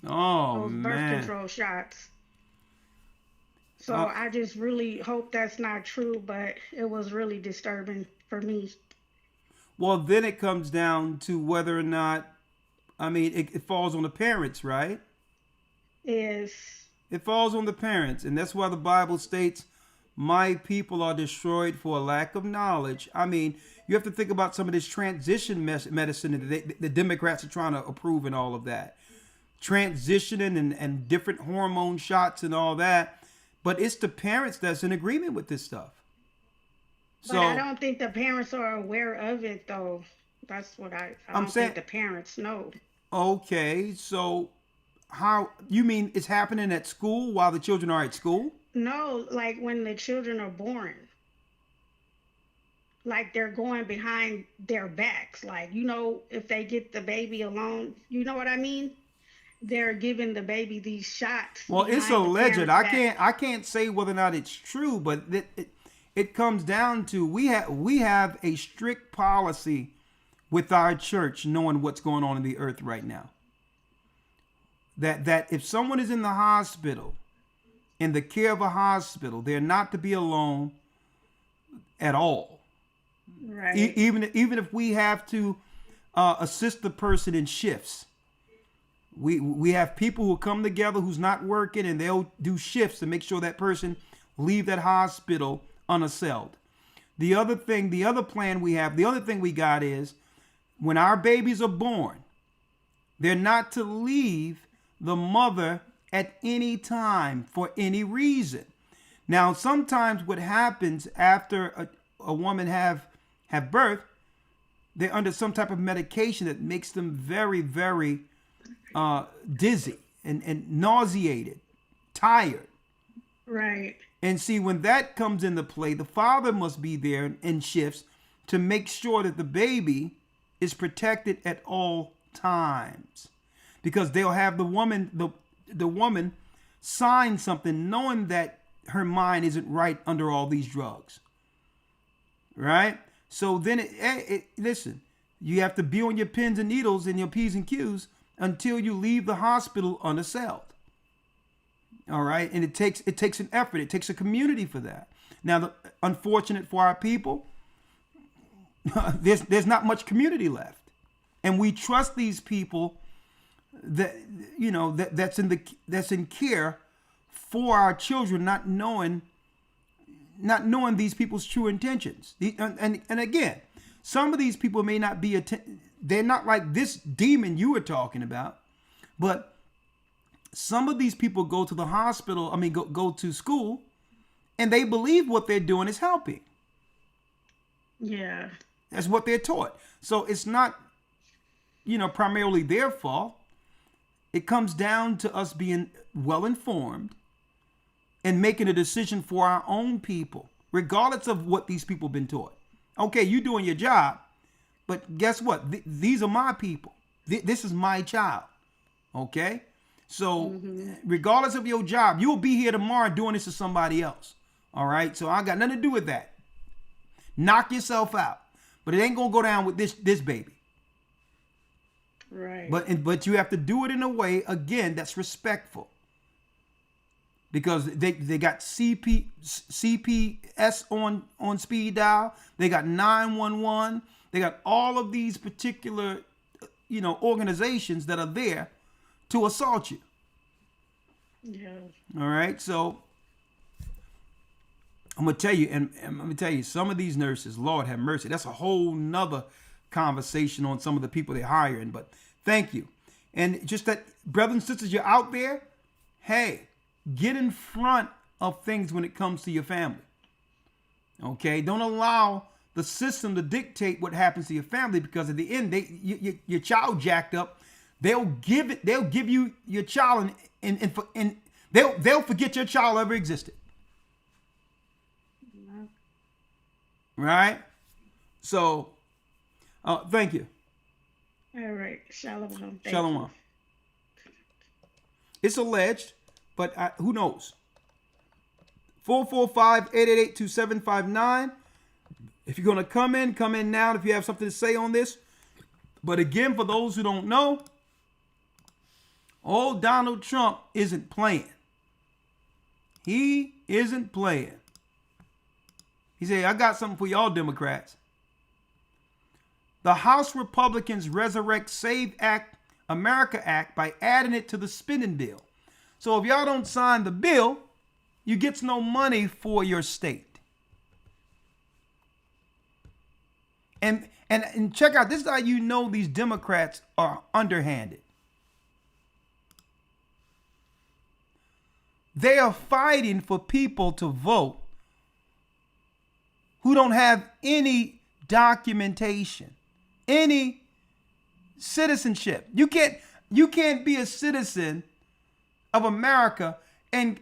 Oh, Those birth man. control shots. So I just really hope that's not true, but it was really disturbing for me. Well, then it comes down to whether or not, it falls on the parents, right? Is It falls on the parents. And that's why the Bible states, my people are destroyed for a lack of knowledge. You have to think about some of this transition medicine that the Democrats are trying to approve and all of that. Transitioning and different hormone shots and all that. But it's the parents that's in agreement with this stuff. but I don't think the parents are aware of it, though. That's what I I'm don't saying- think the parents know. Okay, so how you mean it's happening at school while the children are at school? No, like when the children are born. Like they're going behind their backs. Like, if they get the baby alone, you know what I mean? They're giving the baby these shots. Well, it's behind the alleged. parents' back. I can't say whether or not it's true, but it comes down to we have a strict policy with our church knowing what's going on in the earth right now. That if someone is in the hospital, in the care of a hospital, they're not to be alone at all. Right. Even if we have to assist the person in shifts. We have people who come together who's not working and they'll do shifts to make sure that person leave that hospital unassailed. The other thing we got is when our babies are born, they're not to leave the mother at any time for any reason. Now, sometimes what happens after a woman have birth, They're under some type of medication that makes them very, very dizzy and nauseated, tired. Right. And see, when that comes into play, the father must be there in shifts to make sure that the baby is protected at all times, because they'll have the woman sign something knowing that her mind isn't right under all these drugs. Right? So then listen, you have to be on your pins and needles and your P's and Q's until you leave the hospital unassailed. All right? And it takes an effort. It takes a community for that. Now, unfortunate for our people, there's not much community left. And we trust these people that, you know, that's in care for our children, not knowing these people's true intentions. And again, some of these people may not be, they're not like this demon you were talking about, but some of these people go to the hospital, go to school, and they believe what they're doing is helping. Yeah. That's what they're taught. So it's not, primarily their fault. It comes down to us being well informed and making a decision for our own people, regardless of what these people have been taught. Okay, you're doing your job, but guess what? These are my people. This is my child. Okay? So regardless of your job, you'll be here tomorrow doing this to somebody else. All right? So I got nothing to do with that. Knock yourself out. But it ain't going to go down with this baby. Right. But you have to do it in a way, again, that's respectful. Because they got CPS on speed dial. They got 911. They got all of these particular, organizations that are there to assault you. Yeah. All right. So I'm going to tell you, and I'm going to tell you, some of these nurses, Lord have mercy, that's a whole nother conversation on some of the people they're hiring. But thank you. And just that, brothers and sisters, you're out there, hey, get in front of things when it comes to your family. Okay? Don't allow the system to dictate what happens to your family, because at the end, your child jacked up, they'll give you your child and they'll forget your child ever existed. Right? So, thank you. All right. Shalom. Shalom. It's alleged, but who knows? 445-888-2759. If you're going to come in now if you have something to say on this. But again, for those who don't know, old Donald Trump isn't playing. He isn't playing. He said, I got something for y'all Democrats. The House Republicans resurrect Save America Act by adding it to the spending bill. So if y'all don't sign the bill, you get no money for your state. And check out, this is how you know these Democrats are underhanded. They are fighting for people to vote who don't have any documentation, any citizenship. You can't be a citizen of America and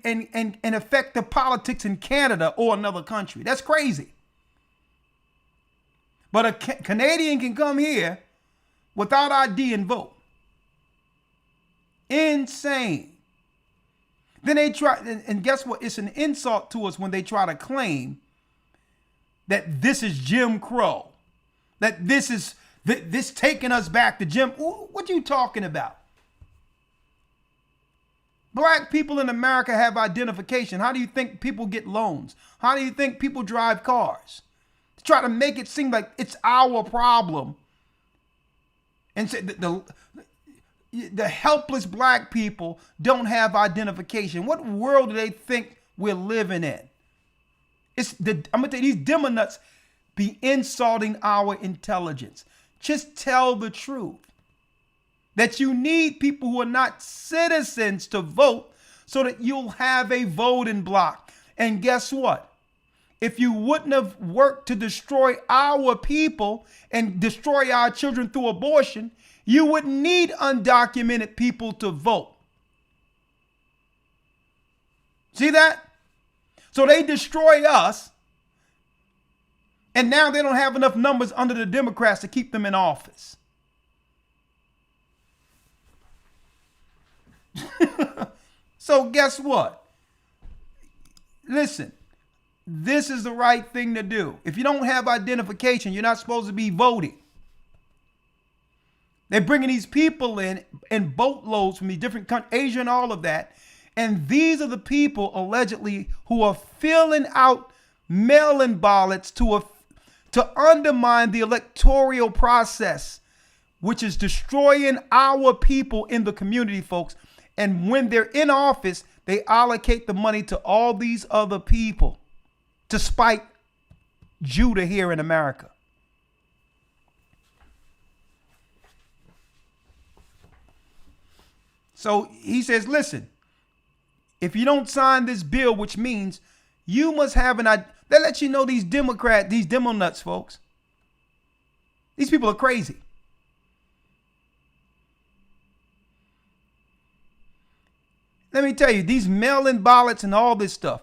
affect the politics in Canada or another country. That's crazy. But a Canadian can come here without ID and vote. Insane. Then they try, and guess what? It's an insult to us when they try to claim that this is Jim Crow, that this is this taking us back to Jim. What are you talking about? Black people in America have identification. How do you think people get loans? How do you think people drive cars? Try to make it seem like it's our problem. And say the helpless black people don't have identification. What world do they think we're living in? I'm gonna tell you, these demonuts be insulting our intelligence. Just tell the truth. That you need people who are not citizens to vote so that you'll have a voting block. And guess what? if you wouldn't have worked to destroy our people and destroy our children through abortion, you wouldn't need undocumented people to vote. See that? So they destroy us, and now they don't have enough numbers under the Democrats to keep them in office. So guess what? Listen, this is the right thing to do. If you don't have identification, you're not supposed to be voting. They're bringing these people in boatloads from these different countries, Asia and all of that. And these are the people allegedly who are filling out mail-in ballots to undermine the electoral process, which is destroying our people in the community, folks. And when they're in office, they allocate the money to all these other people to spite Judah here in America. So he says, listen, if you don't sign this bill, which means you must have that lets you know these Democrats, these demo nuts, folks. These people are crazy. Let me tell you, these mail-in ballots and all this stuff.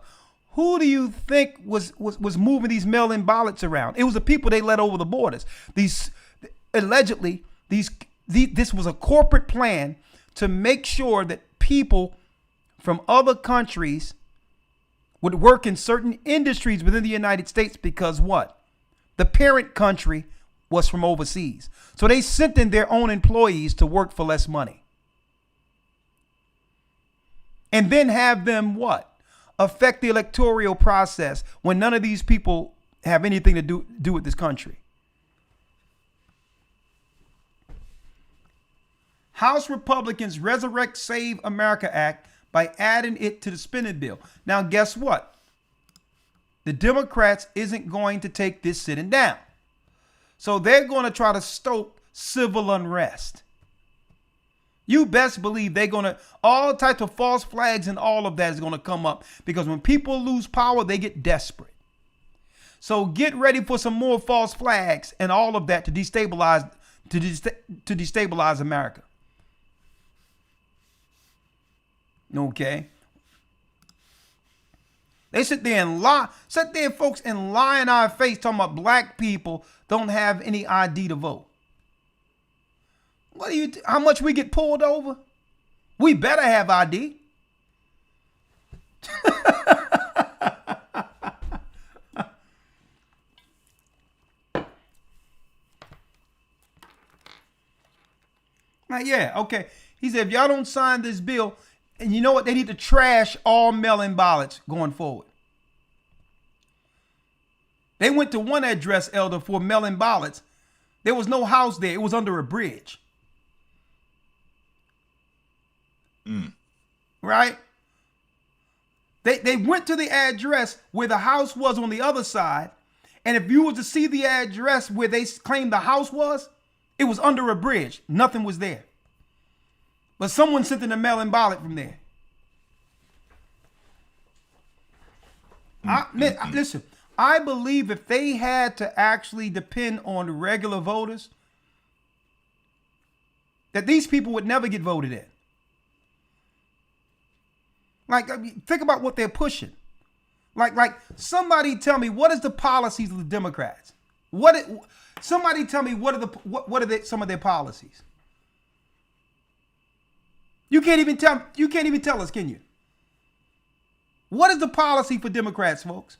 Who do you think was moving these mail-in ballots around? It was the people they let over the borders. This was a corporate plan to make sure that people from other countries would work in certain industries within the United States because what? The parent country was from overseas. So they sent in their own employees to work for less money. And then have them what? Affect the electoral process when none of these people have anything to do with this country. House Republicans resurrect Save America Act by adding it to the spending bill. Now, guess what? The Democrats isn't going to take this sitting down. So they're going to try to stoke civil unrest. You best believe they're going to, all types of false flags and all of that is going to come up because when people lose power, they get desperate. So get ready for some more false flags and all of that to destabilize America. Okay. They sit there, folks, and lie in our face talking about black people don't have any ID to vote. What do you? How much we get pulled over? We better have ID. Yeah, okay. He said, if y'all don't sign this bill, and you know what? They need to trash all mail-in ballots going forward. They went to one address, Elder, for mail-in ballots. There was no house there. It was under a bridge. Right? They went to the address where the house was on the other side. And if you were to see the address where they claimed the house was, it was under a bridge. Nothing was there. But someone sent in a mail-in ballot from there. Listen, I believe if they had to actually depend on regular voters, that these people would never get voted in. Like, I mean, think about what they're pushing. Like, somebody tell me, what is the policies of the Democrats? Somebody tell me what are some of their policies? You can't even tell us, can you? What is the policy for Democrats, folks?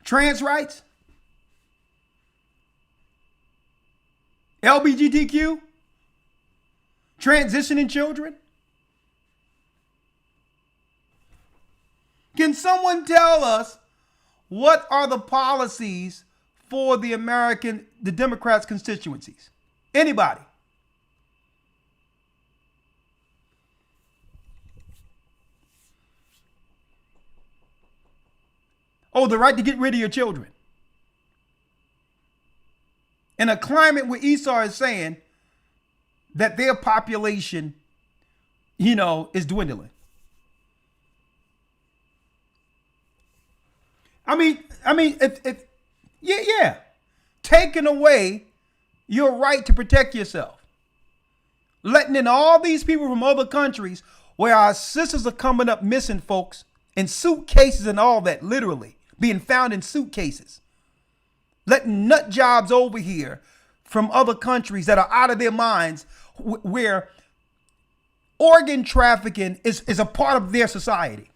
Trans rights? LGBTQ? Transitioning children? Can someone tell us what are the policies for the Democrats' constituencies? Anybody? Oh, the right to get rid of your children. In a climate where Esau is saying that their population is dwindling. I mean, if yeah, taking away your right to protect yourself, letting in all these people from other countries where our sisters are coming up missing, folks, in suitcases and all that, literally being found in suitcases, letting nut jobs over here from other countries that are out of their minds, where organ trafficking is a part of their society.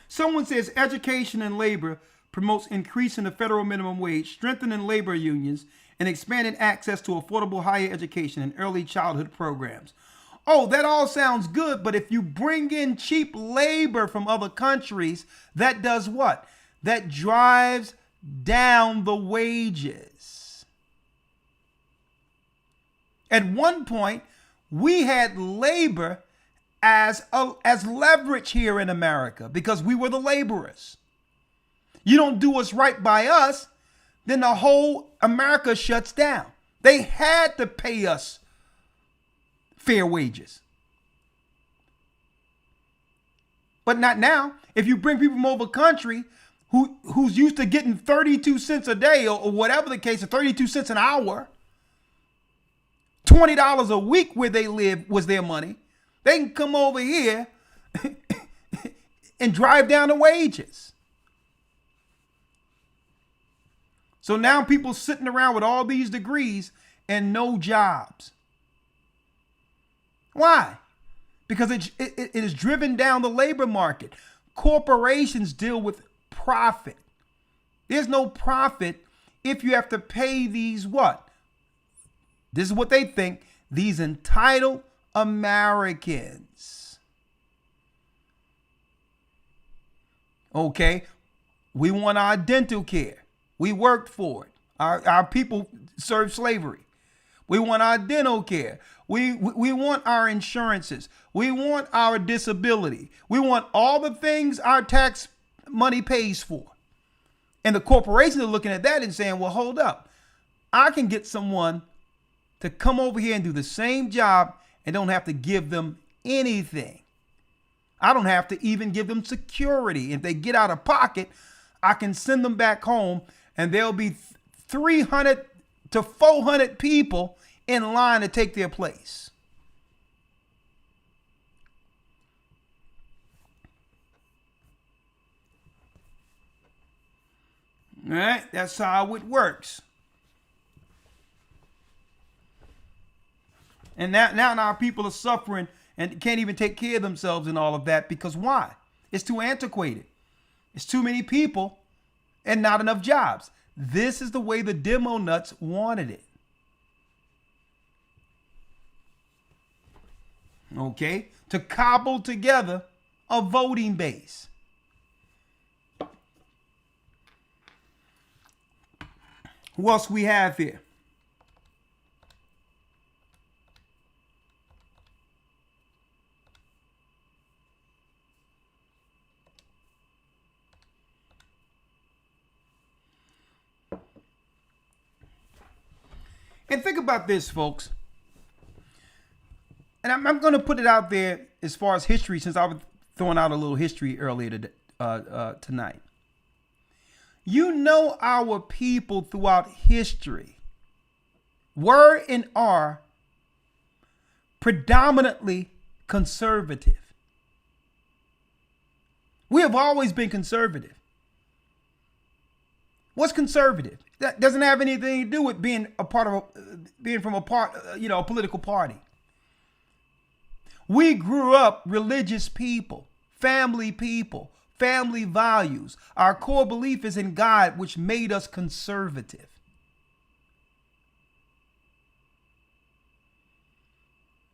Someone says education and labor promotes increasing the federal minimum wage, strengthening labor unions, and expanding access to affordable higher education and early childhood programs. Oh, that all sounds good, but if you bring in cheap labor from other countries, that does what? That drives down the wages. At one point, we had labor as leverage here in America because we were the laborers. You don't do what's right by us, then the whole America shuts down. They had to pay us fair wages. But not now. If you bring people from over country who's used to getting 32 cents a day or whatever the case, or 32 cents an hour, $20 a week where they live was their money, they can come over here and drive down the wages. So now people sitting around with all these degrees and no jobs. Why? Because it is driven down the labor market. Corporations deal with profit. There's no profit if you have to pay these what? This is what they think, these entitled Americans. Okay, we want our dental care. We worked for it. Our people served slavery. We want our dental care. We want our insurances. We want our disability. We want all the things our tax money pays for. And the corporations are looking at that and saying, well, hold up. I can get someone to come over here and do the same job and don't have to give them anything. I don't have to even give them security. If they get out of pocket, I can send them back home and there'll be 300 to 400 people in line to take their place. All right, that's how it works. And now our people are suffering and can't even take care of themselves and all of that because why? It's too antiquated. It's too many people and not enough jobs. This is the way the demo nuts wanted it. Okay, to cobble together a voting base. Who else we have here? And think about this, folks. And I'm going to put it out there as far as history, since I was throwing out a little history earlier tonight. You know, our people throughout history were and are predominantly conservative. We have always been conservative. What's conservative? That doesn't have anything to do with being a political party. We grew up religious people, family values. Our core belief is in God, which made us conservative.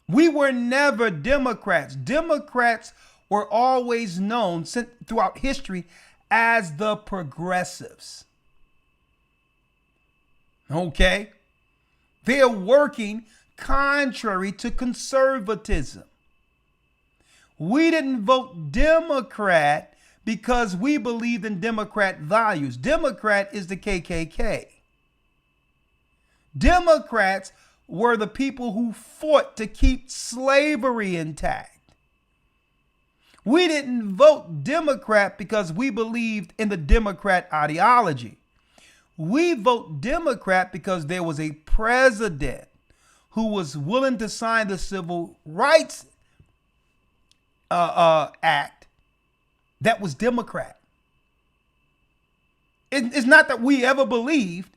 We were never Democrats. Democrats were always known throughout history as the progressives. Okay? They're working contrary to conservatism. We didn't vote Democrat because we believed in Democrat values. Democrat is the KKK. Democrats were the people who fought to keep slavery intact. We didn't vote Democrat because we believed in the Democrat ideology. We vote Democrat because there was a president who was willing to sign the Civil Rights Act that was Democrat. It's not that we ever believed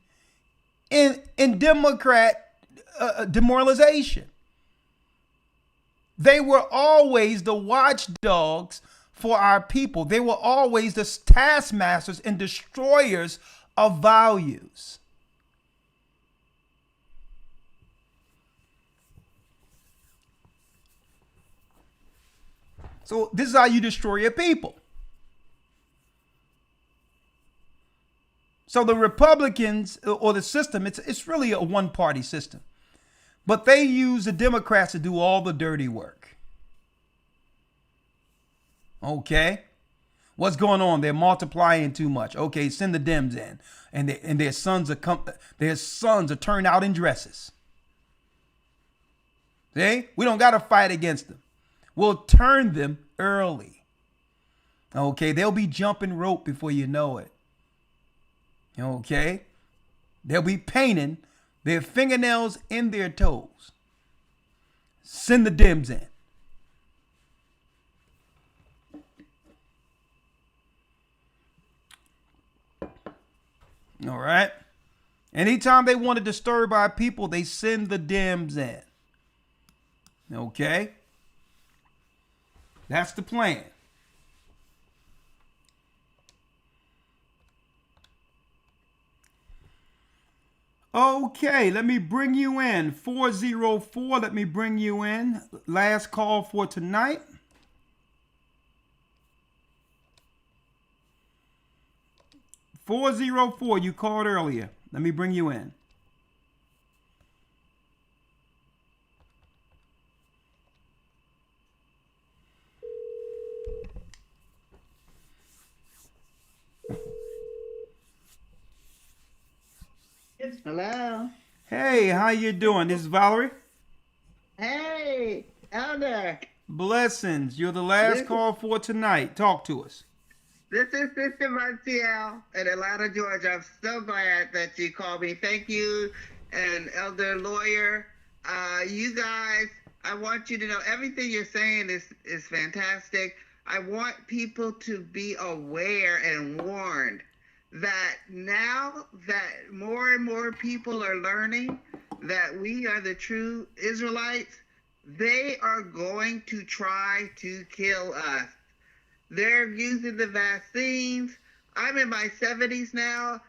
in Democrat demoralization. They were always the watchdogs for our people. They were always the taskmasters and destroyers of values. So this is how you destroy your people. So the Republicans or the system, it's really a one-party system. But they use the Democrats to do all the dirty work. Okay. What's going on? They're multiplying too much. Okay, send the Dems in. And their sons are turned out in dresses. See? We don't got to fight against them. We'll turn them early. Okay, they'll be jumping rope before you know it. Okay? They'll be painting their fingernails in their toes. Send the Dems in. All right. Anytime they want to disturb our people, they send the Dems in. Okay. That's the plan. Okay, let me bring you in. 404, let me bring you in. Last call for tonight. .404, you called earlier. Let me bring you in. Hello. Hey, how you doing? This is Valerie. Hey, Elder. Blessings. You're the last call for tonight. Talk to us. This is Sister Martial in Atlanta, Georgia. I'm so glad that you called me. Thank you, and Elder Lawyer. You guys, I want you to know everything you're saying is fantastic. I want people to be aware and warned that now that more and more people are learning that we are the true Israelites, they are going to try to kill us. They're using the vaccines. I'm in my 70s now.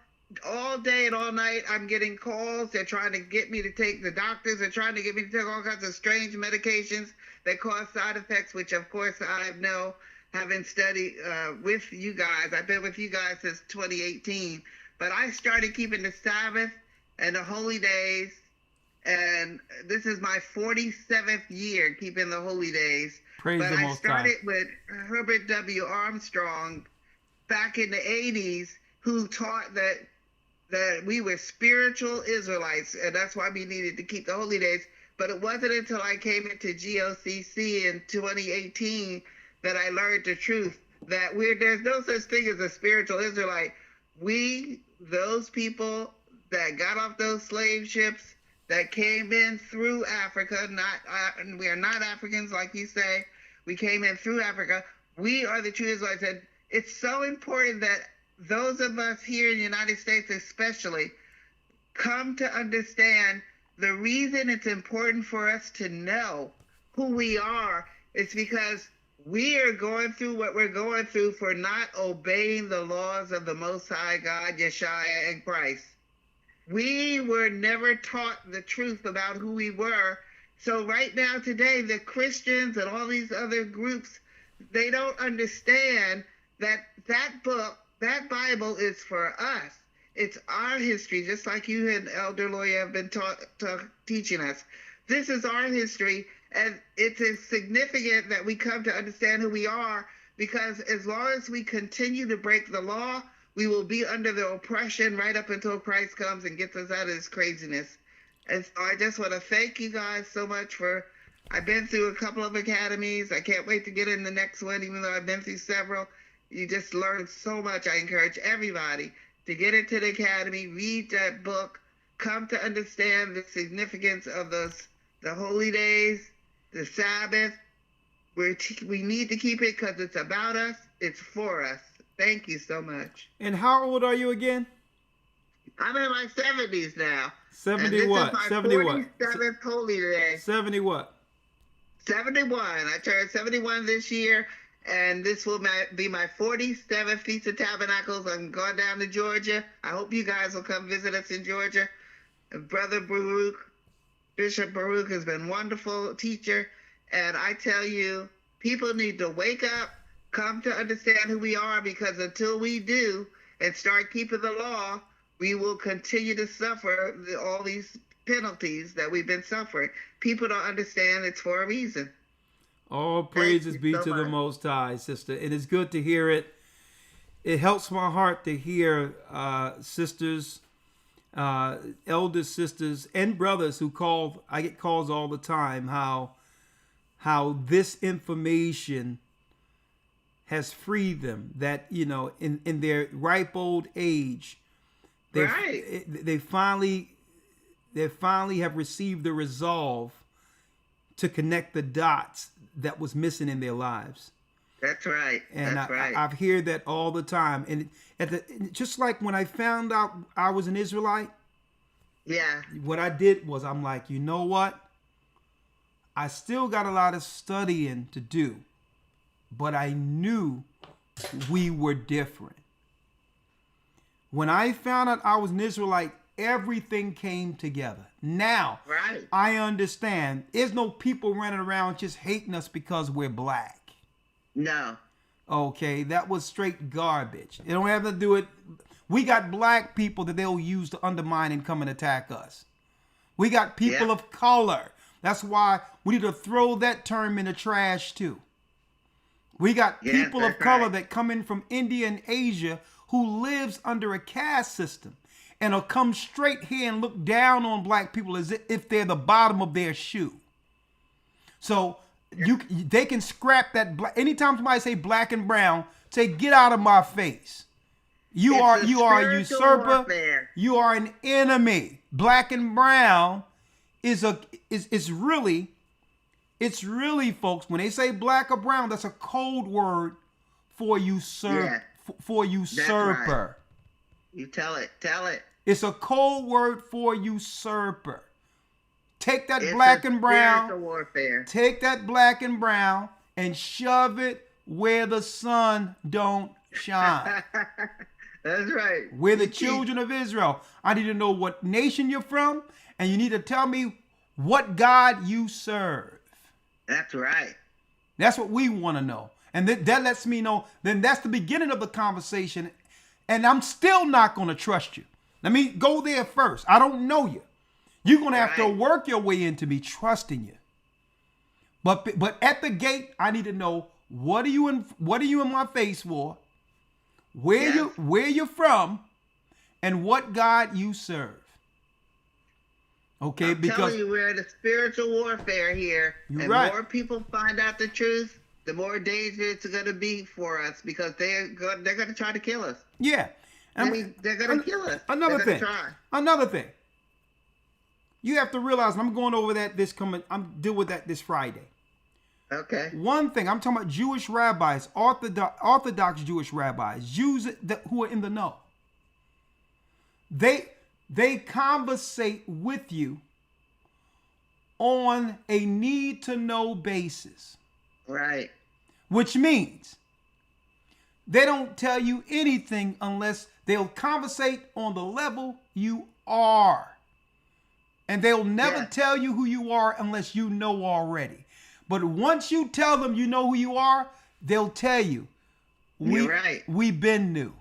All day and all night, I'm getting calls. They're trying to get me to take the doctors. They're trying to get me to take all kinds of strange medications that cause side effects, which, of course, I know, having studied with you guys. I've been with you guys since 2018. But I started keeping the Sabbath and the holy days. And this is my 47th year keeping the holy days. Praise but the I Most started High. with Herbert W. Armstrong back in the 80s, who taught that we were spiritual Israelites, and that's why we needed to keep the holy days. But it wasn't until I came into GOCC in 2018 that I learned the truth, that there's no such thing as a spiritual Israelite. We, those people that got off those slave ships, that came in through Africa, we are not Africans like you say. We came in through Africa. We are the true Israelites. And it's so important that those of us here in the United States especially come to understand the reason it's important for us to know who we are is because we are going through what we're going through for not obeying the laws of the Most High God, Yeshua, and Christ. We were never taught the truth about who we were. So right now, today, the Christians and all these other groups, they don't understand that book, that Bible is for us. It's our history, just like you and Elder Lawya have been teaching us. This is our history, and it's significant that we come to understand who we are, because as long as we continue to break the law, we will be under the oppression right up until Christ comes and gets us out of this craziness. And so I just want to thank you guys so much for, I've been through a couple of academies. I can't wait to get in the next one, even though I've been through several. You just learn so much. I encourage everybody to get into the academy, read that book, come to understand the significance of the holy days, the Sabbath. We need to keep it because it's about us. It's for us. Thank you so much. And how old are you again? I'm in my 70s now. 70 and what? This is my 70 what? 47th holy day. 70 what? 71. I turned 71 this year, and this will be my 47th Feast of Tabernacles. I'm going down to Georgia. I hope you guys will come visit us in Georgia. Brother Baruch, Bishop Baruch has been a wonderful teacher, and I tell you, people need to wake up, come to understand who we are, because until we do and start keeping the law, we will continue to suffer all these penalties that we've been suffering. People don't understand it's for a reason. All praises be so to the much. Most High, sister. It is good to hear it. It helps my heart to hear sisters, elder sisters, and brothers who call. I get calls all the time. How this information has freed them. That in their ripe old age, they finally have received the resolve to connect the dots that was missing in their lives. That's right. And That's right. I've heard that all the time. And just like when I found out I was an Israelite, yeah. what I did was I'm like, you know what? I still got a lot of studying to do, but I knew we were different. When I found out I was an Israelite, everything came together. Now, Right. I understand. There's no people running around just hating us because we're black. No. Okay, that was straight garbage. It don't have to do it. We got black people that they'll use to undermine and come and attack us. We got people of color. That's why we need to throw that term in the trash too. We got people of color that come in from India and Asia who lives under a caste system and will come straight here and look down on black people as if they're the bottom of their shoe. So they can scrap that. Anytime somebody say black and brown, say get out of my face. You are a usurper. Warfare. You are an enemy. Black and brown is really, folks, when they say black or brown, that's a code word for usurper. For usurper. Right. You tell it. Tell it. It's a code word for usurper. Take that black and brown. Warfare. Take that black and brown and shove it where the sun don't shine. That's right. We're the children of Israel. I need to know what nation you're from, and you need to tell me what God you serve. That's right. That's what we want to know. And that lets me know, then that's the beginning of the conversation, and I'm still not going to trust you. Let me go there first. I don't know you. You're going to have to work your way into me trusting you. But at the gate, I need to know what are you in my face for? Where you're from, and what God you serve. Okay, I'm because telling you, we're in a spiritual warfare here, and more people find out the truth, the more dangerous it's going to be for us, because they're going to try to kill us. Yeah, they're going to kill us. Another thing. You have to realize, and I'm going over that I'm dealing with that this Friday. Okay. One thing, I'm talking about Jewish rabbis, Orthodox Jewish rabbis, Jews who are in the know. They conversate with you on a need-to-know basis. Right. Which means they don't tell you anything unless they'll conversate on the level you are. And they'll never tell you who you are unless you know already. But once you tell them you know who you are, they'll tell you. We've been new.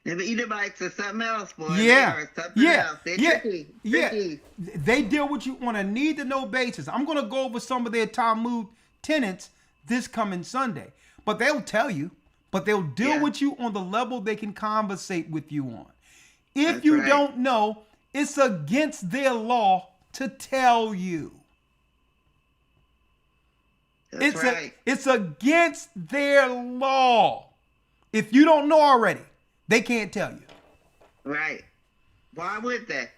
Yeah, but Edomites are something else, boy. Yeah. They're tricky. They deal with you on a need-to-know basis. I'm going to go over some of their Talmud tenets this coming Sunday. But they'll tell you, but they'll deal with you on the level they can conversate with you on. If That's you right. don't know, it's against their law to tell you. That's right. It's against their law. If you don't know already, they can't tell you. Right. Why would they?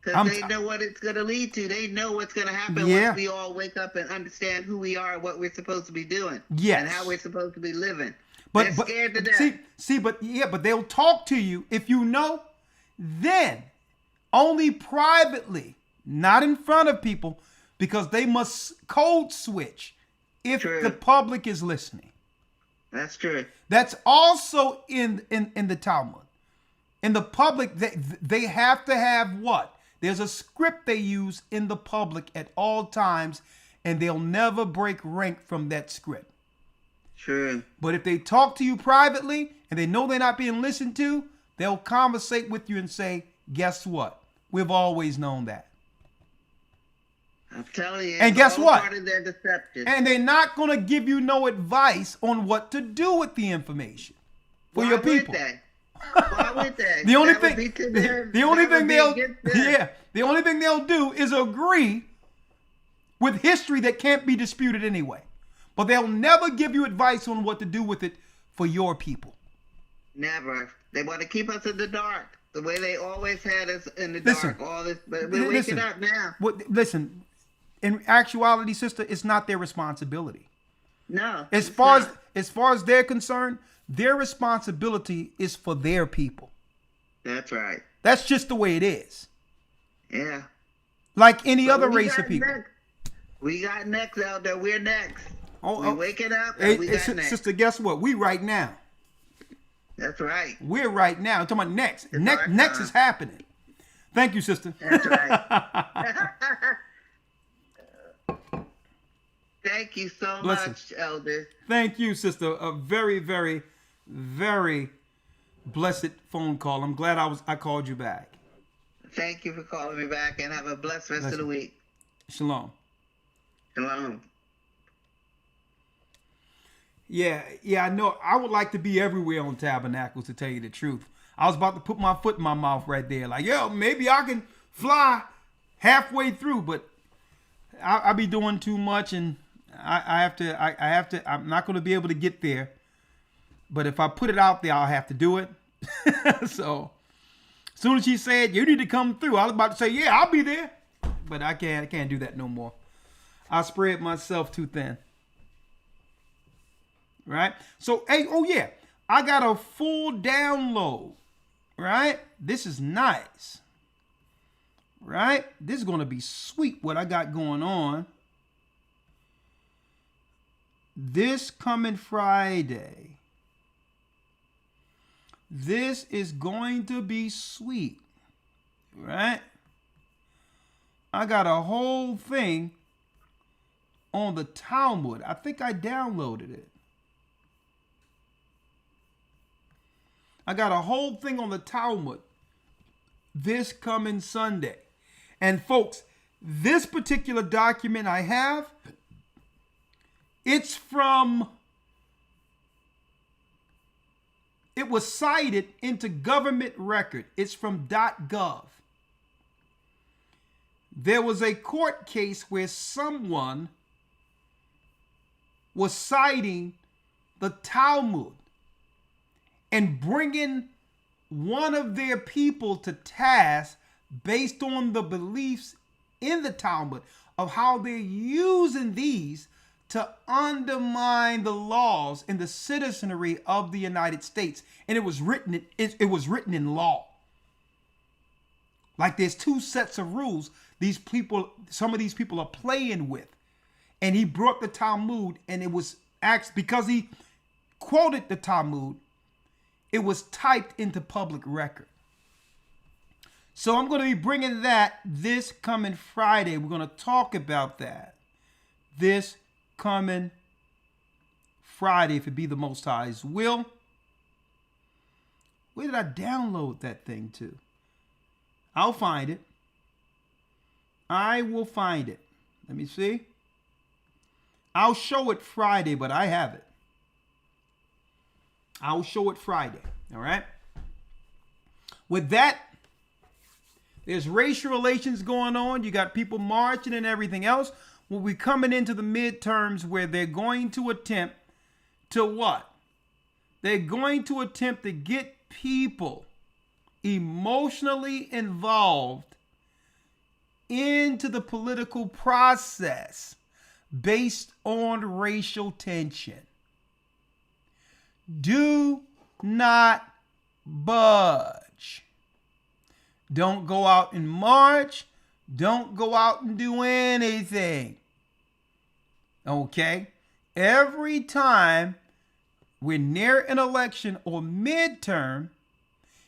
Because they know what it's going to lead to. They know what's going to happen once we all wake up and understand who we are and what we're supposed to be doing. Yes. And how we're supposed to be living. But They're scared to death. but they'll talk to you if you know, then only privately, not in front of people, because they must code switch if the public is listening. That's true. That's also in the Talmud. In the public, they have to have what? There's a script they use in the public at all times, and they'll never break rank from that script. True. But if they talk to you privately and they know they're not being listened to, they'll conversate with you and say, guess what? We've always known that. I'm telling you. And guess what? Part of their deception. And they're not going to give you no advice on what to do with the information for your people. Why would they? The only thing they'll do is agree with history that can't be disputed anyway. But they'll never give you advice on what to do with it for your people. Never. They want to keep us in the dark, the way they always had us in the dark. All this, but we're waking up now. Listen, in actuality, sister, it's not their responsibility. No. As far as they're concerned, their responsibility is for their people. That's right. That's just the way it is. Yeah. Like any other race of people. We got next out there. We're next. We're waking up and we got next. Sister, guess what? We right now. That's right. We're right now. I'm talking about next. Next is happening. Thank you, sister. That's right. Thank you so much, Elder. Thank you, sister. A very, very, very blessed phone call. I'm glad I called you back. Thank you for calling me back, and have a blessed rest of the week. Shalom. Shalom. Yeah, I know. I would like to be everywhere on Tabernacles, to tell you the truth. I was about to put my foot in my mouth right there. Like, maybe I can fly halfway through, but I'll be doing too much, and I have to, I'm not going to be able to get there. But if I put it out there, I'll have to do it. So, as soon as she said, you need to come through, I was about to say, yeah, I'll be there. But I can't do that no more. I spread myself too thin. Right? So, I got a full download. Right? This is nice. Right? This is going to be sweet what I got going on. This coming Friday. This is going to be sweet. Right? I got a whole thing on the Talmud. I think I downloaded it. I got a whole thing on the Talmud this coming Sunday. And folks, this particular document I have, it was cited into government record. It's from .gov. There was a court case where someone was citing the Talmud and bringing one of their people to task based on the beliefs in the Talmud of how they're using these to undermine the laws and the citizenry of the United States. And it was written in law. Like there's two sets of rules some of these people are playing with. And he brought the Talmud, and it was because he quoted the Talmud, it was typed into public record. So I'm going to be bringing that this coming Friday. We're going to talk about that this coming Friday, if it be the Most High's will. Where did I download that thing to? I'll find it. I will find it. Let me see. I'll show it Friday, but I have it. I'll show it Friday. All right. With that, there's racial relations going on. You got people marching and everything else. Well, we're coming into the midterms where they're going to attempt to what? They're going to attempt to get people emotionally involved into the political process based on racial tension. Do not budge. Don't go out and march. Don't go out and do anything. Okay? Every time we're near an election or midterm,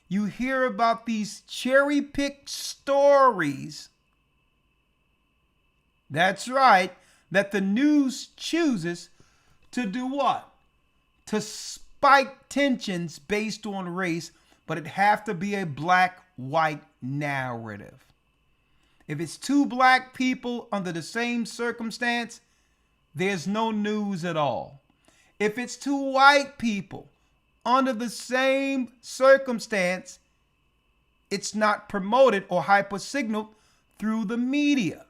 you hear about these cherry-picked stories. That's right, that the news chooses to do what? To spike tensions based on race, but it have to be a black-white narrative. If it's two black people under the same circumstance, there's no news at all. If it's two white people under the same circumstance, it's not promoted or hyper-signaled through the media.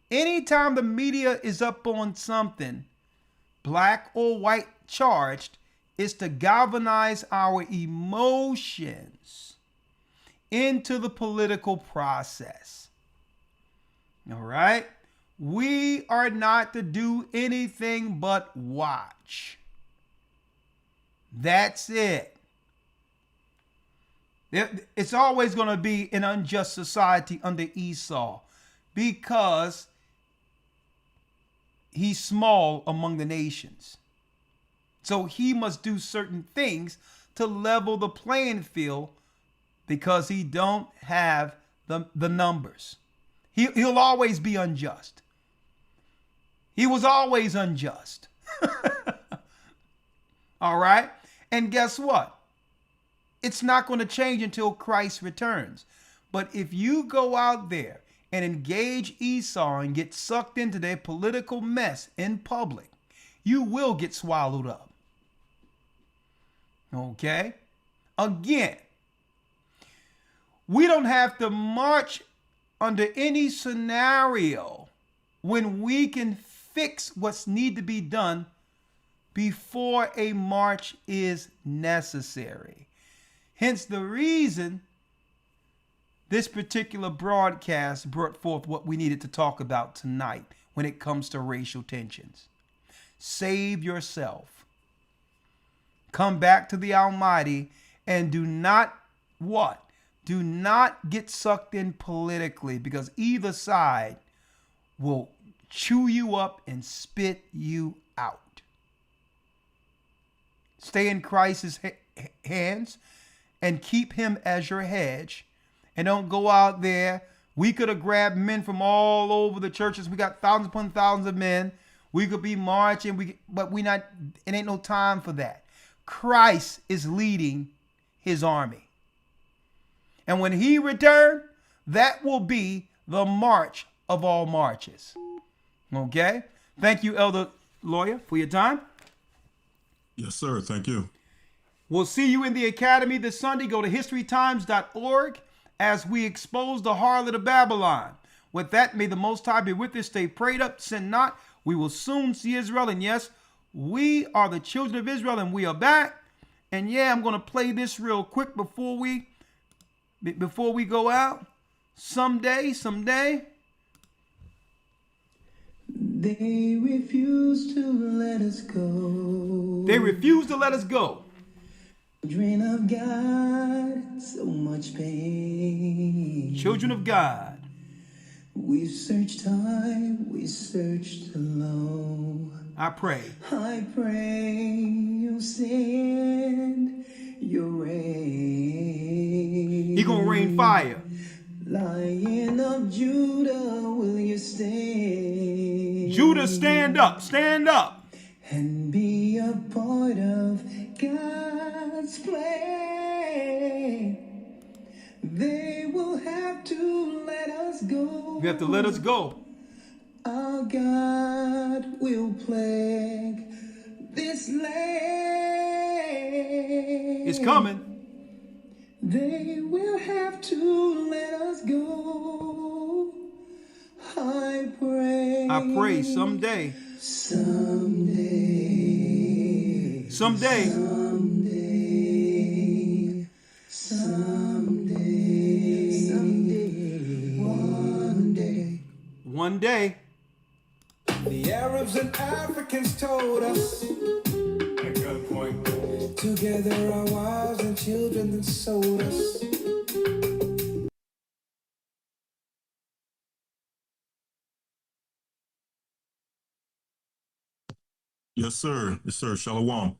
Anytime the media is up on something, black or white charged, is to galvanize our emotions into the political process. All right? We are not to do anything but watch. That's it. It's always going to be an unjust society under Esau because he's small among the nations. So he must do certain things to level the playing field because he don't have the numbers. He'll always be unjust. He was always unjust. All right? And guess what? It's not going to change until Christ returns. But if you go out there and engage Esau and get sucked into their political mess in public, you will get swallowed up. Okay? Again, we don't have to march under any scenario when we can fix what's need to be done before a march is necessary. Hence the reason this particular broadcast brought forth what we needed to talk about tonight when it comes to racial tensions. Save yourself. Come back to the Almighty and do not what? Do not get sucked in politically because either side will chew you up and spit you out. Stay in Christ's hands and keep him as your hedge. And don't go out there. We could have grabbed men from all over the churches. We got thousands upon thousands of men. We could be marching, but it ain't no time for that. Christ is leading his army. And when he returns, that will be the march of all marches. Okay? Thank you, Elder Lawya, for your time. Yes, sir. Thank you. We'll see you in the academy this Sunday. Go to historytimes.org as we expose the harlot of Babylon. With that, may the Most High be with us. Stay prayed up, sin not. We will soon see Israel. And yes, we are the children of Israel and we are back. And yeah, I'm going to play this real quick before we go out. Someday. They refuse to let us go. They refuse to let us go. Children of God, so much pain. Children of God. We've searched high, we searched low. I pray you'll send your rain. He gonna rain fire. Lion of Judah, will you stand? Judah, stand up, stand up. And be a part of God's plan. They will have to let us go. You have to let us go. our God will plague this land. It's coming. They will have to let us go. I pray Someday. someday, Someday. One day. The Arabs and Africans told us At gunpoint. to gather our wives and children and sold us. Yes, sir. Yes, sir. Shalom.